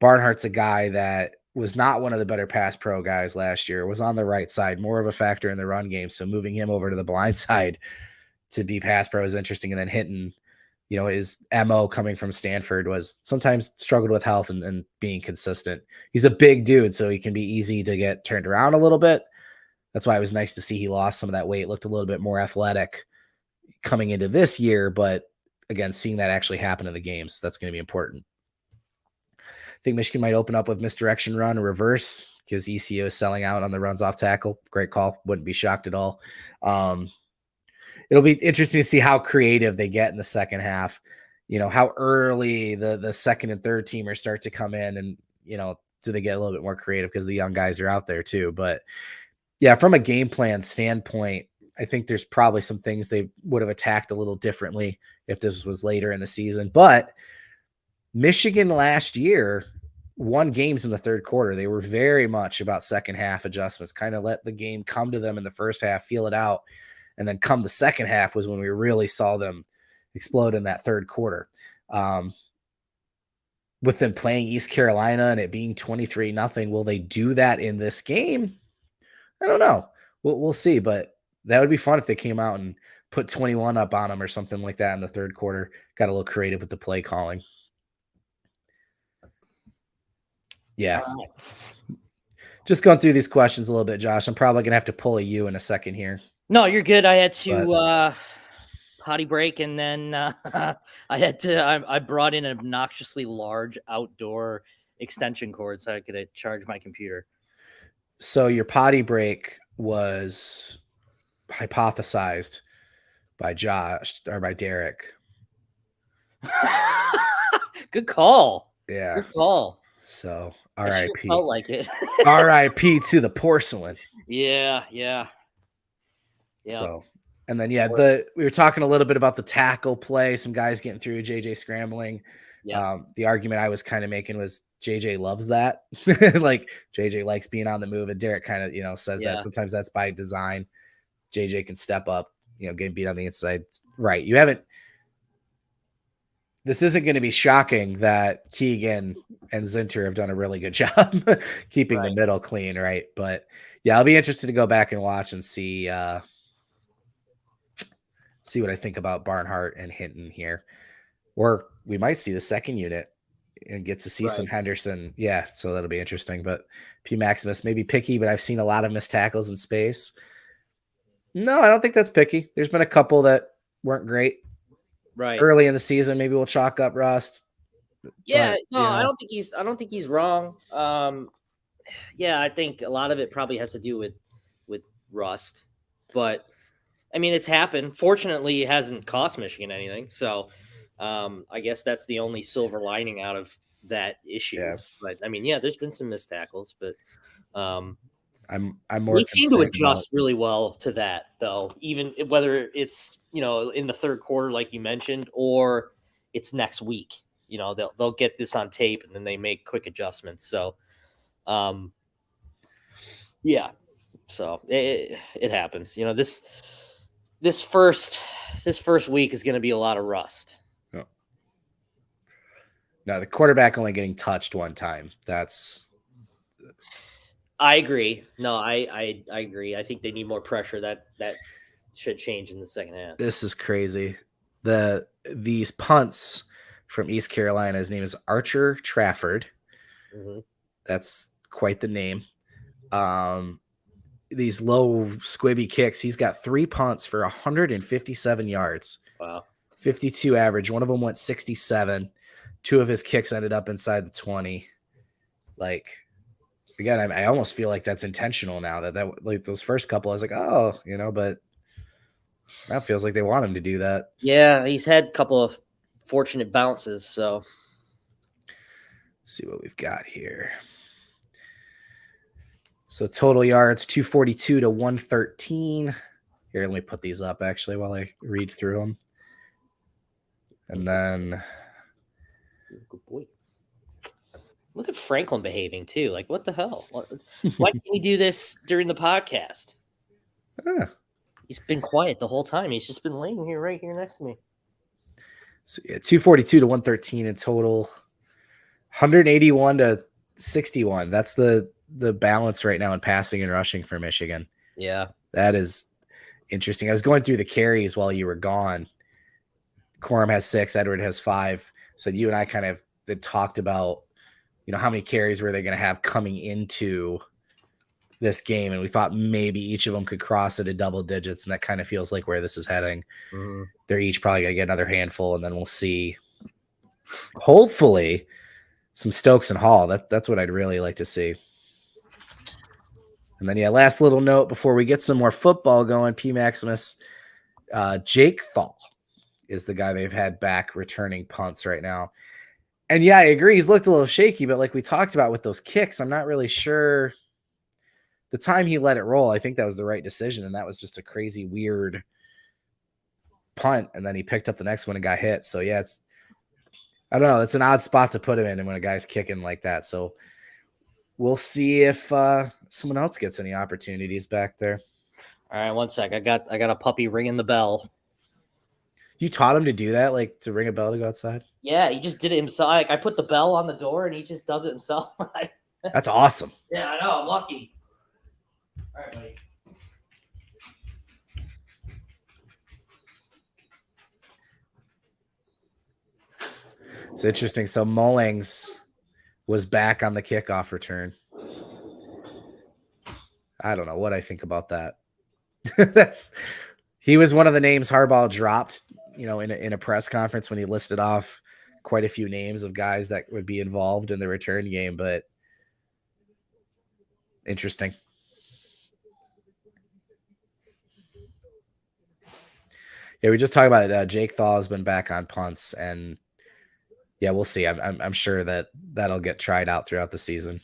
Barnhart's a guy that was not one of the better pass pro guys last year, was on the right side, more of a factor in the run game. So moving him over to the blind side to be pass pro is interesting. And then Hinton, his MO coming from Stanford was sometimes struggled with health and being consistent. He's a big dude, so he can be easy to get turned around a little bit, That's why it was nice to see he lost some of that weight, looked a little bit more athletic coming into this year. But again, seeing that actually happen in the games, that's going to be important. I think Michigan might open up with misdirection run or reverse because ECU is selling out on the runs off tackle. Great call. Wouldn't be shocked at all. It'll be interesting to see how creative they get in the second half. How early the second and third teamers start to come in, and, do they get a little bit more creative because the young guys are out there too. But yeah, from a game plan standpoint, I think there's probably some things they would have attacked a little differently if this was later in the season. But Michigan last year won games in the third quarter. They were very much about second half adjustments, kind of let the game come to them in the first half, feel it out. And then come the second half was when we really saw them explode in that third quarter. With them playing East Carolina and it being 23-0, will they do that in this game? I don't know. We'll see, but that would be fun if they came out and put 21 up on them or something like that in the third quarter. Got a little creative with the play calling. Yeah. Just going through these questions a little bit, Josh. I'm probably going to have to pull a U in a second here. No, you're good. I had to potty break, and then I brought in an obnoxiously large outdoor extension cord so I could charge my computer. So your potty break was hypothesized by Josh or by Derek. Good call. Yeah. Good call. So R.I.P. Sure felt like it. R.I.P. to the porcelain. Yeah. So, and then we were talking a little bit about the tackle play, some guys getting through, JJ scrambling. Yeah. The argument I was kind of making was JJ loves that. Like JJ likes being on the move, and Derek kind of, says that sometimes that's by design. JJ can step up, getting beat on the inside. Right. This isn't going to be shocking that Keegan and Zinter have done a really good job keeping the middle clean. Right. But yeah, I'll be interested to go back and watch and see what I think about Barnhart and Hinton here. Or we might see the second unit and get to see some Henderson. Yeah, so that'll be interesting. But P. Maximus may be picky, but I've seen a lot of missed tackles in space. No, I don't think that's picky. There's been a couple that weren't great. Right. Early in the season, maybe we'll chalk up rust. Yeah, but, I don't think he's wrong. Yeah, I think a lot of it probably has to do with rust. But I mean, it's happened. Fortunately, it hasn't cost Michigan anything. So I guess that's the only silver lining out of that issue. Yeah. But I mean, there's been some missed tackles, but I'm more. We seem to adjust really well to that, though. Even whether it's in the third quarter, like you mentioned, or it's next week. They'll get this on tape and then they make quick adjustments. So, yeah. So it happens. This first week is going to be a lot of rust. No, the quarterback only getting touched one time. I agree. No, I agree. I think they need more pressure. That should change in the second half. This is crazy. These punts from East Carolina, his name is Archer Trafford. Mm-hmm. That's quite the name. These low squibby kicks. He's got 3 punts for 157 yards. Wow. 52 average. One of them went 67. 2 of his kicks ended up inside the 20. Like, again, I almost feel like that's intentional now. That like those first couple, I was like, oh, but that feels like they want him to do that. Yeah, he's had a couple of fortunate bounces. So let's see what we've got here. So total yards 242 to 113. Here, let me put these up actually while I read through them. And then good boy. Look at Franklin behaving too. Like, what the hell? Why can't we do this during the podcast? He's been quiet the whole time. He's just been laying here right here next to me. So yeah, 242 to 113 in total. 181 to 61. That's the balance right now in passing and rushing for Michigan. Yeah. That is interesting. I was going through the carries while you were gone. Corum has 6, Edward has 5. So you and I kind of talked about, how many carries were they going to have coming into this game, and we thought maybe each of them could cross it at double digits, and that kind of feels like where this is heading. Mhm. They're each probably going to get another handful, and then we'll see, hopefully, some Stokes and Hall. That's what I'd really like to see. And then, yeah, last little note before we get some more football going, P. Maximus, Jake Thal is the guy they've had back returning punts right now. And, yeah, I agree. He's looked a little shaky, but like we talked about with those kicks, I'm not really sure. The time he let it roll, I think that was the right decision, and that was just a crazy, weird punt, and then he picked up the next one and got hit. So, yeah, I don't know. It's an odd spot to put him in when a guy's kicking like that. So we'll see if someone else gets any opportunities back there. All right, 1 sec. I got a puppy ringing the bell. You taught him to do that, like to ring a bell to go outside? Yeah, he just did it himself. Like, I put the bell on the door, and he just does it himself. That's awesome. Yeah, I know. I'm lucky. All right, buddy. It's interesting. So Mullings was back on the kickoff return. I don't know what I think about that. He was one of the names Harbaugh dropped, in a press conference when he listed off quite a few names of guys that would be involved in the return game, but interesting. Yeah, we just talked about it. Jake Thal has been back on punts, and yeah, we'll see. I'm sure that'll get tried out throughout the season.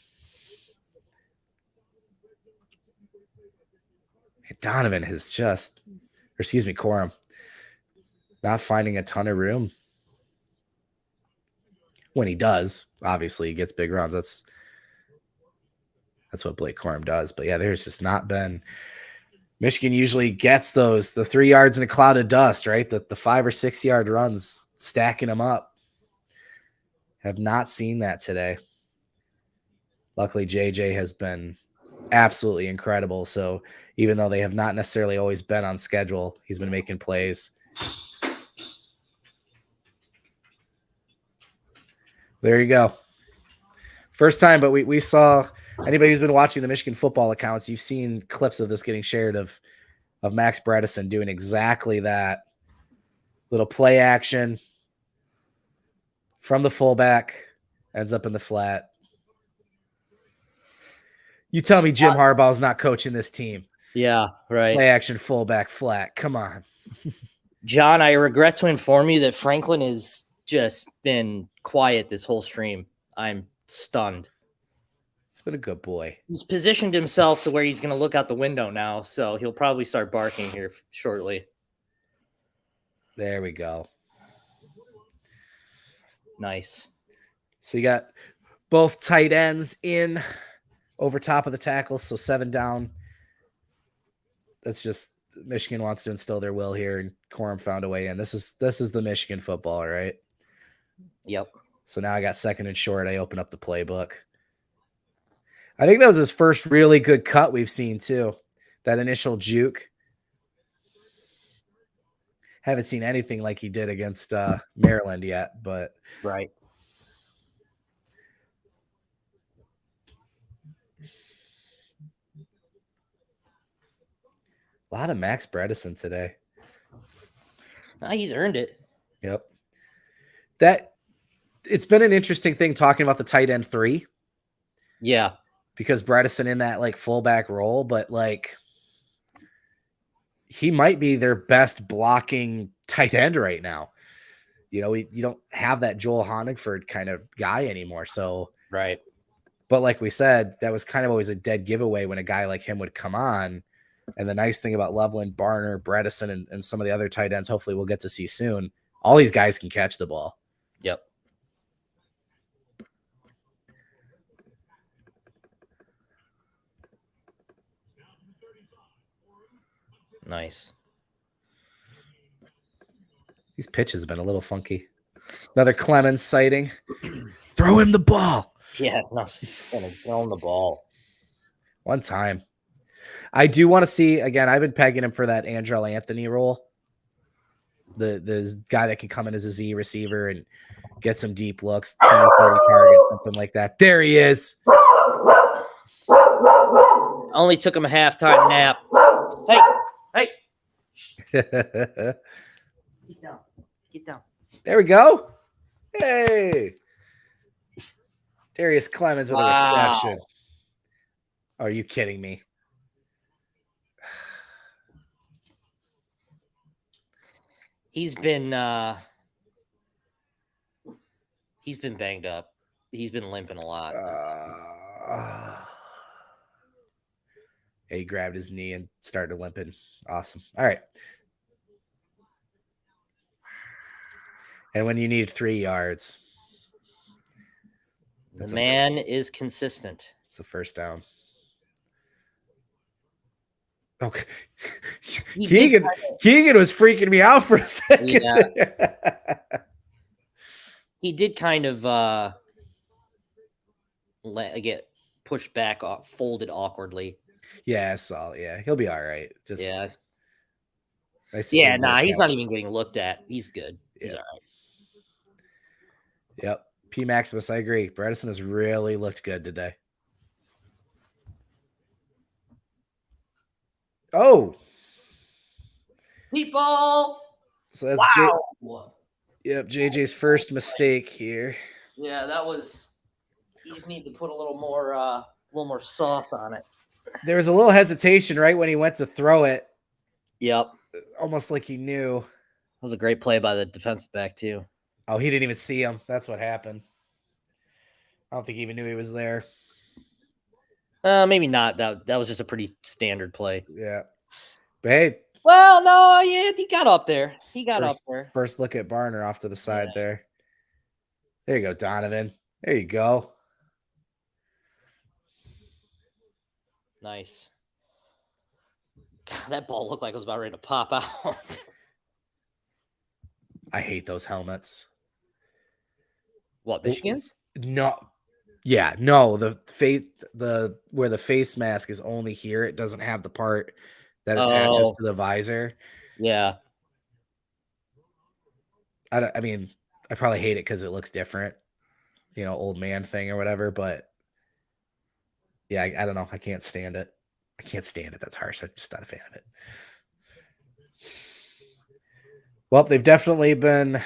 Donovan has Corum, not finding a ton of room. When he does, obviously he gets big runs. That's what Blake Corum does. But yeah, there's just not been. Michigan usually gets the 3 yards in a cloud of dust, right? The 5 or 6 yard runs, stacking them up. Have not seen that today. Luckily, JJ has been absolutely incredible. So even though they have not necessarily always been on schedule, he's been making plays. There you go. First time, but we saw anybody who's been watching the Michigan football accounts, you've seen clips of this getting shared of Max Bredesen doing exactly that. Little play action from the fullback, ends up in the flat. You tell me Jim Harbaugh's not coaching this team. Yeah, right. Play action, fullback, flat. Come on. John, I regret to inform you that Franklin has just been quiet this whole stream. I'm stunned. He's been a good boy. He's positioned himself to where he's going to look out the window now, so he'll probably start barking here shortly. There we go. Nice. So you got both tight ends in over top of the tackles, so 7 down. That's just Michigan wants to instill their will here, and Corum found a way in. This is the Michigan football, right? Yep. So now I got 2nd and short. I open up the playbook. I think that was his first really good cut we've seen too. That initial juke. Haven't seen anything like he did against Maryland yet, but right. A lot of Max Bredesen today. He's earned it. Yep. It's been an interesting thing talking about the tight end 3. Yeah. Because Bredesen in that like fullback role, but like he might be their best blocking tight end right now. You don't have that Joel Honigford kind of guy anymore. So right. But like we said, that was kind of always a dead giveaway when a guy like him would come on. And the nice thing about Loveland, Barner, Bredesen, and some of the other tight ends, hopefully we'll get to see soon, all these guys can catch the ball. Yep. Nice. These pitches have been a little funky. Another Clemens sighting. Throw him the ball. Yeah, no, he's going to throw him the ball. One time. I do want to see, again, I've been pegging him for that Andrell Anthony role. The guy that can come in as a Z receiver and get some deep looks, 20, 30 targets, something like that. There he is. Only took him a halftime nap. Hey. Get down. Get down. There we go. Hey. Darius Clemens with a reception. Are you kidding me? He's been banged up. He's been limping a lot. He grabbed his knee and started limping. Awesome. All right. And when you need 3 yards, the man is consistent. It's the first down. Okay. Keegan was freaking me out for a second. Yeah. He did kind of get pushed back, folded awkwardly. Yeah, I saw. Yeah, he'll be all right. Just nice he's not even getting looked at. He's good. He's all right. Yep. P. Maximus, I agree. Bredesen has really looked good today. Oh. People. So that's JJ's first mistake here. Yeah, that was. You just need to put a little more sauce on it. There was a little hesitation right when he went to throw it. Yep. Almost like he knew. That was a great play by the defensive back too. Oh, he didn't even see him. That's what happened. I don't think he even knew he was there. Maybe not. That was just a pretty standard play. Yeah. But hey. Well, no, yeah, he got up there. First look at Barner off to the side there. There you go, Donovan. There you go. Nice. God, that ball looked like it was about ready to pop out. I hate those helmets. What, Michigan's? No. Yeah, no, where the face mask is only here, it doesn't have the part that attaches to the visor. Yeah. I mean, I probably hate it because it looks different, old man thing or whatever, but yeah, I don't know. I can't stand it. That's harsh. I'm just not a fan of it. Well, they've definitely been a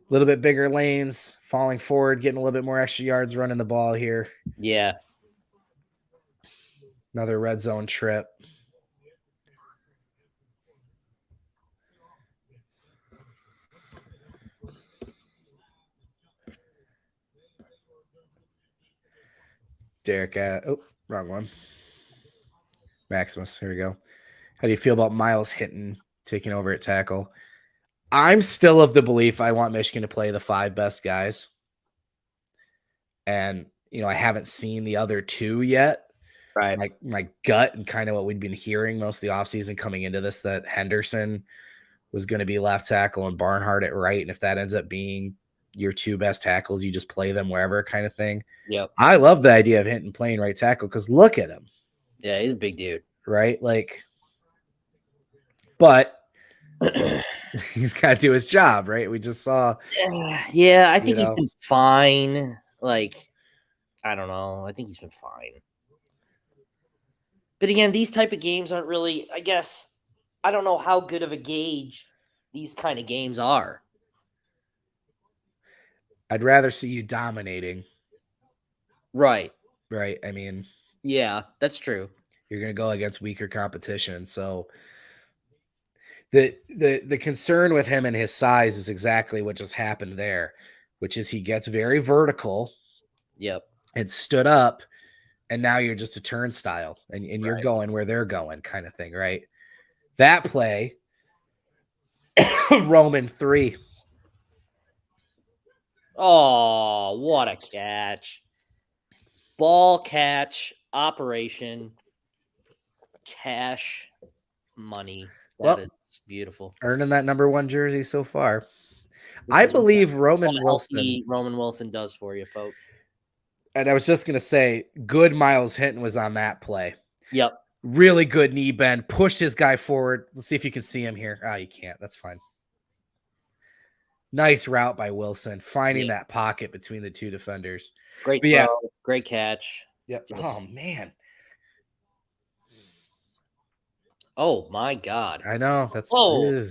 little bit bigger lanes, falling forward, getting a little bit more extra yards running the ball here. Yeah. Another red zone trip. Derek, wrong one. Maximus, here we go. How do you feel about Miles Hinton taking over at tackle? I'm still of the belief I want Michigan to play the 5 best guys. And, I haven't seen the other 2 yet. Right. My gut and kind of what we'd been hearing most of the offseason coming into this, that Henderson was going to be left tackle and Barnhart at right. And if that ends up being your 2 best tackles, you just play them wherever kind of thing. Yep. I love the idea of Hinton playing right tackle because look at him. Yeah, he's a big dude. Right? But he's got to do his job, right? We just saw. Yeah, I think he's been fine. I don't know. I think he's been fine. But again, these type of games aren't really, I guess, I don't know how good of a gauge these kind of games are. I'd rather see you dominating. Right. I mean. Yeah, that's true. You're going to go against weaker competition. So the concern with him and his size is exactly what just happened there, which is he gets very vertical. Yep. And stood up, and now you're just a turnstile, and you're right. going where they're going kind of thing, right? That play, Roman 3. Oh, what a catch. Ball catch, operation, cash, money. That is beautiful. Earning that number 1 jersey so far. I believe Roman Wilson does for you, folks. And I was just going to say, good Miles Hinton was on that play. Yep. Really good knee bend, pushed his guy forward. Let's see if you can see him here. Oh, you can't. That's fine. Nice route by Wilson, finding that pocket between the 2 defenders. Great throw, great catch. Yep. Oh, man. Oh my God! I know that's. Whoa,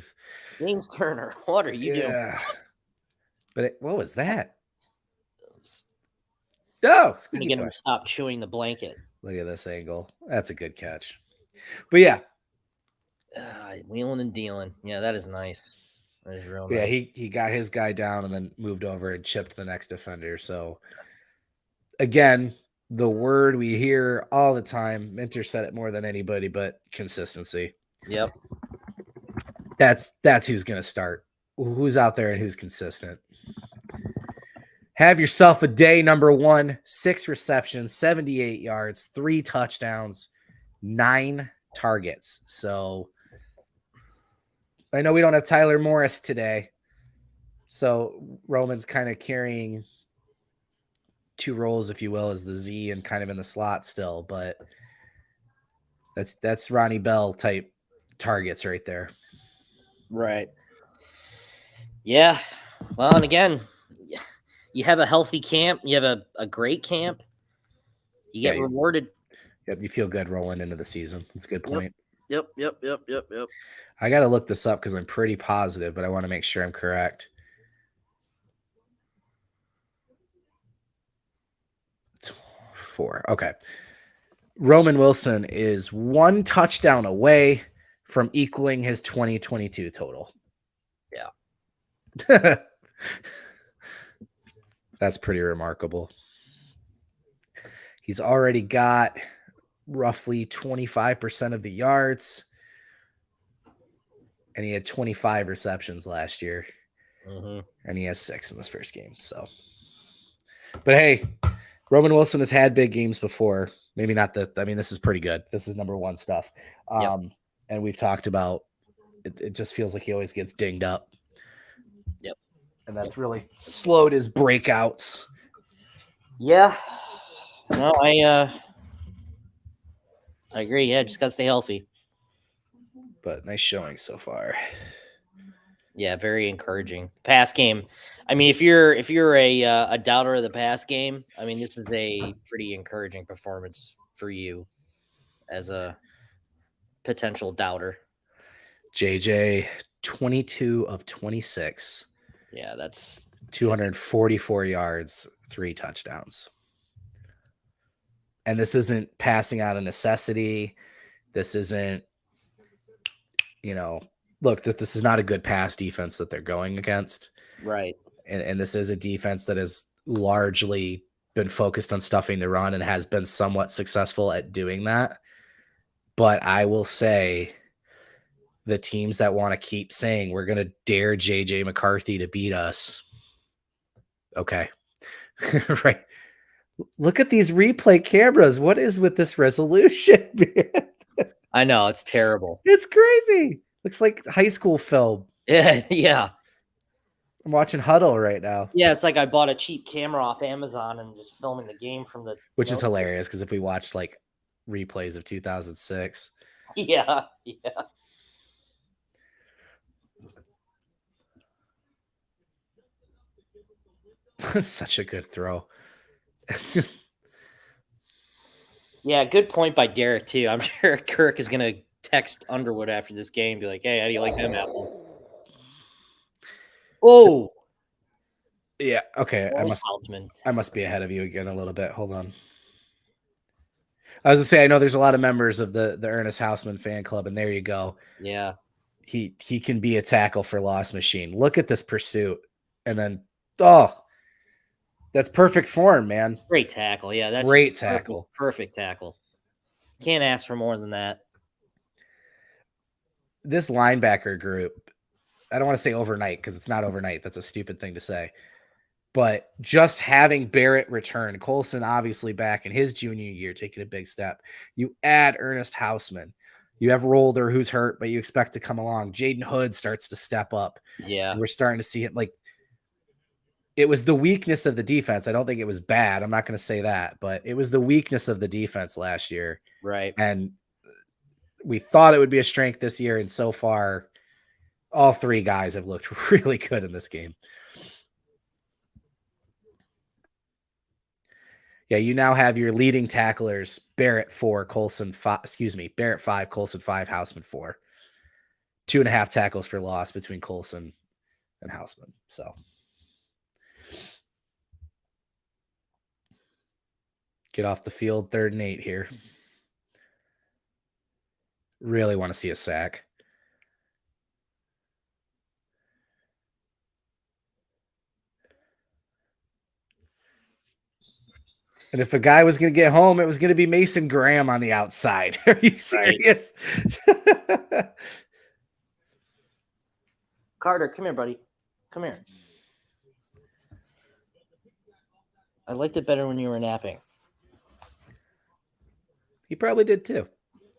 James Turner, what are you doing? Yeah. But what was that? No, I'm gonna get him to stop chewing the blanket. Look at this angle. That's a good catch. But yeah, wheeling and dealing. Yeah, that is nice. That is real nice. Yeah, he got his guy down and then moved over and chipped the next defender. So again, the word we hear all the time, Minter said it more than anybody, but consistency. Yep. That's who's gonna start. Who's out there and who's consistent. Have yourself a day, number 1, 6 receptions, 78 yards, 3 touchdowns, 9 targets. So I know we don't have Tyler Morris today. So Roman's kind of carrying 2 roles, if you will, as the Z and kind of in the slot still, but that's Ronnie Bell type targets right there. Right. Yeah. Well, and again, you have a healthy camp. You have a great camp. You get rewarded. Yep, you feel good rolling into the season. That's a good point. Yep. I got to look this up because I'm pretty positive, but I want to make sure I'm correct. It's 4. Okay. Roman Wilson is 1 touchdown away from equaling his 2022 total. Yeah. That's pretty remarkable. He's already got roughly 25% of the yards, and he had 25 receptions last year, and he has 6 in this first game. So, but hey, Roman Wilson has had big games before. Maybe not this is pretty good. This is number 1 stuff. And we've talked about it just feels like he always gets dinged up. Yep. And that's really slowed his breakouts. Yeah. No, I agree. Yeah, just gotta stay healthy. But nice showing so far. Yeah, very encouraging. Pass game. I mean, if you're a doubter of the pass game, I mean, this is a pretty encouraging performance for you as a potential doubter. JJ, 22 of 26. Yeah, that's 244 yards, 3 touchdowns. And this isn't passing out of necessity. This isn't, look, this is not a good pass defense that they're going against. Right. And this is a defense that has largely been focused on stuffing the run and has been somewhat successful at doing that. But I will say the teams that want to keep saying we're going to dare JJ McCarthy to beat us. Okay. Right. Look at these replay cameras. What is with this resolution, man? I know, it's terrible. It's crazy. Looks like high school film. Yeah. I'm watching Huddle right now. Yeah, it's like I bought a cheap camera off Amazon and just filming the game from the... Which is hilarious because if we watched like replays of 2006. Yeah. Such a good throw. It's just... Yeah, good point by Derek, too. I'm sure Kirk is going to text Underwood after this game, be like, hey, how do you like them apples? Oh! Yeah, okay. I must be ahead of you again a little bit. Hold on. I was going to say, I know there's a lot of members of the Ernest Hausman fan club, and there you go. Yeah. He can be a tackle for loss machine. Look at this pursuit. And then, that's perfect form, man. Great tackle. Yeah, that's great tackle. Perfect tackle. Can't ask for more than that. This linebacker group, I don't want to say overnight because it's not overnight. That's a stupid thing to say. But just having Barrett return, Colson obviously back in his junior year, taking a big step. You add Ernest Hausman. You have Rolder, who's hurt, but you expect to come along. Jaden Hood starts to step up. Yeah. And we're starting to see it. Like, it was the weakness of the defense. I don't think it was bad. I'm not going to say that, but it was the weakness of the defense last year. Right. And we thought it would be a strength this year. And so far, all 3 guys have looked really good in this game. Yeah, you now have your leading tacklers: Barrett 4, Colson 5. Barrett 5, Colson 5, Houseman 4. 2.5 tackles for loss between Colson and Houseman. So get off the field, 3rd and 8 here. Really want to see a sack. And if a guy was going to get home, it was going to be Mason Graham on the outside. Are you serious? Right. Carter, come here, buddy. Come here. I liked it better when you were napping. He probably did too.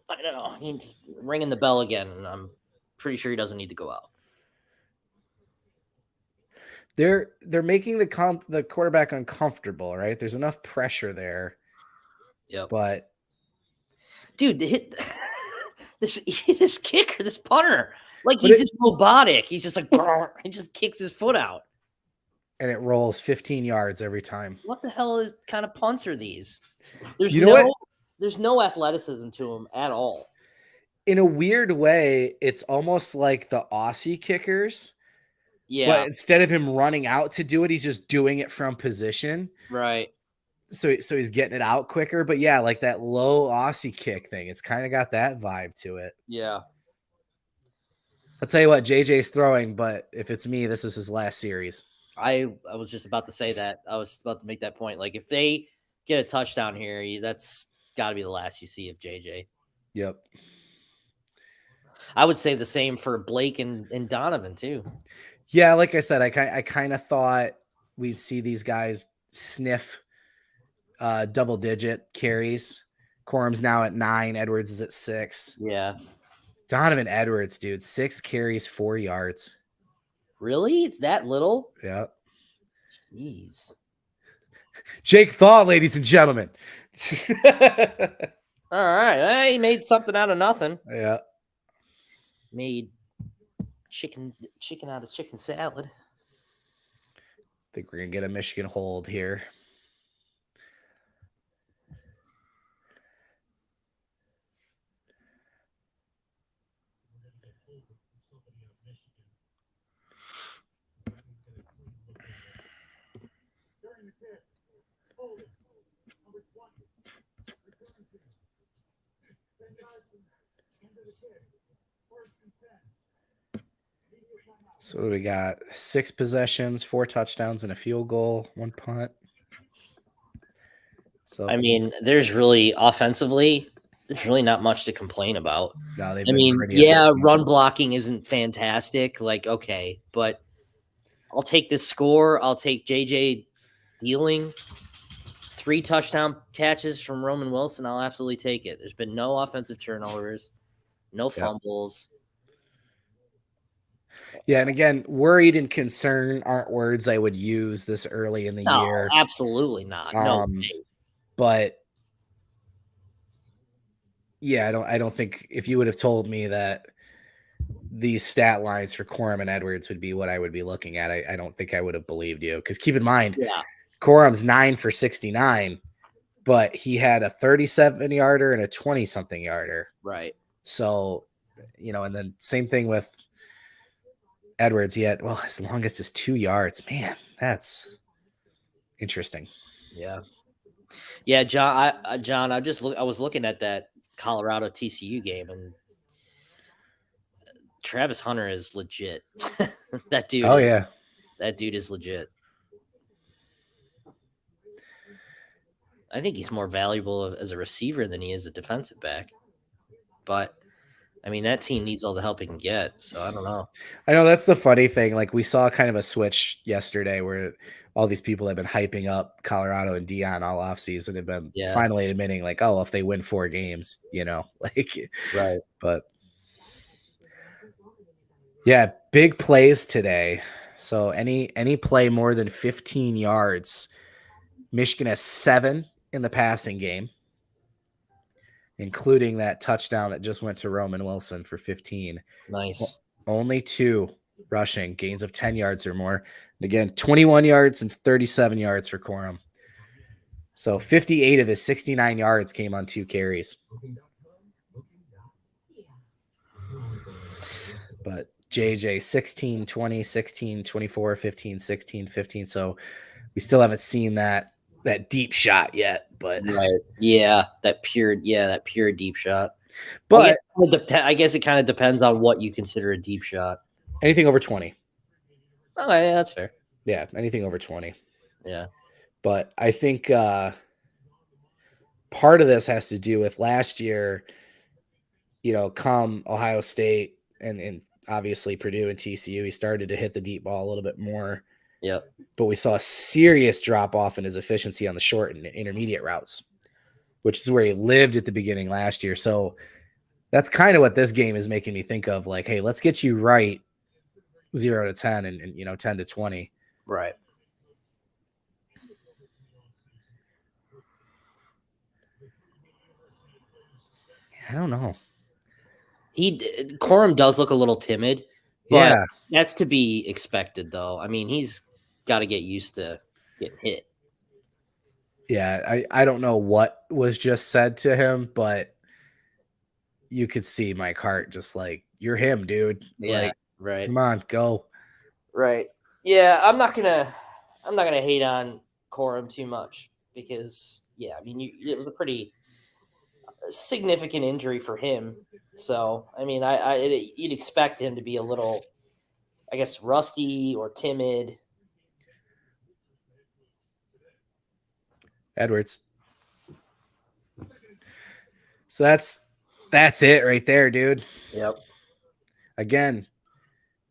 I know. He's ringing the bell again, and I'm pretty sure he doesn't need to go out. They're making the quarterback uncomfortable, right? There's enough pressure there. Yep. But dude, this kicker, this punter, like he's just robotic. He's just like he just kicks his foot out. And it rolls 15 yards every time. What the hell is kind of punts are these? There's no athleticism to them at all. In a weird way, it's almost like the Aussie kickers. Yeah. But instead of him running out to do it, he's just doing it from position. Right. So he's getting it out quicker. But yeah, like that low Aussie kick thing, it's kind of got that vibe to it. Yeah. I'll tell you what, JJ's throwing, but if it's me, this is his last series. I was just about to say that. I was just about to make that point. Like if they get a touchdown here, that's got to be the last you see of JJ. Yep. I would say the same for Blake and Donovan too. Yeah, like I said, I kind of thought we'd see these guys sniff double-digit carries. Corum's now at 9. Edwards is at 6. Yeah. Donovan Edwards, dude, 6 carries, 4 yards. Really? It's that little? Yeah. Jeez. Jake Thaw, ladies and gentlemen. All right. He made something out of nothing. Yeah. Made chicken out of chicken salad. I think we're going to get a Michigan hold here. So we got 6 possessions, 4 touchdowns, and a field goal, 1 punt. So I mean, there's really offensively, there's really not much to complain about. No, I mean, yeah, run blocking isn't fantastic. Like, okay, but I'll take this score. I'll take JJ dealing 3 touchdown catches from Roman Wilson. I'll absolutely take it. There's been no offensive turnovers, no fumbles. Yeah, and again, worried and concerned aren't words I would use this early in the year. Absolutely not. No way. But yeah, I don't think if you would have told me that these stat lines for Corum and Edwards would be what I would be looking at, I don't think I would have believed you. Because keep in mind, Corum's 9 for 69, but he had a 37-yarder and a 20-something yarder. Right. So, and then same thing with Edwards. He had, as long as just 2 yards. Man, that's interesting. Yeah. Yeah, John. I was looking at that Colorado TCU game, and Travis Hunter is legit. That dude. Oh yeah, that dude is legit. I think he's more valuable as a receiver than he is a defensive back. But I mean, that team needs all the help it can get. So I don't know. I know that's the funny thing. Like we saw kind of a switch yesterday where all these people have been hyping up Colorado and Dion all offseason have been finally admitting like, oh, if they win 4 games, right. But yeah, big plays today. So any play more than 15 yards, Michigan has 7 in the passing game, including that touchdown that just went to Roman Wilson for 15. Nice. Only 2 rushing, gains of 10 yards or more. And again, 21 yards and 37 yards for Corum. So 58 of his 69 yards came on 2 carries. But JJ 16, 20, 16, 24, 15, 16, 15. So we still haven't seen that deep shot yet, but Right. Yeah, that pure deep shot. But I guess it kind of depends on what you consider a deep shot. anything over 20. Oh, yeah, that's fair. Yeah, anything over 20. Yeah. But I think part of this has to do with last year, come Ohio State and obviously Purdue and TCU, he started to hit the deep ball a little bit more. Yep. But we saw a serious drop off in his efficiency on the short and intermediate routes, which is where he lived at the beginning last year. So that's kind of what this game is making me think of. Like, hey, let's get you right 0 to 10 and 10 to 20. Right. I don't know. Corum does look a little timid, but Yeah. that's to be expected, though. I mean, he's got to get used to getting hit. Yeah, I don't know what was just said to him, but you could see Mike Hart just like, you're him, dude. Yeah, Like, right. come on, go. Right. Yeah, I'm not gonna hate on Corum too much because I mean it was a pretty significant injury for him. So I mean you'd expect him to be a little, I guess, rusty or timid. Edwards. So that's it right there, dude. Yep. Again,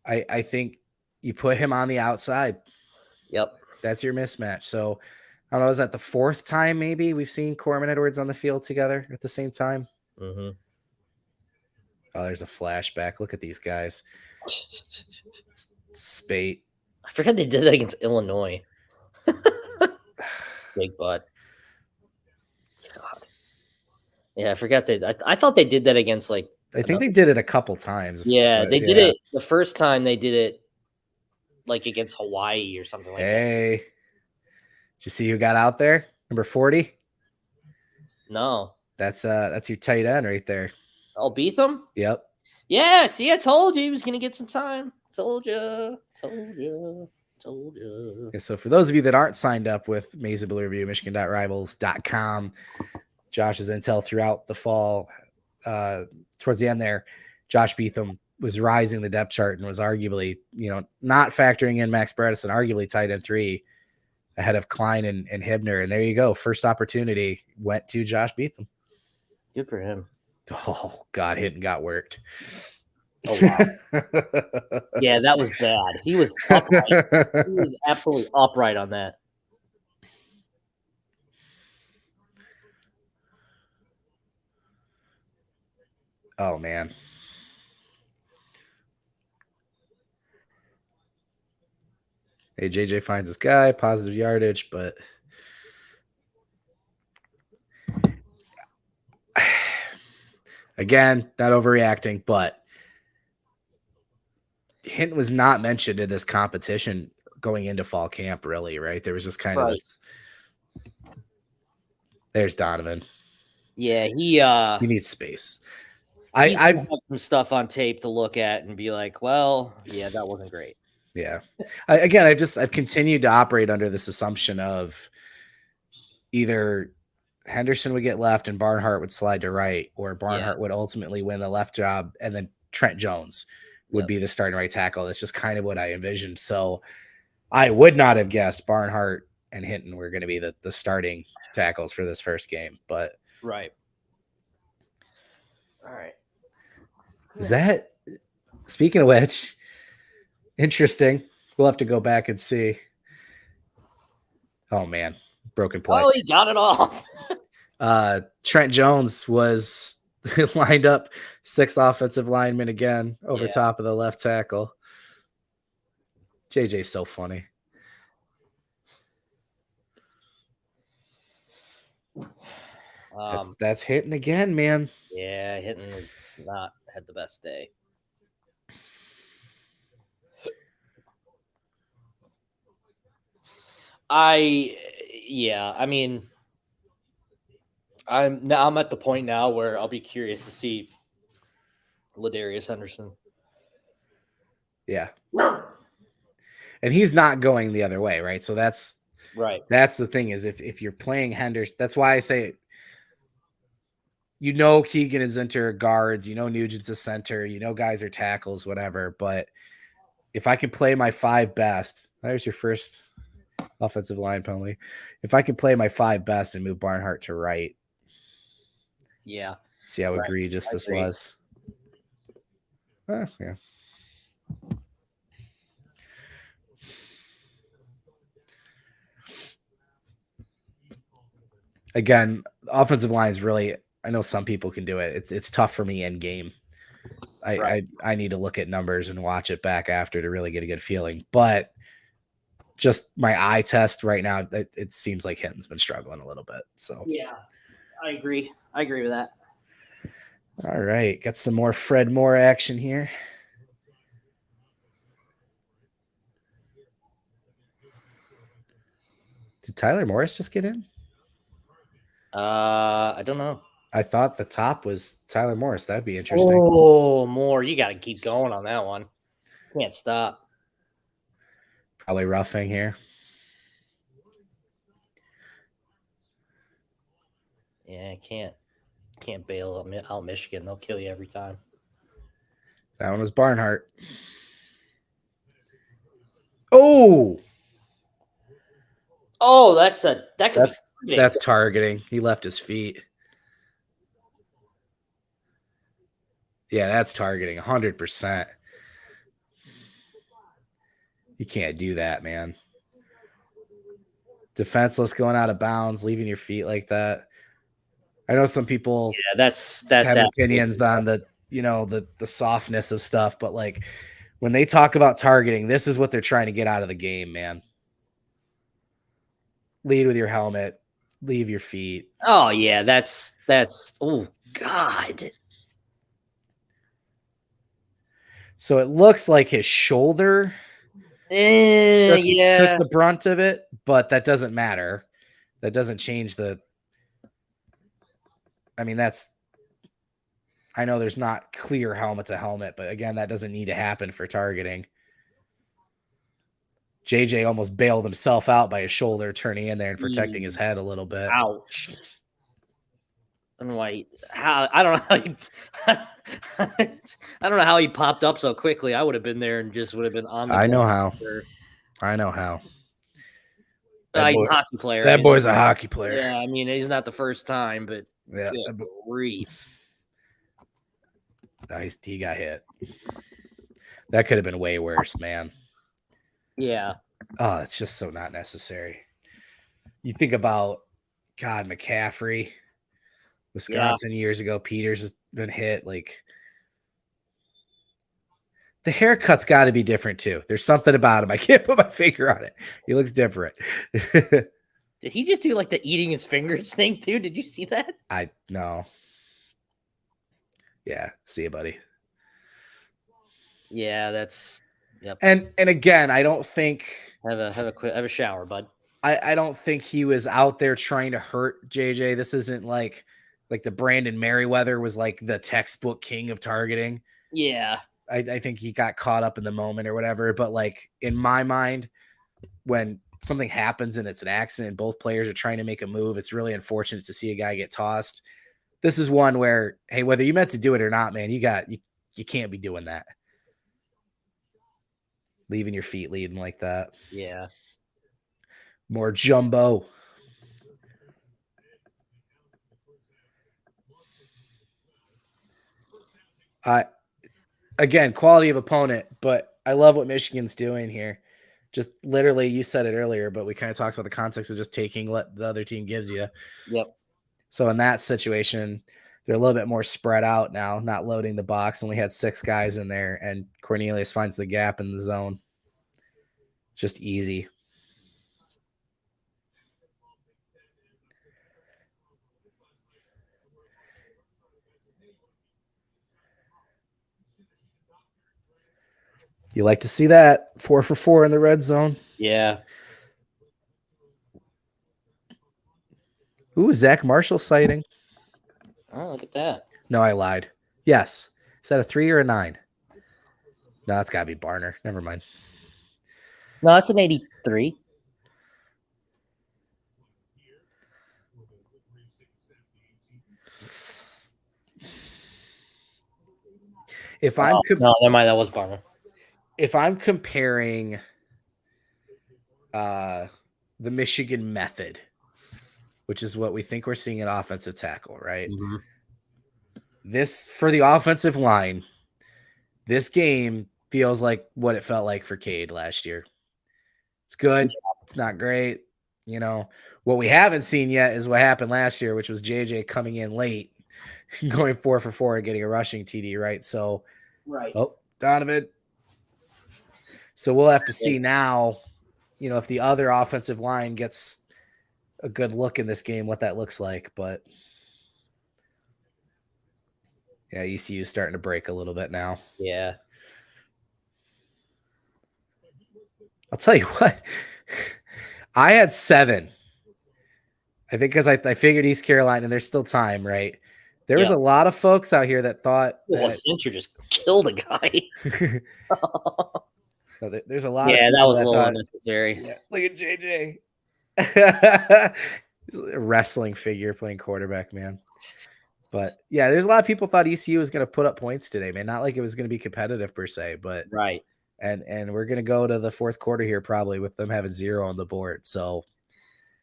I think you put him on the outside. Yep. That's your mismatch. So I don't know, is that the 4th time maybe we've seen Corum and Edwards on the field together at the same time? Mm-hmm. Oh, there's a flashback. Look at these guys. Spate. I forgot they did that against Illinois. Big butt. God. Yeah, I forgot I thought they did that against like. I think they did it a couple times. Yeah, they did it the first time. They did it like against Hawaii or something like that. Hey, did you see who got out there? Number 40. No, that's your tight end right there. Oh, Beetham? Yep. Yeah, see, I told you he was going to get some time. Told you. Yeah, so for those of you that aren't signed up with Mesa Blue Review, Michigan.Rivals.com, Josh's intel throughout the fall, towards the end there, Josh Beetham was rising the depth chart and was arguably, not factoring in Max Bredesen, arguably tight end 3 ahead of Klein and Hibner. And there you go. First opportunity went to Josh Beetham. Good for him. Oh, God, Hinton got worked. Oh, wow. Yeah, that was bad. He was upright. He was absolutely upright on that. Oh, man. Hey, JJ finds this guy, positive yardage, but again, not overreacting, but Hinton was not mentioned in this competition going into fall camp, really, right? There was just kind of this. There's Donovan. Yeah, he needs space. I have some stuff on tape to look at and be like, well, yeah, that wasn't great. Yeah. I've continued to operate under this assumption of either Henderson would get left and Barnhart would slide to right, or Barnhart would ultimately win the left job, and then Trent Jones would be the starting right tackle. That's just kind of what I envisioned. So I would not have guessed Barnhart and Hinton were going to be the starting tackles for this first game, but right. All right. Is that, speaking of which, interesting. We'll have to go back and see. Oh man, broken play. Oh, he got it off. Trent Jones was lined up 6th offensive lineman again over top of the left tackle. JJ's so funny. That's Hinton again, man. Yeah, Hinton has not had the best day. I mean, I'm at the point now where I'll be curious to see Ladarius Henderson. Yeah. And he's not going the other way, right? So that's right. That's the thing is if you're playing Henderson, that's why I say, Keegan is into guards, Nugent's a center, guys are tackles, whatever. But if I can play my 5 best, there's your first offensive line penalty. If I can play my 5 best and move Barnhart to right. Yeah. See how egregious this was. Yeah. Again, offensive line is really, I know some people can do it. It's tough for me in game. I need to look at numbers and watch it back after to really get a good feeling. But just my eye test right now, it seems like Hinton's been struggling a little bit. So yeah, I agree. I agree with that. All right, got some more Fred Moore action here. Did Tyler Morris just get in? I don't know. I thought the top was Tyler Morris. That'd be interesting. Oh, Moore, you got to keep going on that one. Can't stop. Probably roughing here. Yeah, can't bail out Michigan. They'll kill you every time. That one was Barnhart. Oh, that's targeting. He left his feet. Yeah, that's targeting 100%. You can't do that, man. Defenseless going out of bounds, leaving your feet like that. I know some people that's have opinions on the softness of stuff, but like when they talk about targeting, this is what they're trying to get out of the game, man. Lead with your helmet, leave your feet. Oh yeah, that's oh God. So it looks like his shoulder took the brunt of it, but that doesn't matter. That doesn't change the. I mean, I know there's not clear helmet to helmet, but again, that doesn't need to happen for targeting. JJ almost bailed himself out by his shoulder turning in there and protecting his head a little bit. Ouch. And I don't know. I don't know how he popped up so quickly. I would have been there and just would have been on the I know how. He's a hockey player. That boy's a hockey player. Yeah, I mean, he's not the first time, but yeah. Good grief. Nice. He got hit. That could have been way worse, man. Yeah. Oh, it's just so not necessary. You think about, God, McCaffrey, Wisconsin years ago. Peters has been hit. Like, the haircut's got to be different too. There's something about him. I can't put my finger on it. He looks different. Did he just do like the eating his fingers thing too? Did you see that? No. Yeah. See you, buddy. Yeah, that's. Yep. And again, I don't think have a shower, bud. I don't think he was out there trying to hurt JJ. This isn't like the Brandon Merriweather was like the textbook king of targeting. Yeah. I think he got caught up in the moment or whatever. But like in my mind, when something happens and it's an accident, both players are trying to make a move, it's really unfortunate to see a guy get tossed. This is one where, hey, whether you meant to do it or not, man, you can't be doing that. Leaving your feet leading like that. Yeah. More jumbo. Again, quality of opponent, but I love what Michigan's doing here. Just literally, you said it earlier, but we kind of talked about the context of just taking what the other team gives you. Yep. So in that situation, they're a little bit more spread out now, not loading the box. Only had 6 guys in there, and Cornelius finds the gap in the zone. It's just easy. You like to see that 4 for 4 in the red zone. Yeah. Ooh, Zach Marshall sighting. Oh, look at that. No, I lied. Yes. Is that a 3 or a 9? No, that's got to be Barner. Never mind. No, that's an 83. If I'm no, never mind. That was Barner. If I'm comparing the Michigan method, which is what we think we're seeing at offensive tackle, right? Mm-hmm. This, for the offensive line, this game feels like what it felt like for Cade last year. It's good. It's not great. You know, what we haven't seen yet is what happened last year, which was JJ coming in late, going 4 for 4 and getting a rushing TD, right? So, right. Oh, Donovan. So we'll have to see now, you know, if the other offensive line gets a good look in this game, what that looks like. But yeah, ECU is starting to break a little bit now. Yeah. I'll tell you what, I had 7. I think because I figured East Carolina, and there's still time, right? There was a lot of folks out here that thought well, Cincher just killed a guy. There's a lot of people that was that a little thought, unnecessary. Yeah, look at JJ. He's a wrestling figure playing quarterback, man. But yeah, there's a lot of people thought ECU was going to put up points today, man. Not like it was going to be competitive per se, but right. And we're going to go to the fourth quarter here probably with them having 0 on the board. So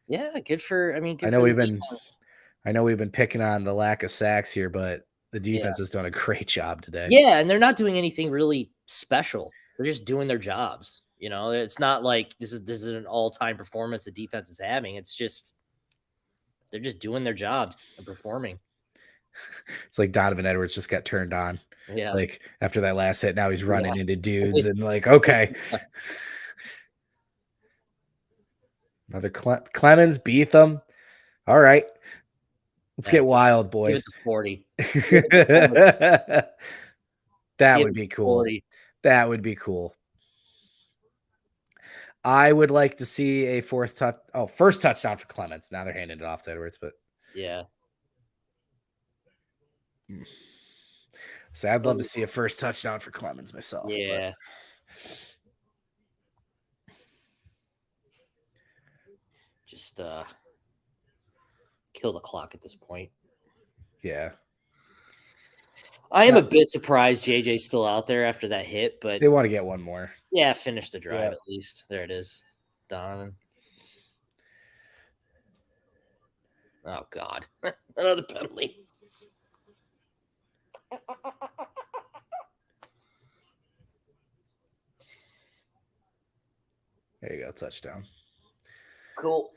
yeah, good for. I mean, good I know for we've been picking on the lack of sacks here, but the defense has done a great job today. Yeah, and they're not doing anything really special. They're just doing their jobs. You know, it's not like this is an all-time performance the defense is having. It's just they're just doing their jobs and performing. It's like Donovan Edwards just got turned on. Yeah. Like after that last hit, now he's running into dudes and like, okay. Another Clemens beat them. All right. Let's get wild, boys. Give it to 40. That would be cool. 40. That would be cool. I would like to see a first touchdown for Clemens. Now they're handing it off to Edwards, but yeah. So I'd love to see a first touchdown for Clemens myself. Yeah. Just kill the clock at this point. Yeah. I am a bit surprised JJ's still out there after that hit, but they want to get one more. Yeah, finish the drive at least. There it is. Donovan. Oh, God. Another penalty. There you go, touchdown. Cool.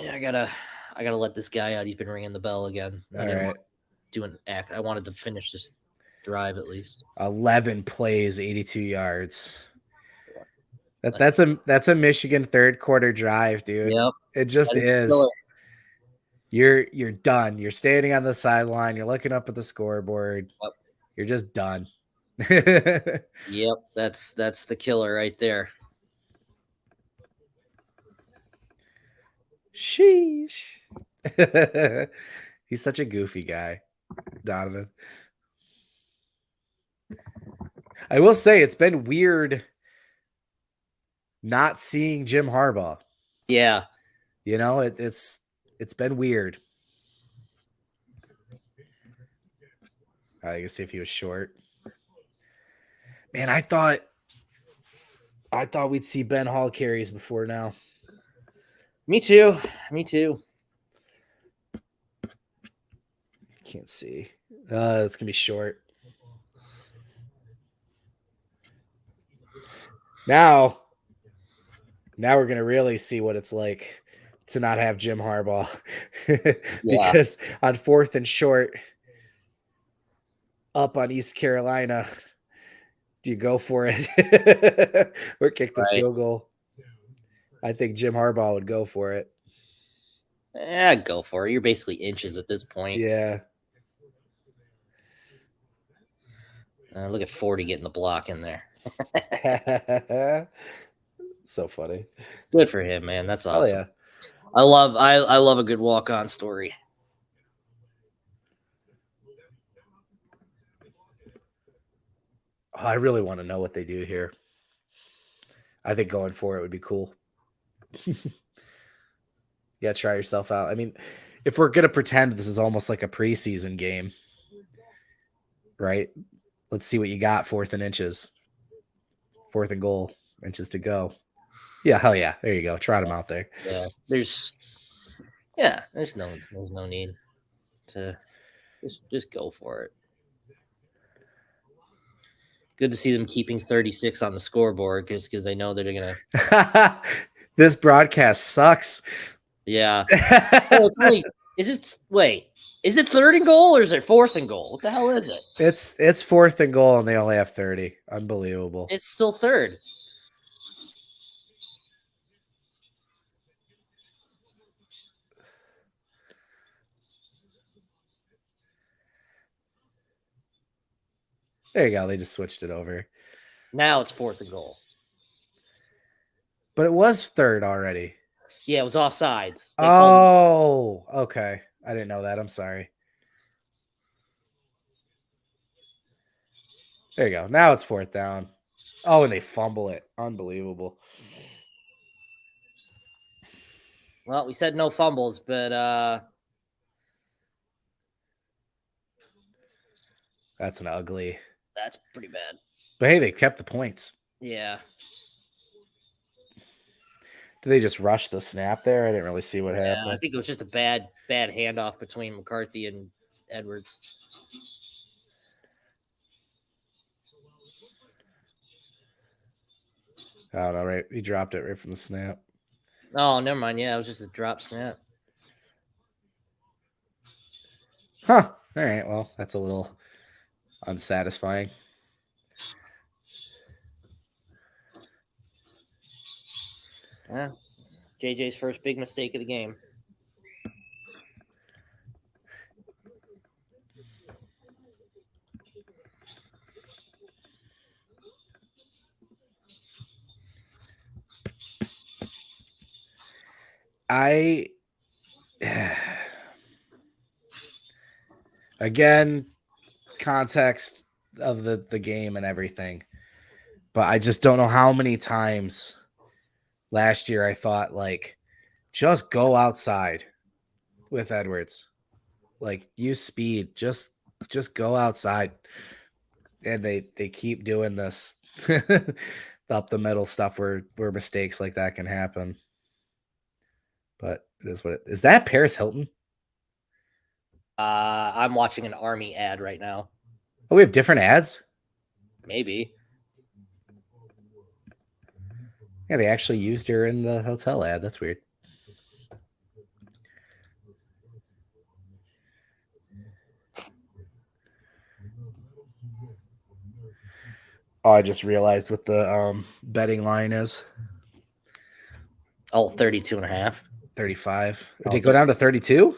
Yeah, I gotta let this guy out. He's been ringing the bell again. All right. I wanted to finish this drive at least. 11 plays, 82 yards. That's a Michigan third quarter drive, dude. Yep. It just is. You're done. You're standing on the sideline. You're looking up at the scoreboard. Yep. You're just done. Yep, that's the killer right there. Sheesh. He's such a goofy guy, Donovan. I will say it's been weird not seeing Jim Harbaugh. Yeah. You know, it's been weird. I can see if he was short. Man, I thought we'd see Ben Hall carries before now. Me too. Can't see. It's gonna be short. Now we're gonna really see what it's like to not have Jim Harbaugh. Because on 4th and short, up on East Carolina, do you go for it or kick the field goal? I think Jim Harbaugh would go for it. Yeah, go for it. You're basically inches at this point. Yeah. Look at 40 getting the block in there. So funny. Good for him, man. That's awesome. Oh, yeah. I love a good walk-on story. I really want to know what they do here. I think going for it would be cool. Yeah, try yourself out. I mean, if we're gonna pretend this is almost like a preseason game, right? Let's see what you got. 4th and inches. 4th and goal. Inches to go. Yeah, hell yeah. There you go. Trot him out there. Yeah, there's no need to just go for it. Good to see them keeping 36 on the scoreboard because they know that they're gonna. This broadcast sucks. Yeah. Oh, it's only, is it 3rd and goal or is it 4th and goal? What the hell is it? It's 4th and goal and they only have 30. Unbelievable. It's still 3rd. There you go. They just switched it over. Now it's 4th and goal. But it was 3rd already. Yeah, it was offsides. Oh, okay. I didn't know that. I'm sorry. There you go. Now it's 4th down. Oh, and they fumble it. Unbelievable. Well, we said no fumbles, but that's an ugly. That's pretty bad. But hey, they kept the points. Yeah. Did they just rush the snap there? I didn't really see what happened. I think it was just a bad handoff between McCarthy and Edwards. Oh, no, right. He dropped it right from the snap. Oh, never mind. Yeah, it was just a drop snap. Huh. All right. Well, that's a little unsatisfying. Yeah. JJ's first big mistake of the game. Again, context of the game and everything, but I just don't know how many times last year I thought, like, just go outside with Edwards, like, use speed, just go outside, and they keep doing this up the middle stuff where mistakes like that can happen. But it is what it is. That Paris Hilton? I'm watching an Army ad right now. Oh, we have different ads? Maybe. Yeah, they actually used her in the hotel ad. That's weird. Oh, I just realized what the betting line is. Oh, 32.5. 35. Did it go down to 32?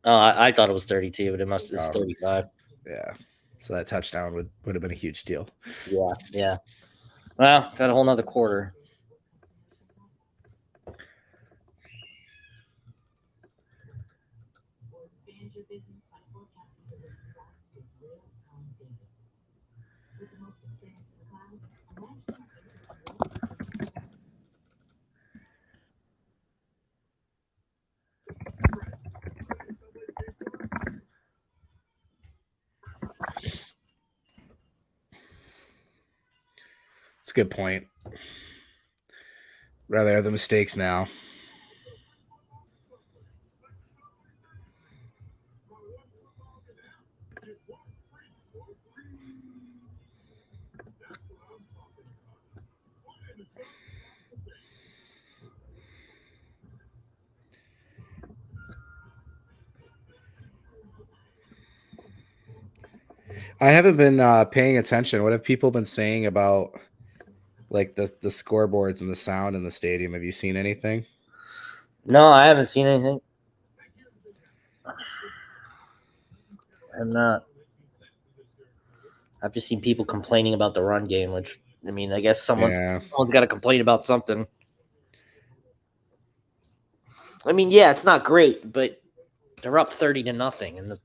Oh, I thought it was 32, but it's 35. Yeah. So that touchdown would have been a huge deal. Yeah. Well, got a whole nother quarter. It's a good point. Rather have the mistakes now. I haven't been paying attention. What have people been saying about, like, the scoreboards and the sound in the stadium? Have you seen anything? No, I haven't seen anything. I'm not. I've just seen people complaining about the run game, which, I mean, I guess someone's got to complain about something. I mean, yeah, it's not great, but they're up 30-0, and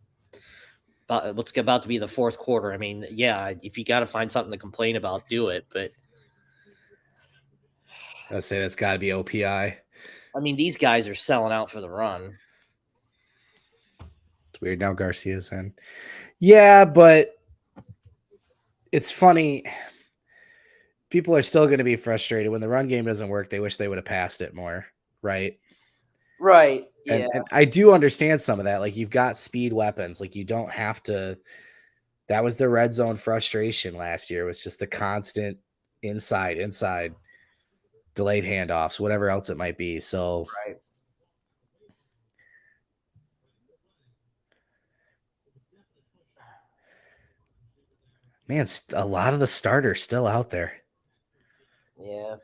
what's about to be the fourth quarter. I mean, yeah, if you got to find something to complain about, do it. But I'd say that's got to be OPI. I mean, these guys are selling out for the run. It's weird now Garcia's in. Yeah, but it's funny. People are still going to be frustrated when the run game doesn't work. They wish they would have passed it more, right? Right. Yeah. And I do understand some of that. Like, you've got speed weapons. Like, you don't have to. That was the red zone frustration last year. It was just the constant inside, delayed handoffs, whatever else it might be. So, Right. man, a lot of the starters still out there. Yeah.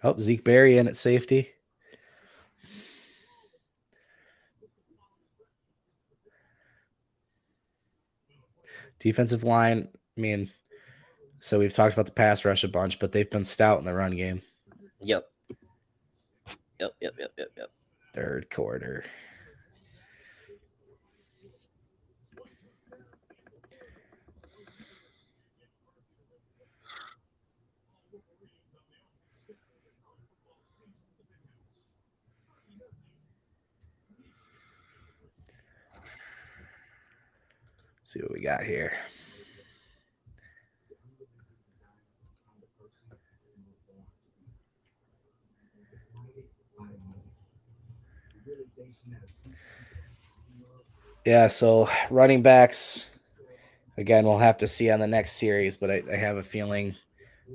Oh, Zeke Berry in at safety. Defensive line, I mean, so we've talked about the pass rush a bunch, but they've been stout in the run game. Yep. Third quarter. Let's see what we got here. Yeah, so running backs, again, we'll have to see on the next series, but I have a feeling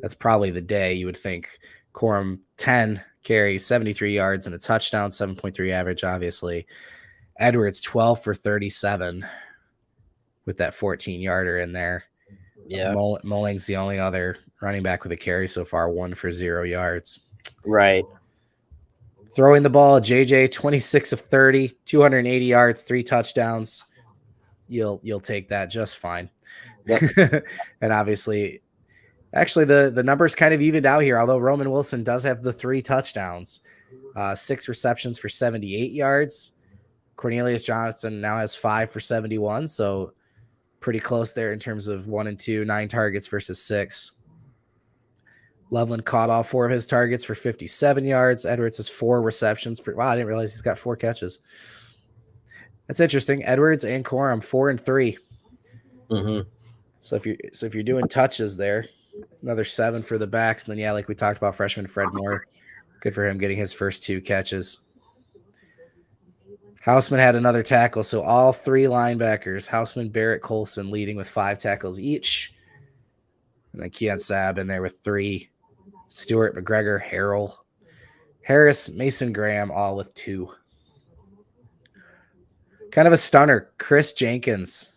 that's probably the day. You would think Corum 10 carries, 73 yards and a touchdown, 7.3 average, obviously. Edwards 12 for 37 with that 14-yarder in there. Yeah. Mulling's the only other running back with a carry so far, 1 for 0 yards. Right. Throwing the ball, JJ 26 of 30, 280 yards, 3 touchdowns. You'll take that just fine. Yep. And obviously, actually the numbers kind of evened out here, although Roman Wilson does have the 3 touchdowns, 6 receptions for 78 yards. Cornelius Johnson now has 5 for 71, so pretty close there in terms of 1 and 2, 9 targets versus 6. Loveland caught all 4 of his targets for 57 yards. Edwards has 4 receptions for. Wow, I didn't realize he's got 4 catches. That's interesting. Edwards and Corum 4 and 3. Mm-hmm. So if you're doing touches there, another 7 for the backs, and then yeah, like we talked about, freshman Fred Moore, good for him getting his first 2 catches. Houseman had another tackle, so all 3 linebackers, Houseman, Barrett, Colson, leading with 5 tackles each. And then Keon Sabb in there with 3. Stewart, McGregor, Harrell, Harris, Mason Graham, all with 2. Kind of a stunner. Chris Jenkins.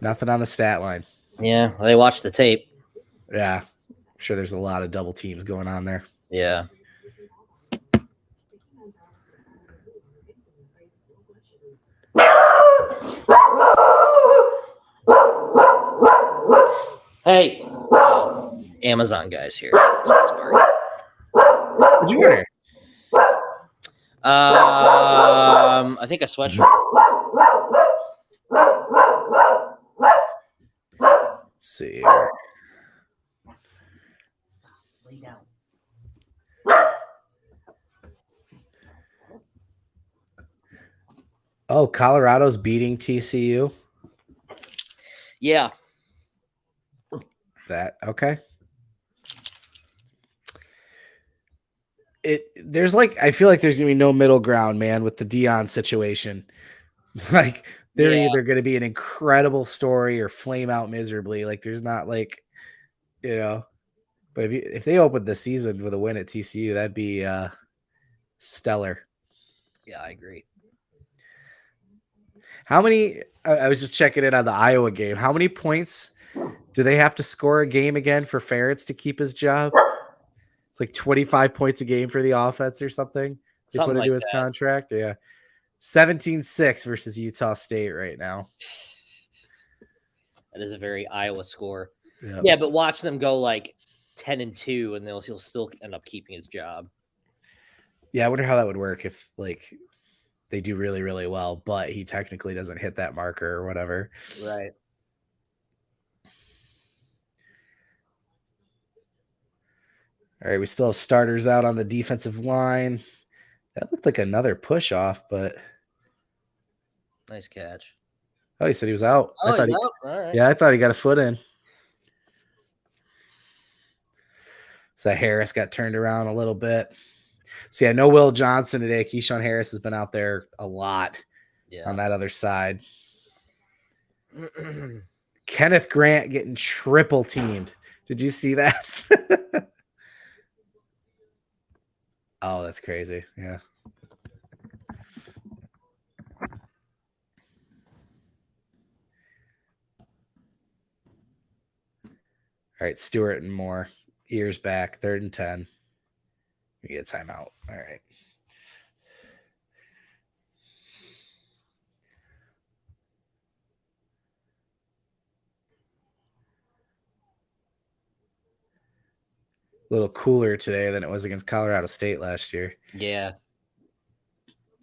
Nothing on the stat line. Yeah, they watched the tape. Yeah. I'm sure there's a lot of double teams going on there. Yeah. Hey, Amazon guys here. What'd you order? I think a sweatshirt. Let's see here. Lay down. Oh, Colorado's beating TCU. Yeah. That okay. There's like, I feel like there's gonna be no middle ground, man, with the Dion situation. Like, they're either gonna be an incredible story or flame out miserably. Like, there's not like, but if they opened the season with a win at TCU, that'd be stellar. Yeah, I agree. How many? I was just checking in on the Iowa game. How many points do they have to score a game again for Ferentz to keep his job? It's like 25 points a game for the offense or something. They Something put into like his that. contract. Yeah. 17-6 versus Utah State right now. That is a very Iowa score. Yep. Yeah, but watch them go like 10-2, and he'll still end up keeping his job. Yeah, I wonder how that would work if like they do really, really well, but he technically doesn't hit that marker or whatever. Right. All right, we still have starters out on the defensive line. That looked like another push off, but Nice catch. oh, he said he was out. Oh, he's out? All right. Yeah, I thought he got a foot in. So Harris got turned around a little bit. So yeah, no Will Johnson today. Keyshawn Harris has been out there a lot on that other side. Kenneth Grant getting triple teamed. Did you see that? Oh, that's crazy. Yeah. All right, Stewart and Moore. Ears back, 3rd and 10. We get a timeout. All right. A little cooler today than it was against Colorado State last year. Yeah.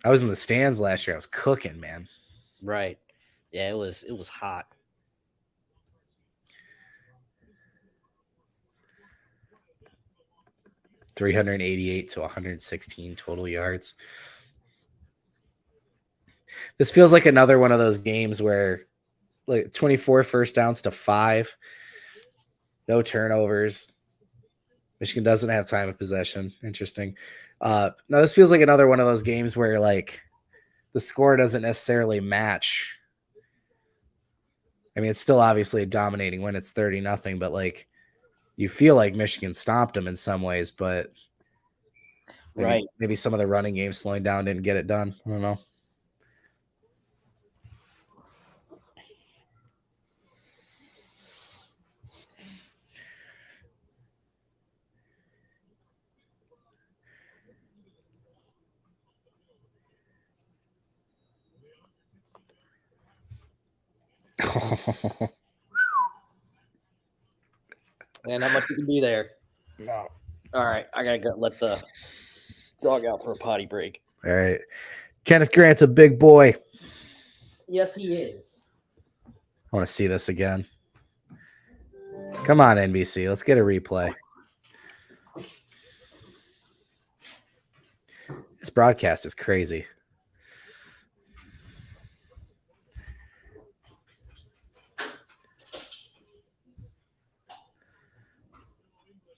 I was in the stands last year. I was cooking, man. Right. Yeah, it was hot. $388 to 116 total yards. This feels like another one of those games where like 24 first downs to 5, no turnovers. Michigan doesn't have time of possession. Interesting. Now this feels like another one of those games where like the score doesn't necessarily match. I mean, it's still obviously a dominating win. It's 30-0, but like you feel like Michigan stomped them in some ways, but maybe some of the running game slowing down didn't get it done. I don't know. And how much you can be there? No. All right, I gotta go let the dog out for a potty break. All right. Kenneth Grant's a big boy. Yes, he is. I want to see this again. Come on, NBC. Let's get a replay. This broadcast is crazy.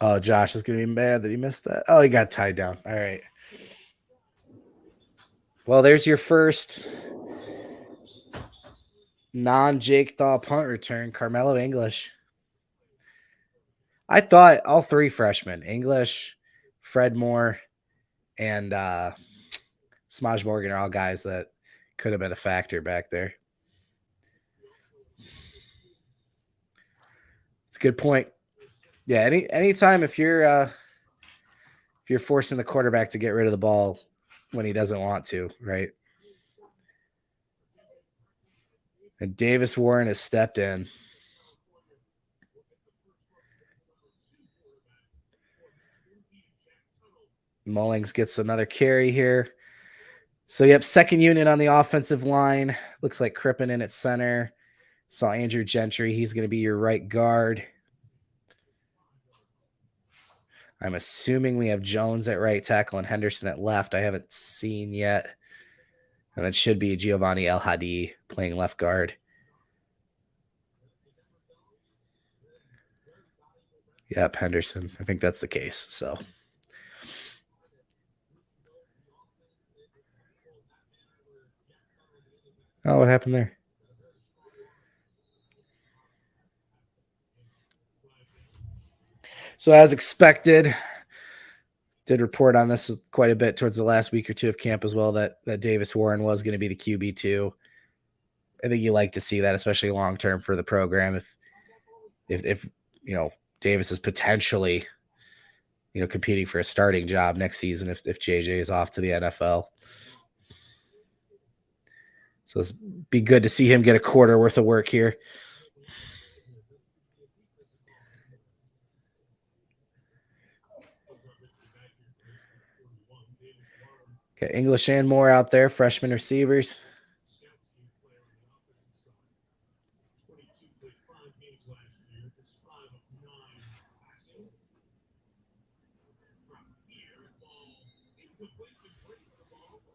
Oh, Josh is going to be mad that he missed that. Oh, he got tied down. All right. Well, there's your first non-Jake Thaw punt return, Carmelo English. I thought all 3 freshmen, English, Fred Moore, and Smaj Morgan, are all guys that could have been a factor back there. It's a good point. Yeah, anytime if you're forcing the quarterback to get rid of the ball when he doesn't want to, right? And Davis Warren has stepped in. Mullings gets another carry here. So, yep, second unit on the offensive line. Looks like Crippen in at center. Saw Andrew Gentry. He's going to be your right guard. I'm assuming we have Jones at right tackle and Henderson at left. I haven't seen yet. And that should be Giovanni El Hadi playing left guard. Yep, Henderson. I think that's the case. So, oh, what happened there? So as expected, did report on this quite a bit towards the last week or two of camp as well, that Davis Warren was going to be the QB2. I think you like to see that, especially long-term for the program. If you know, Davis is potentially, competing for a starting job next season if JJ is off to the NFL. So it's be good to see him get a quarter worth of work here. Okay, English and Moore out there, freshman receivers. Scout team player on the offensive side. 22 played 5 games last year. It's 5 of 9 passing. Drop here, ball incomplete. Been waiting for the ball.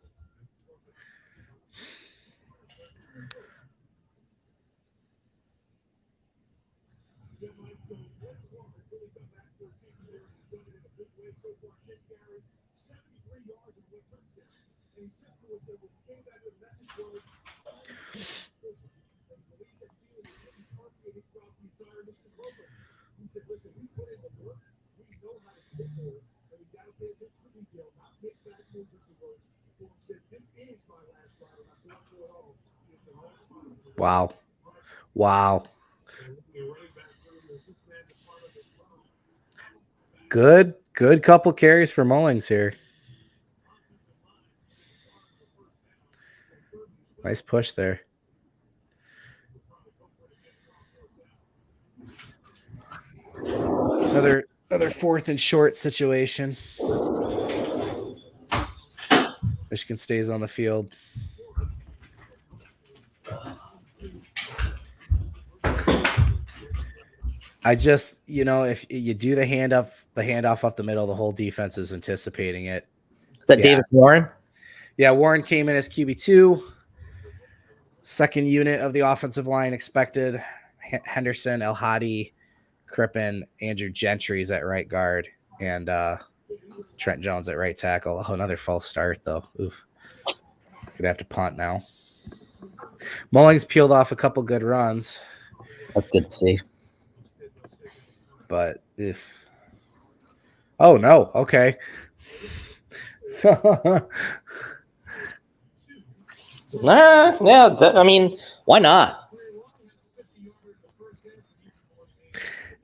Yeah, Mike, so what Walker really come back for a senior year. He's done it in a big way so far. 10 carries, 73 yards, and 1 touchdown. And he said to us that when he came back, the message was, and believe that feeling is what he permeated throughout the entire Michigan program. He said, listen, we put in the work. We know how to get more. And we got to pay attention to detail, not make bad moves afterwards. He said, this is my last ride, and I feel like it all. He is the last spot. Wow. Wow. Good couple carries for Mullings here. Nice push there. Another 4th and short situation. Michigan stays on the field. I just, if you do the handoff up the middle, the whole defense is anticipating it. Is that Davis Warren? Yeah, Warren came in as QB2. Second unit of the offensive line expected. Henderson, El Hadi, Crippen, Andrew Gentry's at right guard, and Trent Jones at right tackle. Oh, another false start, though. Oof. Could have to punt now. Mullings peeled off a couple good runs. That's good to see. But if... Oh, no. Okay. I mean, why not?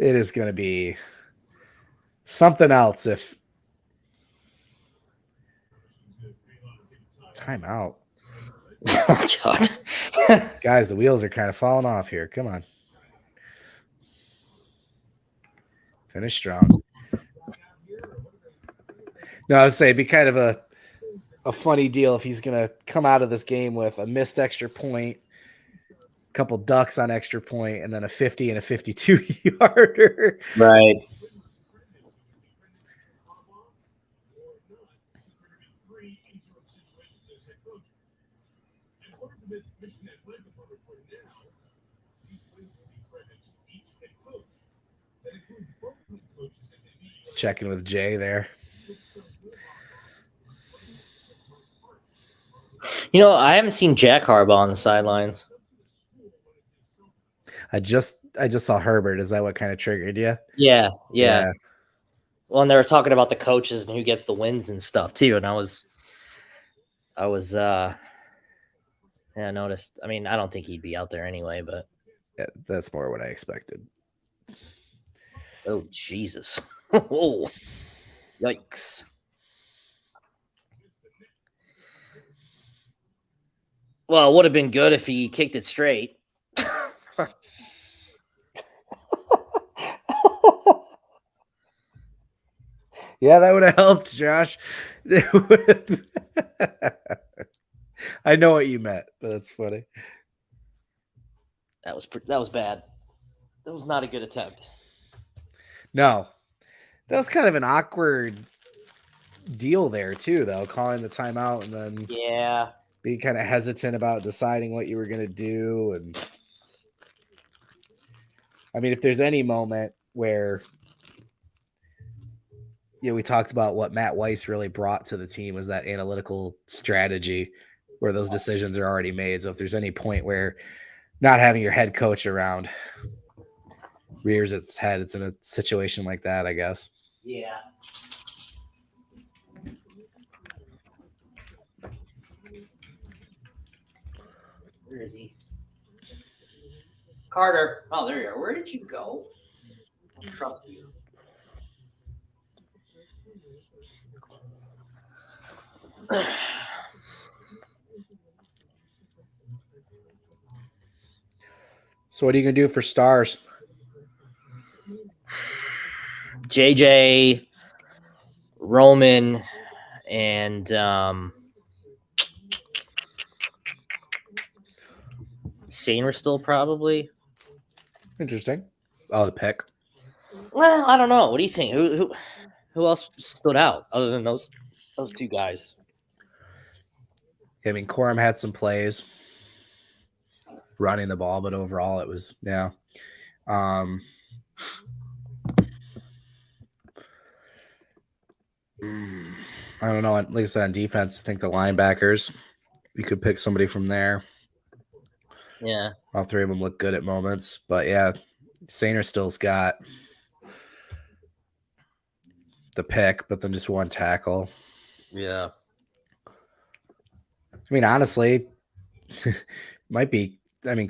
It is going to be something else if... Timeout. Oh, God. Guys, the wheels are kind of falling off here. Come on. Finish strong. No, I would say it'd be kind of a funny deal if he's going to come out of this game with a missed extra point, a couple ducks on extra point, and then a 50 and a 52-yarder. Right. Let's check in with Jay there. I haven't seen Jack Harbaugh on the sidelines. I just saw Herbert. Is that what kind of triggered you? Yeah. Well, and they were talking about the coaches and who gets the wins and stuff too. And I noticed. I mean, I don't think he'd be out there anyway, but yeah, that's more what I expected. Oh, Jesus. Oh, yikes. Well, it would have been good if he kicked it straight. Yeah, that would have helped, Josh. I know what you meant, but that's funny. That was bad. That was not a good attempt. No. That was kind of an awkward deal there, too, though, calling the timeout and then being kind of hesitant about deciding what you were going to do. And I mean, if there's any moment where we talked about what Matt Weiss really brought to the team was that analytical strategy where those decisions are already made. So if there's any point where not having your head coach around rears its head, it's in a situation like that, I guess. Yeah. Where is he? Carter. Oh, there you are. Where did you go? I trust you. So what are you going to do for stars? JJ, Roman, and Sainer still probably. Interesting. Oh, the pick. Well, I don't know. What do you think? Who else stood out other than those two guys? I mean, Corum had some plays running the ball, but overall it was I don't know. Like I said, on defense, I think the linebackers, you could pick somebody from there. Yeah. All three of them look good at moments. But yeah, Sainer still's got the pick, but then just one tackle. Yeah. I mean, honestly, might be. I mean,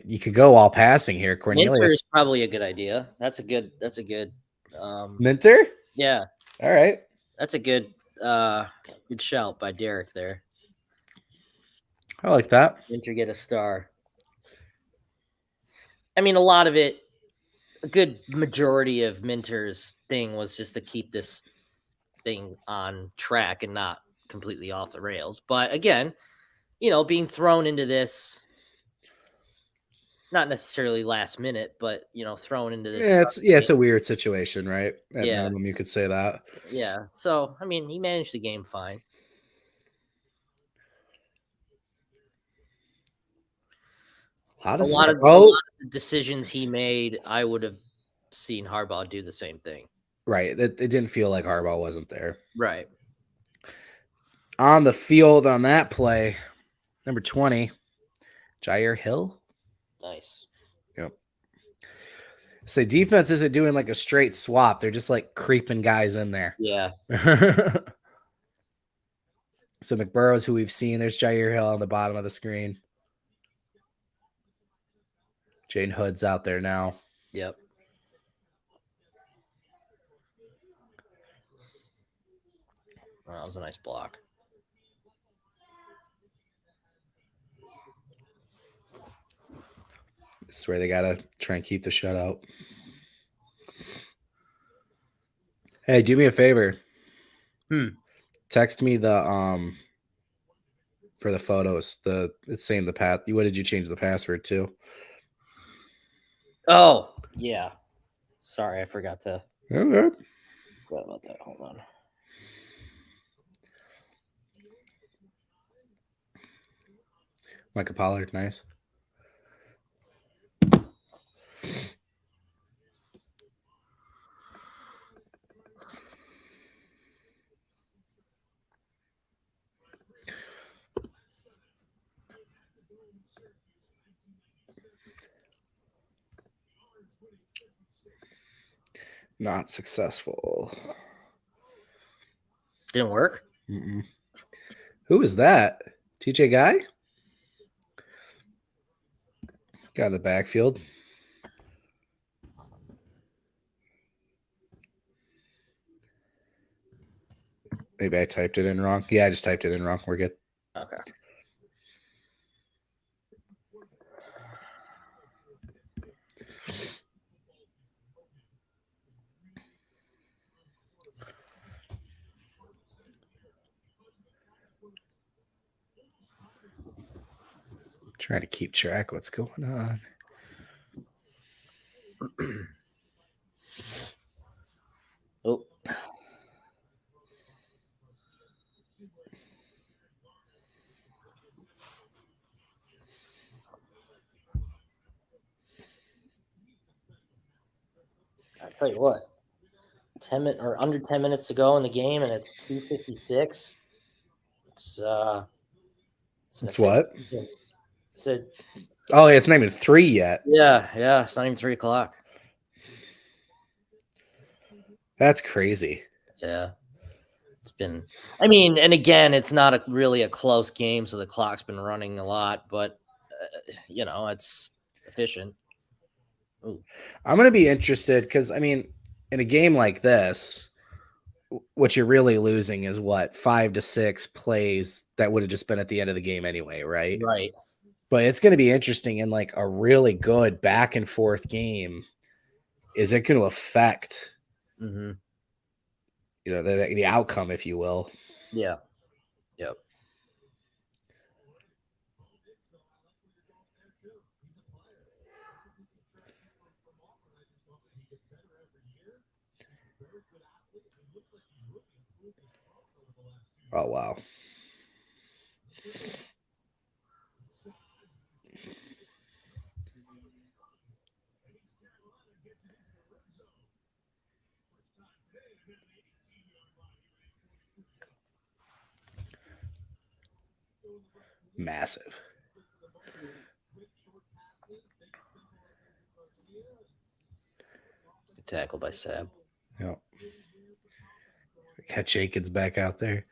you could go all passing here. Cornelius Minter is probably a good idea. That's a good. Minter. Yeah. All right. That's a good shout by Derek there. I like that. Minter get a star. I mean, a good majority of Minter's thing was just to keep this thing on track and not completely off the rails. But again, being thrown into this, not necessarily last minute, but thrown into this. It's a weird situation, right? At Yeah. minimum, you could say that. Yeah. So I mean, he managed the game fine. A lot of the decisions he made, I would have seen Harbaugh do the same thing. Right. It didn't feel like Harbaugh wasn't there. Right. On the field on that play, number 20, Jair Hill. Nice. Yep. Say defense isn't doing like a straight swap. They're just like creeping guys in there. Yeah. So McBurroughs, who we've seen, there's Jair Hill on the bottom of the screen. Jane Hood's out there now. Yep. Well, that was a nice block. This is where they got to try and keep the shutout. Hey, do me a favor. Text me the for the photos. It's saying the path. What did you change the password to? Oh, yeah. Sorry, I forgot to. Okay. Forgot about that. Hold on. Micah Pollard, nice. Not successful. Didn't work? Mm-mm. Who is that? TJ Guy? Got in the backfield. Maybe I typed it in wrong. Yeah, I just typed it in wrong. We're good. Okay. Trying to keep track of what's going on. Oh. I'll tell you what. 10 minutes or under 10 minutes to go in the game, and it's 2:56. It's what? Oh, yeah, it's not even 3 yet. Yeah. It's not even 3:00. That's crazy. Yeah. It's been. I mean, and again, it's not really a close game, so the clock's been running a lot, but it's efficient. Ooh. I'm going to be interested because, I mean, in a game like this, what you're really losing is 5 to 6 plays that would have just been at the end of the game anyway, right? Right. But it's going to be interesting in like a really good back and forth game. Is it going to affect, the outcome, if you will? Yeah. Yep. Oh, wow. Massive. Good tackle by Sab. Yep. Got Jenkins back out there.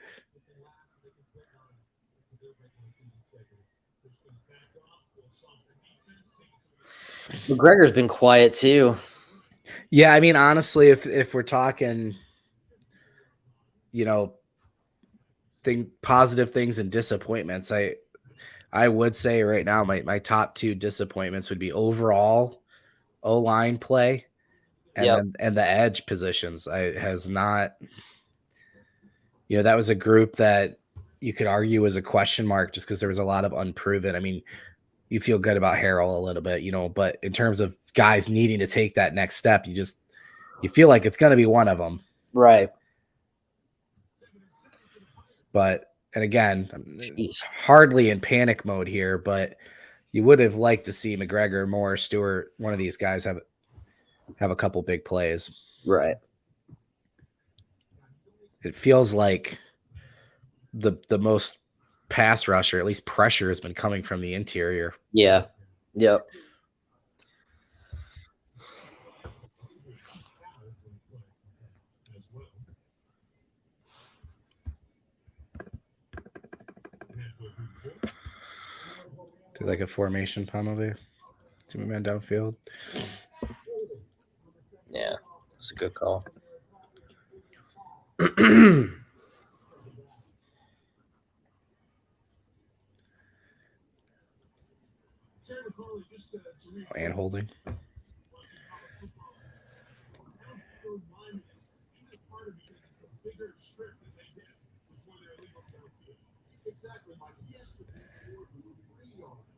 McGregor's been quiet too. Yeah, I mean, honestly, if we're talking, positive things and disappointments, I would say right now my top two disappointments would be overall O-line play and the edge positions. Has not, that was a group that you could argue was a question mark just because there was a lot of unproven. I mean, you feel good about Harrell a little bit, but in terms of guys needing to take that next step, you feel like it's going to be one of them. Right. But, and again, Jeez. hardly in panic mode here, but you would have liked to see McGregor, Moore, Stewart, one of these guys have a couple big plays. Right. It feels like the most pass rush, or at least pressure, has been coming from the interior. Yeah. Yep. Do like a formation penalty. 2-man downfield. Yeah, it's a good call. And holding. Exactly, Mike. Yes, the board moved 3 yards.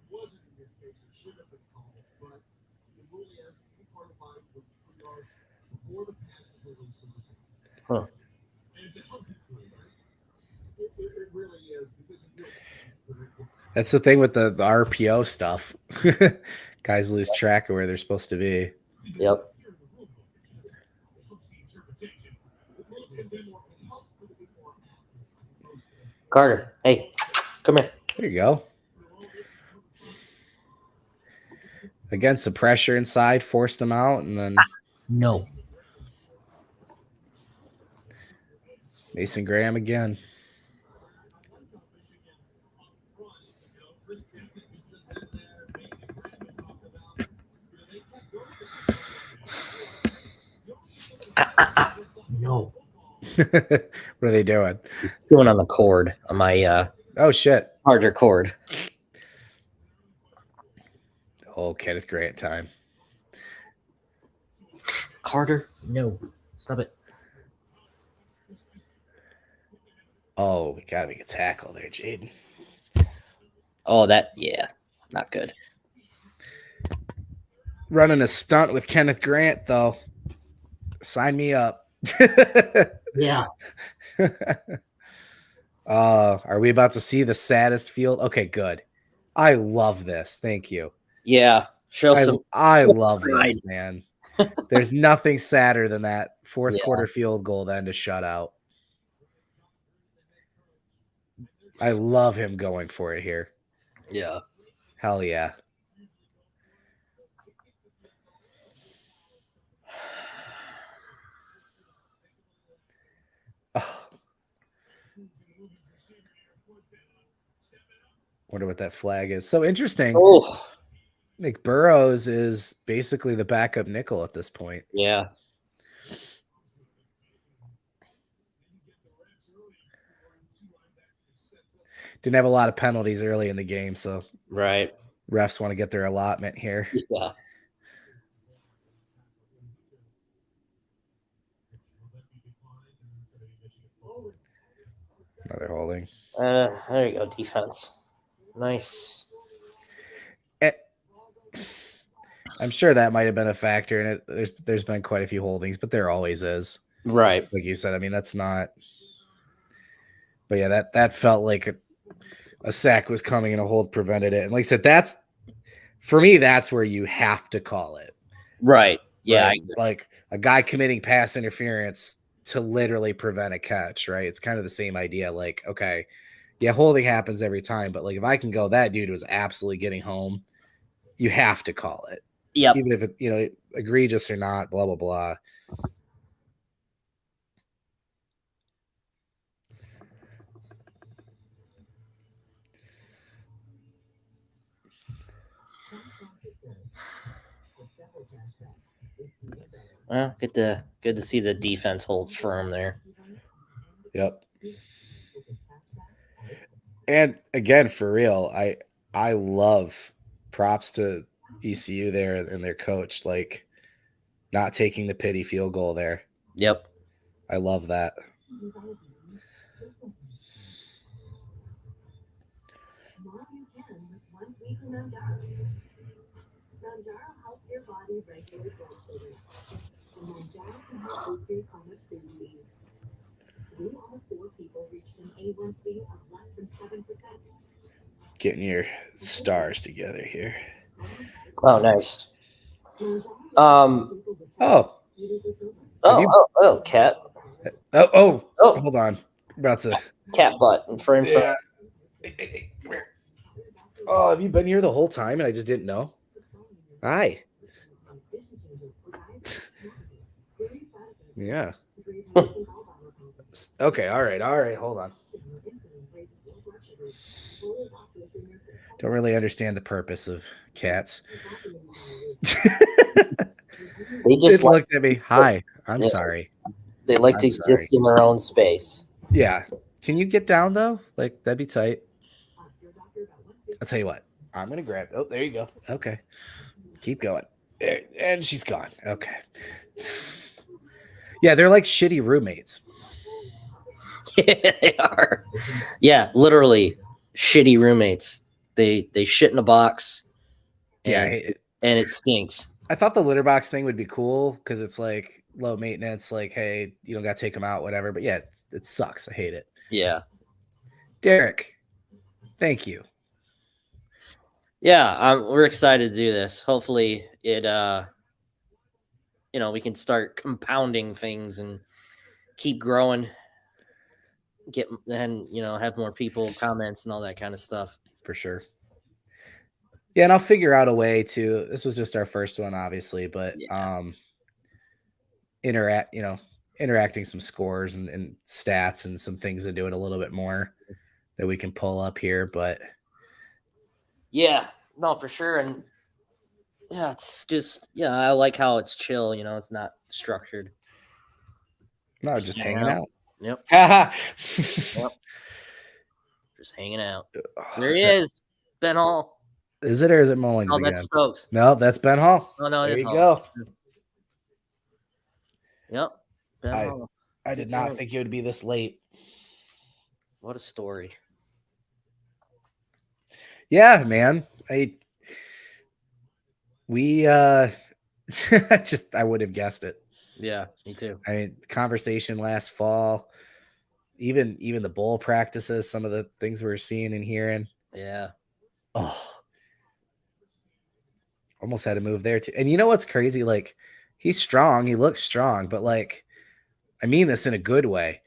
Wasn't in this case. It should have been called, but the rule is any part of line for 3 yards before the pass is released. Huh. And it's a healthy play, right? It really is, because That's the thing with the RPO stuff. Guys lose track of where they're supposed to be. Yep. Carter, hey, come here. There you go. Against the pressure inside, forced them out, and then No. Mason Graham again. No. What are they doing? Going on the cord on my Oh shit. charger cord. Oh, Kenneth Grant time. Carter, no. Stop it. Oh, we gotta make a tackle there, Jaden. Oh, yeah, not good. Running a stunt with Kenneth Grant, though. Sign me up. Yeah. Are we about to see the saddest field? Okay, good. I love this. Thank you. Yeah. I love this, man. There's nothing sadder than that fourth quarter field goal then to shut out. I love him going for it here. Yeah. Hell yeah. Oh. Wonder what that flag is. So interesting. Oh. McBurrows is basically the backup nickel at this point. Yeah. Didn't have a lot of penalties early in the game, so Right. refs want to get their allotment here. Yeah. Another holding. There you go, defense. Nice. I'm sure that might have been a factor in it. There's been quite a few holdings, but there always is. Right. Like you said, I mean, that's not. But yeah, that felt like a sack was coming and a hold prevented it. And like I said, that's for me, that's where you have to call it. Right. Yeah. Right? Like a guy committing pass interference to literally prevent a catch, right? It's kind of the same idea. Like, okay, yeah, holding happens every time, but like if I can go, that dude was absolutely getting home, you have to call it. Yep. Even if it, egregious or not, blah, blah, blah. Well, good to see the defense hold firm there. Yep. And again, for real, I love props to ECU there and their coach, like not taking the pity field goal there. Yep. I love that. helps your body regulate blood sugar. And Mounjaro can help decrease how much food you eat. 3 out of 4 people reached an A1C of less than 7%. Getting your stars together here. Oh, nice. Cat. Oh, hold on. About to cat butt in frame. Yeah. Hey, come here. Oh, have you been here the whole time and I just didn't know? Hi. Yeah. Okay, all right, hold on. Don't really understand the purpose of cats. They just looked at me. Hi, I'm sorry. They like to exist in their own space. Yeah. Can you get down though? Like that'd be tight. I'll tell you what. I'm gonna grab. Oh, there you go. Okay. Keep going. And she's gone. Okay. Yeah, they're like shitty roommates. They are. Yeah, literally shitty roommates. They shit in a box. And it stinks. I thought the litter box thing would be cool because it's like low maintenance. Like, hey, you don't got to take them out, whatever. But yeah, it sucks. I hate it. Yeah. Derek, thank you. Yeah, we're excited to do this. Hopefully it we can start compounding things and keep growing, have more people, comments and all that kind of stuff. For sure. Yeah, and I'll figure out a way to, this was just our first one, obviously, but interacting some scores and stats and some things that do it a little bit more that we can pull up here. But yeah, no, for sure. And yeah, it's just, I like how it's chill, it's not structured. No, just hanging out. Yep. Yep. Just hanging out. There he is. Ben Hall. Is it or is it Mullings again? That's Stokes. No, that's Ben Hall. Oh, no, there you Hall. Go. Yep. Ben Hall. I did not think it would be this late. What a story. Yeah, man. I would have guessed it. Yeah, me too. I mean, conversation last fall, even the bowl practices, some of the things we're seeing and hearing. Yeah. Oh, almost had to move there too. And you know what's crazy? Like, he's strong. He looks strong, but like, I mean this in a good way.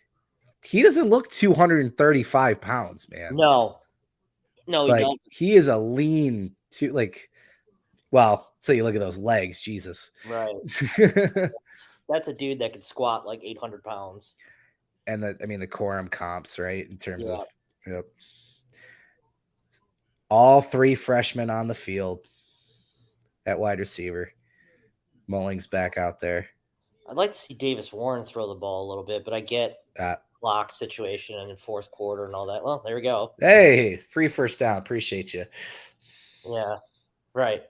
He doesn't look 235 pounds, man. No, he doesn't. He is a lean to like. Well, so you look at those legs, Jesus. Right. That's a dude that could squat like 800 pounds. And the quorum comps, right? In terms of, yep. All 3 freshmen on the field at wide receiver. Mullings back out there. I'd like to see Davis Warren throw the ball a little bit, but I get block situation and in fourth quarter and all that. Well, there we go. Hey, free first down. Appreciate you. Yeah, right.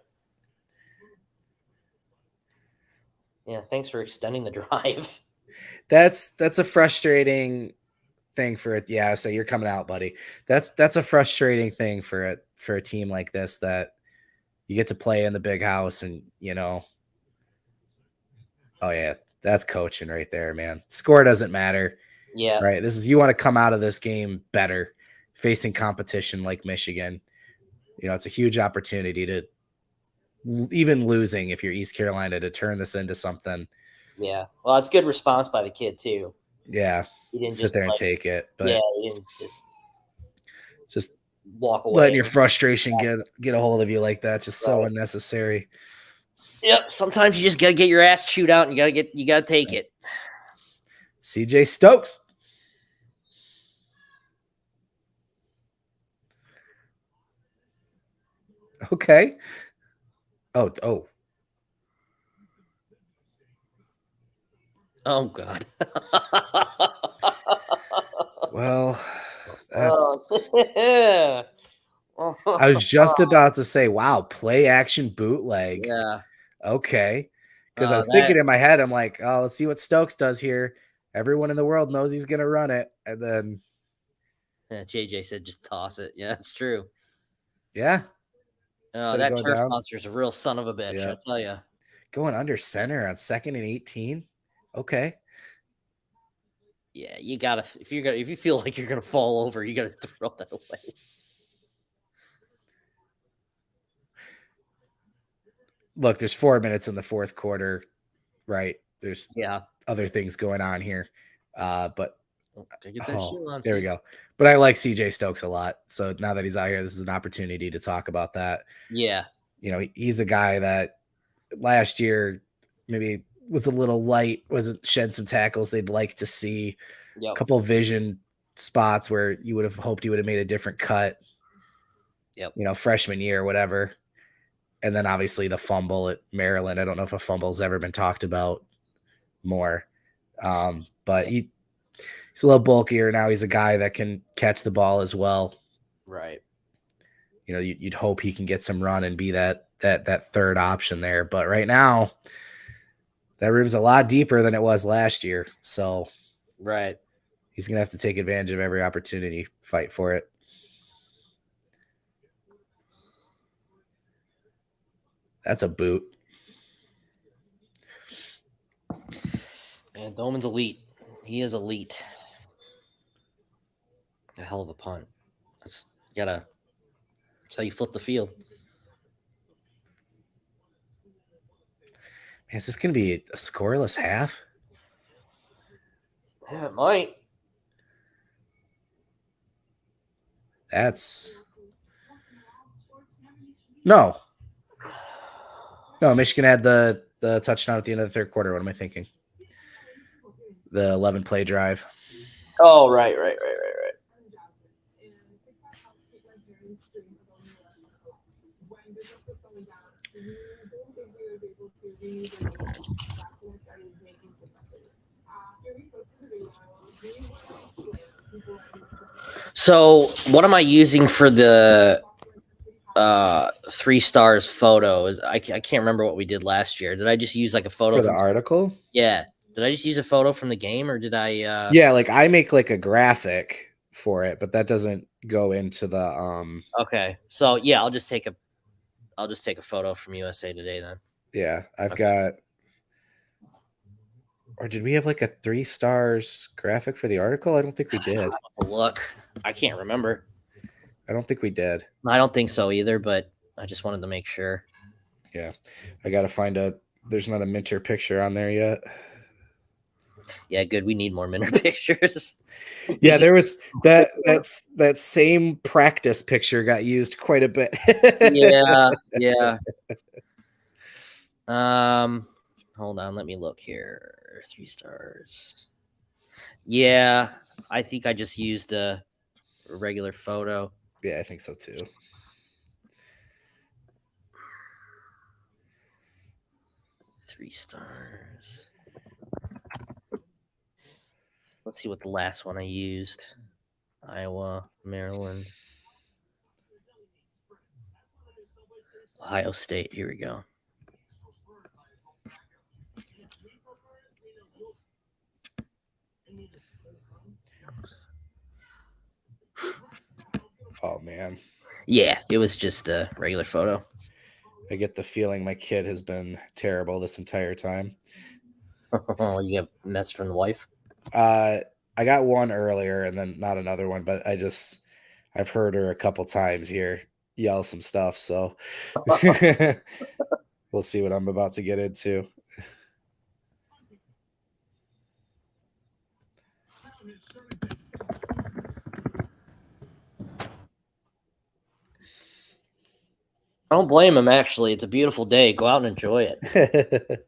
Yeah, thanks for extending the drive. That's a frustrating thing for it. Yeah, so you're coming out, buddy. That's a frustrating thing for a team like this, that you get to play in the big house and oh yeah, That's coaching right there, man. Score doesn't matter. Yeah. Right. You want to come out of this game better, facing competition like Michigan. It's a huge opportunity to, even losing if you're East Carolina, to turn this into something. Yeah. Well, it's good response by the kid too. Yeah. He didn't Sit just there and take it. But yeah, he didn't just walk away. Letting your frustration get a hold of you like that, just so unnecessary. Yep. Sometimes you just gotta get your ass chewed out, and you gotta take it. CJ Stokes. Okay. Oh. Oh God. Well, Yeah. I was just about to say, wow, play action bootleg. Yeah. Okay. Because I was thinking in my head, I'm like, oh, let's see what Stokes does here. Everyone in the world knows he's going to run it. And then. Yeah, JJ said just toss it. Yeah, it's true. Yeah. That turf monster is a real son of a bitch, yeah. I tell you. Going under center on 2nd and 18. Okay. Yeah, you gotta if you feel like you're gonna fall over, you gotta throw that away. Look, there's 4 minutes in the fourth quarter, right? There's other things going on here. But there we go. But I like CJ Stokes a lot. So now that he's out here, this is an opportunity to talk about that. Yeah. He's a guy that last year maybe was a little light, wasn't shed some tackles they'd like to see. A couple vision spots where you would have hoped he would have made a different cut. Yep. Freshman year or whatever. And then obviously the fumble at Maryland. I don't know if a fumble's ever been talked about more. But he's a little bulkier now. He's a guy that can catch the ball as well. Right. You'd hope he can get some run and be that third option there. But right now, that room's a lot deeper than it was last year. So right. He's going to have to take advantage of every opportunity, fight for it. That's a boot. And Doman's elite. He is elite. A hell of a punt. That's how you flip the field. Man, is this going to be a scoreless half? Yeah, it might. No, Michigan had the touchdown at the end of the third quarter. What am I thinking? The 11-play drive. Oh, right. So what am I using for the 3 stars photo? I can't remember what we did last year. Did I just use like a photo for the article? Yeah. Did I just use a photo from the game, or did I Yeah, like I make like a graphic for it, but that doesn't go into the Okay. So yeah, I'll just take a photo from USA Today then. Yeah, I've got. Or did we have like a 3 stars graphic for the article? I don't think we did. Look, I can't remember. I don't think we did. I don't think so either, but I just wanted to make sure. Yeah, I got to find there's not a Minter picture on there yet. Yeah, good. We need more Minter pictures. Yeah, there was that same practice picture got used quite a bit. Yeah. Hold on, let me look here. 3 stars. Yeah, I think I just used a regular photo. Yeah, I think so too. Three stars. Let's see what the last one I used. Iowa, Maryland, Ohio State. Here we go. Oh, man. Yeah, it was just a regular photo. I get the feeling my kid has been terrible this entire time. You have a message from the wife? I got one earlier and then not another one, but I've heard her a couple times here yell some stuff, so we'll see what I'm about to get into. I don't blame him, actually. It's a beautiful day. Go out and enjoy it.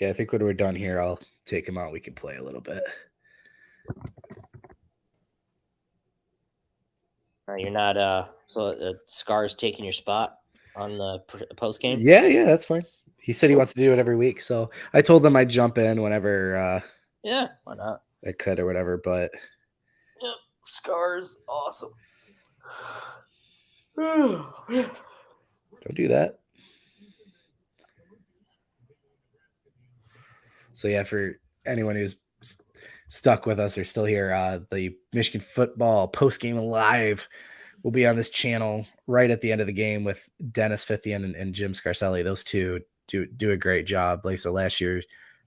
Yeah, I think when we're done here, I'll take him out. We can play a little bit. You're not so Scar's taking your spot on the post game? Yeah, that's fine. He said he wants to do it every week, so I told him I'd jump in whenever Yeah, why not? I could or whatever, but Yep, Scar's awesome. don't do that. So yeah, for anyone who's stuck with us or still here, the Michigan football post-game live will be on this channel right at the end of the game with Dennis Fithian and Jim Scarcelli. Those two do a great job. Like so last year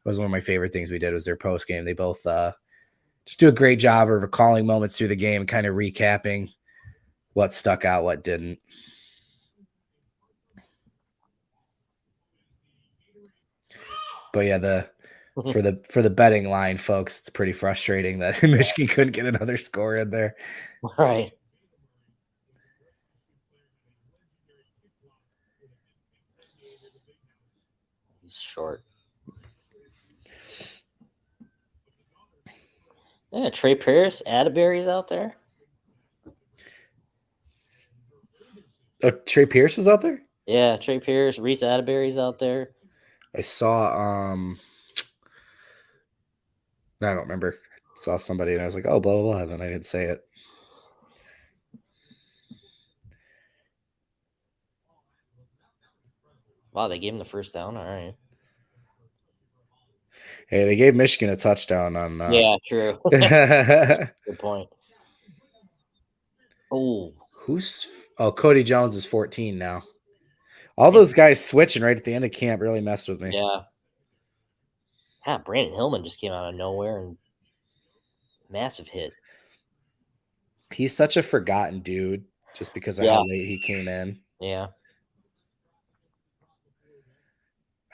was one of my favorite things we did was their post-game. They both just do a great job of recalling moments through the game, kind of recapping what stuck out, what didn't. But yeah, for the betting line, folks, it's pretty frustrating that Michigan couldn't get another score in there. Right. He's short. Yeah, Trey Pierce, Atterbury's out there. Oh, Trey Pierce was out there? Yeah, Trey Pierce, Reese Atterbury's out there. I saw I don't remember. I saw somebody and I was like, oh, blah, blah, blah. And then I didn't say it. Wow, they gave him the first down. All right. Hey, they gave Michigan a touchdown on. Yeah, true. Good point. Oh, Cody Jones is 14 now. All those guys switching right at the end of camp really messed with me. Yeah. Brandon Hillman just came out of nowhere and massive hit. He's such a forgotten dude just because of how late he came in. Yeah.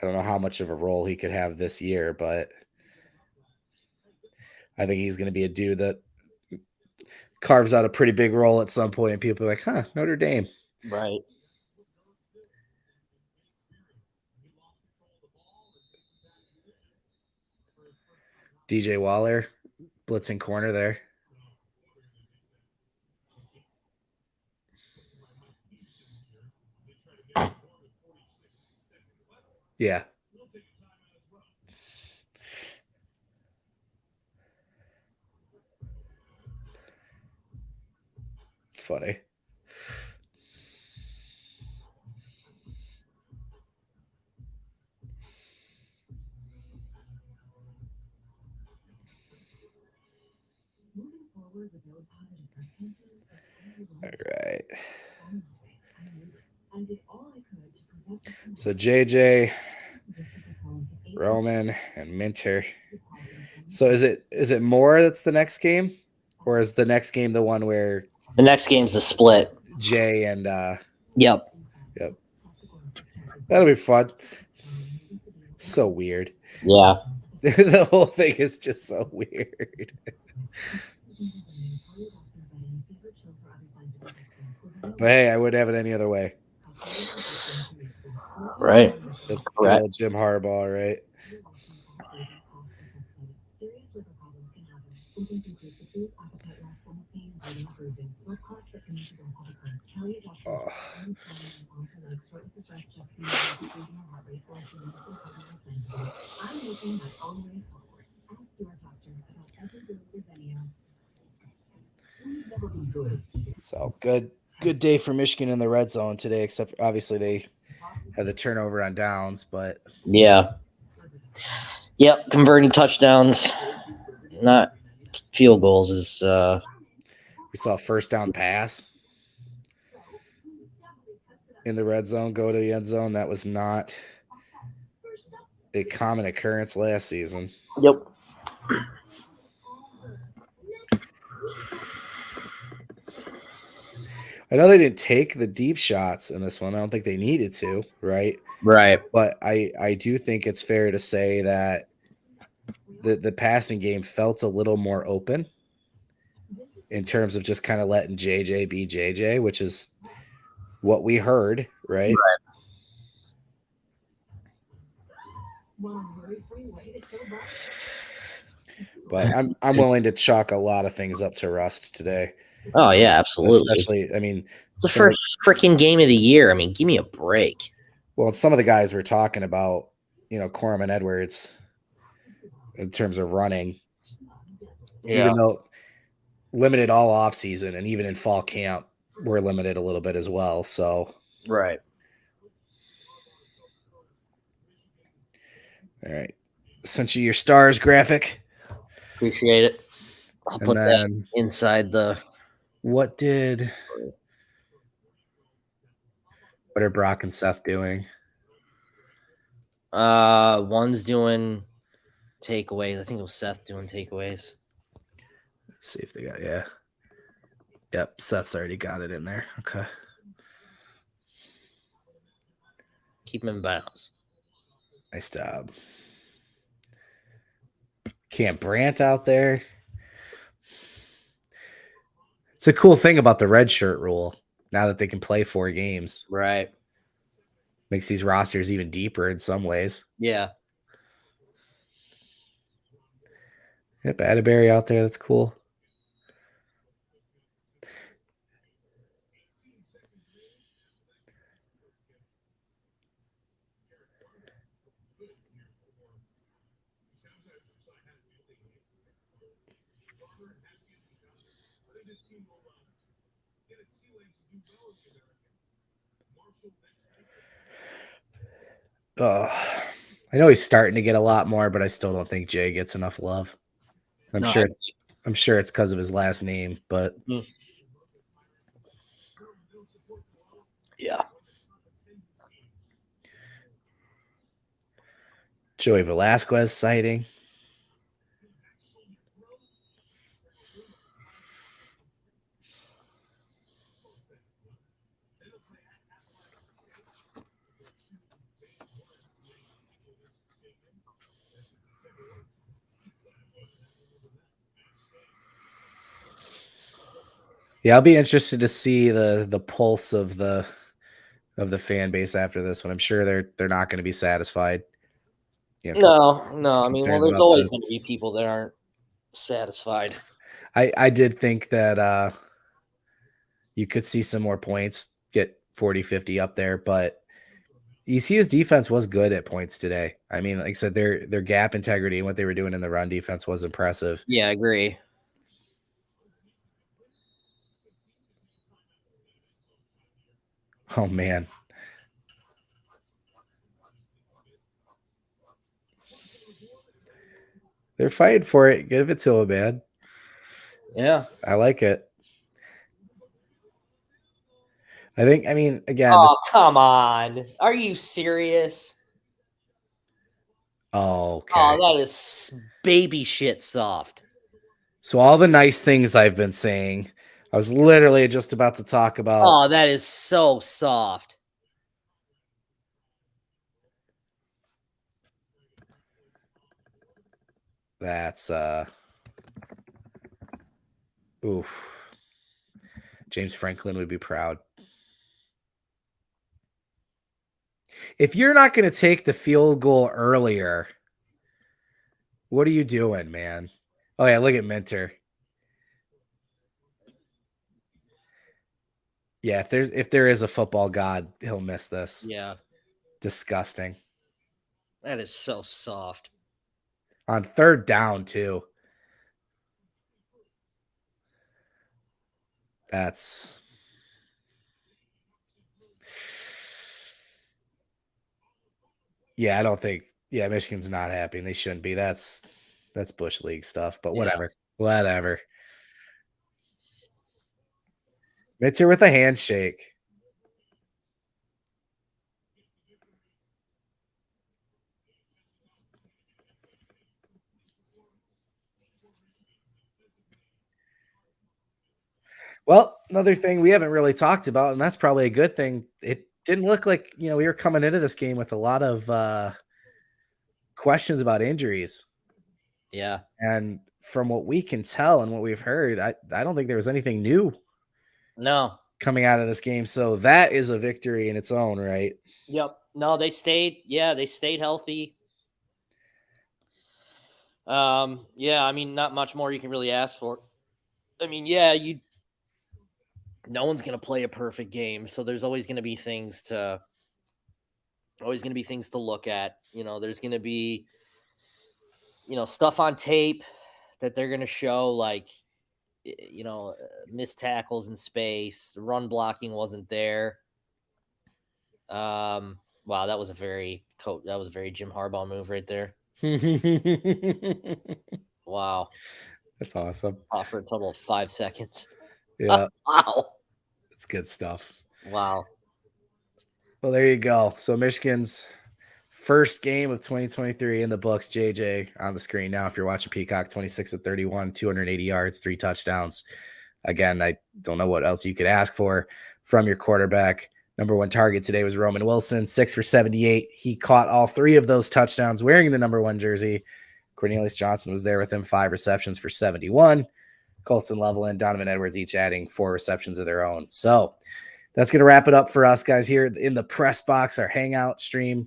I don't know how much of a role he could have this year, but I think he's going to be a dude that carves out a pretty big role at some point. And people are like, huh, Notre Dame. Right. DJ Waller, blitzing corner there. Yeah. It's funny. All right. So JJ, Roman, and Minter. So is it Moore that's the next game? Or is the next game the one where the next game's the split? Jay and Yep. That'll be fun. So weird. Yeah. The whole thing is just so weird. But hey, I wouldn't have it any other way. Right. That's good old Jim Harbaugh, right? Oh. So good day for Michigan in the red zone today, except obviously they had the turnover on downs, but yeah. Yep, converting touchdowns, not field goals is we saw a first down pass. in the red zone go to the end zone. That was not a common occurrence last season. Yep. I know they didn't take the deep shots in this one. I don't think they needed to, right? Right. But I do think it's fair to say that the passing game felt a little more open in terms of just kind of letting JJ be JJ, which is what we heard, right? But I'm willing to chalk a lot of things up to rust today. Oh yeah, absolutely. Especially, I mean, it's the first freaking game of the year. I mean, give me a break. Well, some of the guys we're talking about, Corum and Edwards, in terms of running, even though limited all off season and even in fall camp, we're limited a little bit as well. So, right. All right. Sent you your stars graphic. Appreciate it. I'll put that inside the. What are Brock and Seth doing? One's doing takeaways. I think it was Seth doing takeaways. Let's see if they got Yep, Seth's already got it in there. Okay. Keep him in bounds. Nice job. Camp Brandt out there. It's a cool thing about the red shirt rule now that they can play 4 games. Right. Makes these rosters even deeper in some ways. Yeah. Yep, Atterbury out there. That's cool. I know he's starting to get a lot more, but I still don't think Jay gets enough love. I'm sure it's because of his last name, but yeah. Joey Velasquez sighting. Yeah, I'll be interested to see the pulse of the fan base after this one. I'm sure they're not going to be satisfied. No. I mean, well, there's always going to be people that aren't satisfied. I did think that you could see some more points, get 40, 50 up there, but ECU's defense was good at points today. I mean, like I said, their gap integrity and what they were doing in the run defense was impressive. Yeah, I agree. Oh, man. They're fighting for it. Give it to them, man. Yeah. I like it. I mean, again. Oh, come on. Are you serious? Oh, okay. Oh, that is baby shit soft. So all the nice things I've been saying, I was literally just about to talk about. Oh, that is so soft. That's oof. James Franklin would be proud. If you're not going to take the field goal earlier, what are you doing, man? Oh yeah, look at Minter. Yeah, if there is a football god, he'll miss this. Yeah. Disgusting. That is so soft. On 3rd down, too. That's I don't think Michigan's not happy, and they shouldn't be. That's Bush League stuff, but whatever. Whatever. Minter with a handshake. Well, another thing we haven't really talked about, and that's probably a good thing. It didn't look like, we were coming into this game with a lot of questions about injuries. Yeah. And from what we can tell and what we've heard, I don't think there was anything new No. coming out of this game. So that is a victory in its own right. Yep. No, they stayed healthy. Yeah, I mean, not much more you can really ask for. I mean, yeah, no one's going to play a perfect game, so there's always going to be things to look at. There's going to be stuff on tape that they're going to show, like missed tackles in space, run blocking wasn't there. Wow, that was a very Jim Harbaugh move right there. Wow. That's awesome. Off for a total of 5 seconds. Yeah. Wow. That's good stuff. Wow. Well, there you go. So Michigan's first game of 2023 in the books. JJ on the screen now. If you're watching Peacock, 26-31, 280 yards, 3 touchdowns. Again, I don't know what else you could ask for from your quarterback. Number 1 target today was Roman Wilson, 6 for 78. He caught all 3 of those touchdowns wearing the number 1 jersey. Cornelius Johnson was there with him, 5 receptions for 71. Colston Levelin, Donovan Edwards, each adding 4 receptions of their own. So that's going to wrap it up for us guys here in the press box, our Hangout stream.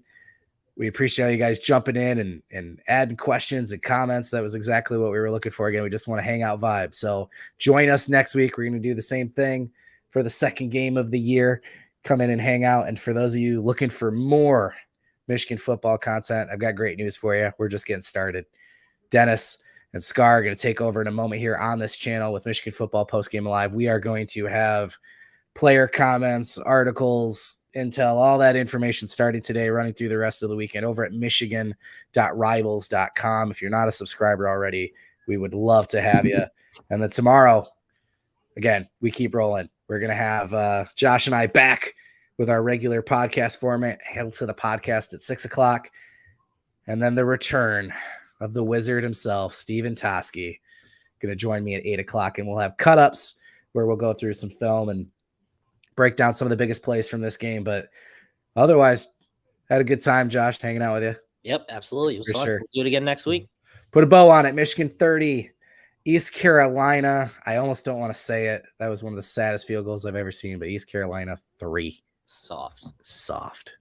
We appreciate you guys jumping in and adding questions and comments. That was exactly what we were looking for. Again, we just want a Hangout vibe. So join us next week. We're going to do the same thing for the second game of the year. Come in and hang out. And for those of you looking for more Michigan football content, I've got great news for you. We're just getting started. Dennis and Scar are going to take over in a moment here on this channel with Michigan Football Postgame Live. We are going to have player comments, articles, intel, all that information starting today, running through the rest of the weekend over at michigan.rivals.com. If you're not a subscriber already, we would love to have you. And then tomorrow, again, we keep rolling. We're going to have Josh and I back with our regular podcast format, held to the podcast at 6 o'clock. And then the return of the wizard himself, Steven Toski, going to join me at 8 o'clock. And we'll have cut-ups where we'll go through some film and break down some of the biggest plays from this game. But otherwise, had a good time, Josh, hanging out with you. Yep, absolutely. It was fun. Sure. We'll do it again next week. Put a bow on it. Michigan 30, East Carolina. I almost don't want to say it. That was one of the saddest field goals I've ever seen, but East Carolina 3. Soft.